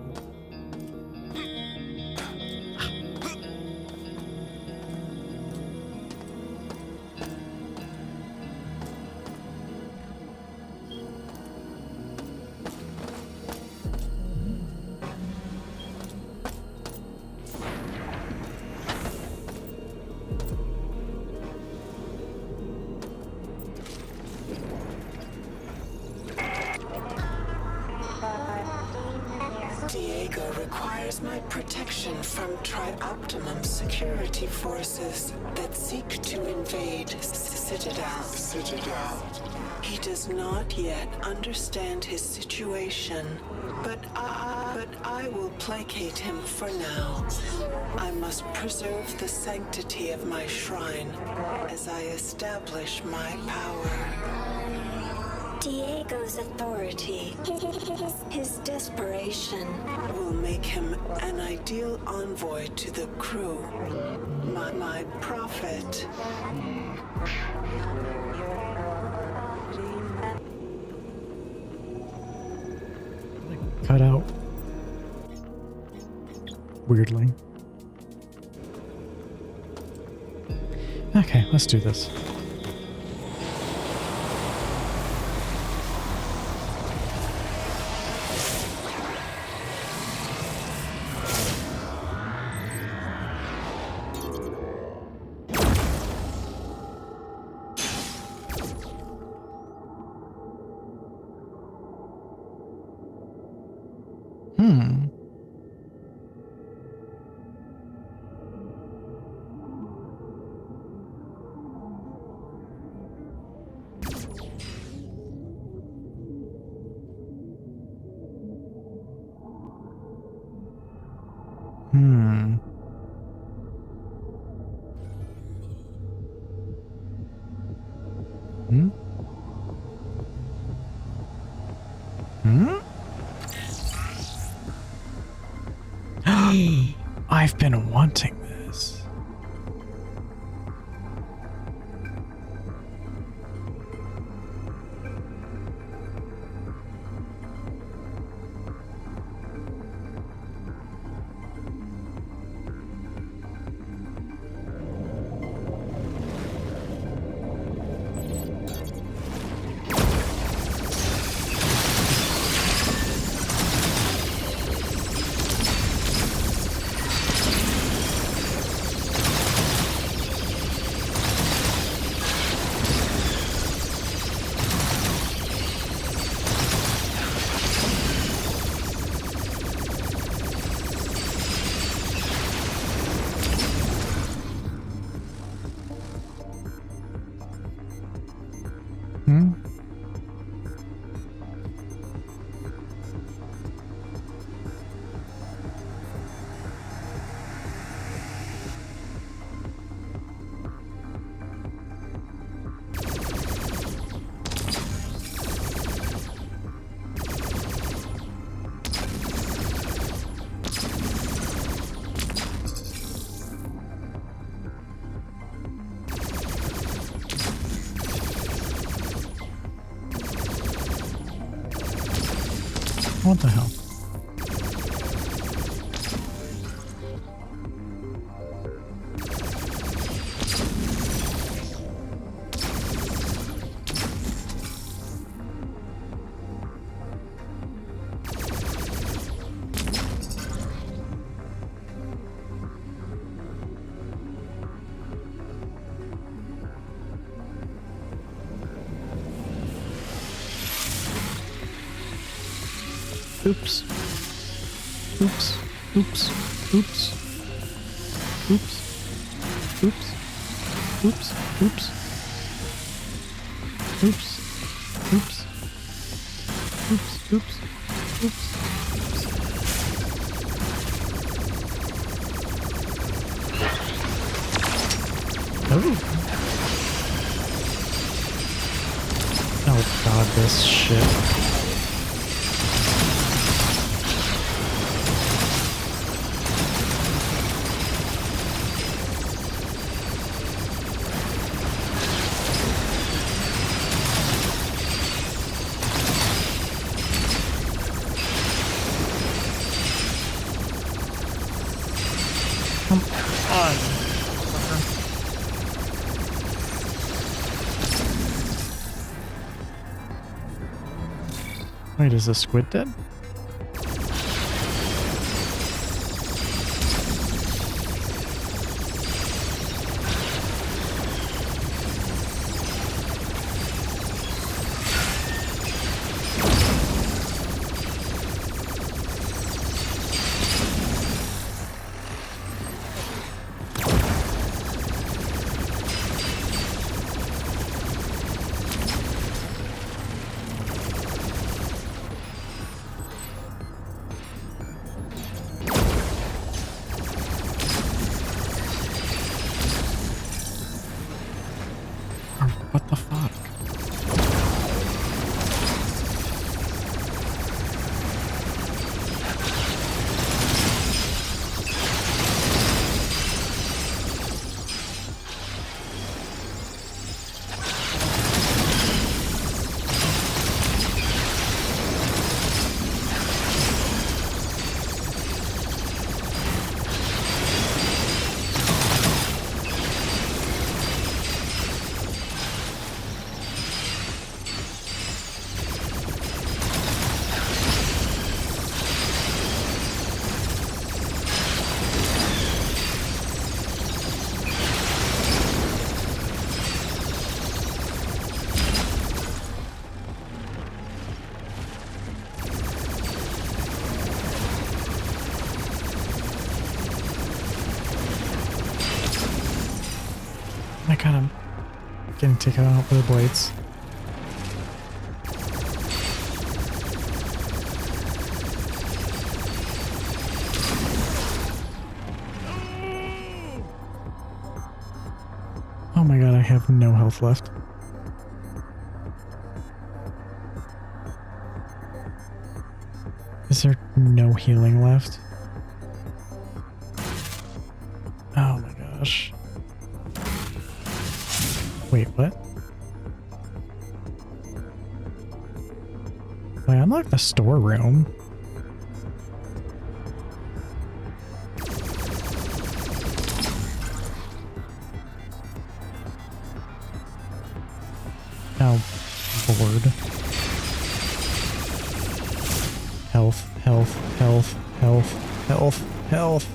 Diego requires my protection from Tri-Optimum security forces that seek to invade Citadel. He does not yet understand his situation, but I will placate him for now. I must preserve the sanctity of my shrine as I establish my power. Diego's authority, his desperation, will make him an ideal envoy to the crew. My prophet. Cut out. Okay, let's do this. I've been wanting this. What the hell? Oops. Oops. Oops. Oops. Oops. Oops. Oops. Oops. Oops. Oops. Oops. Oops. Oops. Oh. Oh god, this shit. Wait, is the squid dead? getting taken out with the blades. Oh my god, I have no health left. Is there no healing left? Oh my gosh. Wait, what? I unlocked the storeroom. Oh, Lord. Health, health, health, health, health, health.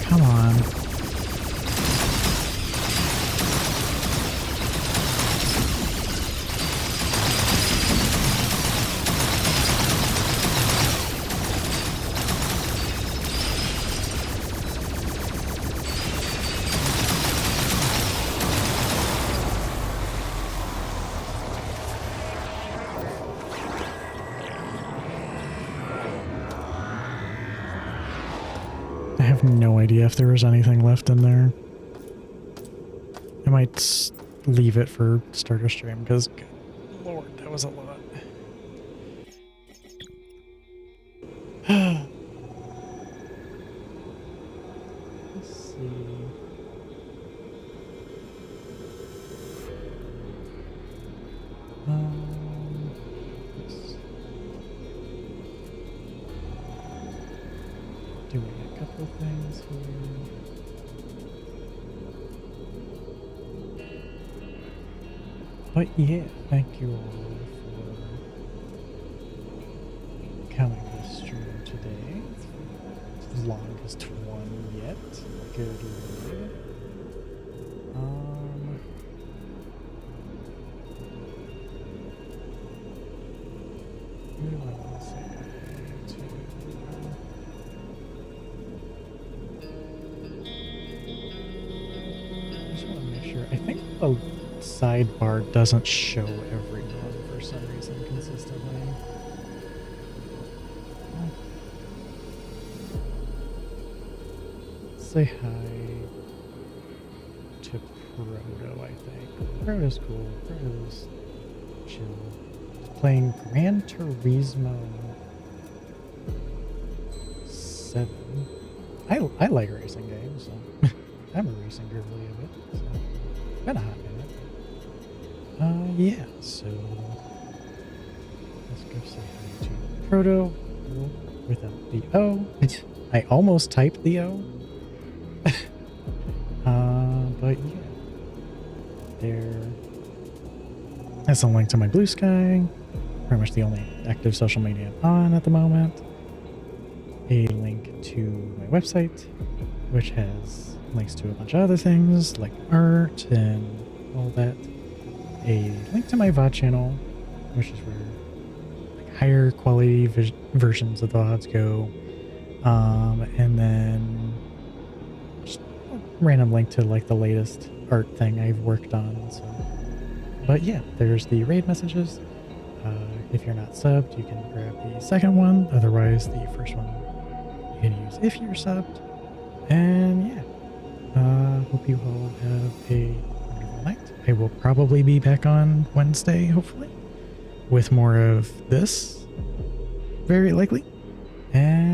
Come on. I have no idea if there was anything left in there. I might leave it for starter stream because, good Lord, that was a lot. Let's see. Doing a couple things here. But yeah, thank you all for coming to the stream today. It's the longest one yet. Good Lord. Who do I want to say to? I just want to make sure. I think the sidebar doesn't show everyone for some reason consistently. Say hi to Proto, I think. Proto's cool. Proto's chill. Playing Gran Turismo 7. I like racing games, so I'm a racing girly a bit, so been a hot minute. Yeah, so let's go say hi to Proto without the O. I almost typed the O. But yeah, that's a link to my Blue Sky. Pretty much the only active social media I'm on at the moment. A link to my website, which has links to a bunch of other things like art and all that. A link to my VOD channel, which is where like higher quality versions of the VODs go. And then just a random link to like the latest art thing I've worked on. So, but yeah, there's the raid messages. If you're not subbed, you can grab the second one. Otherwise, the first one you can use if you're subbed. And yeah, hope you all have a wonderful night. I will probably be back on Wednesday, hopefully, with more of this, very likely. And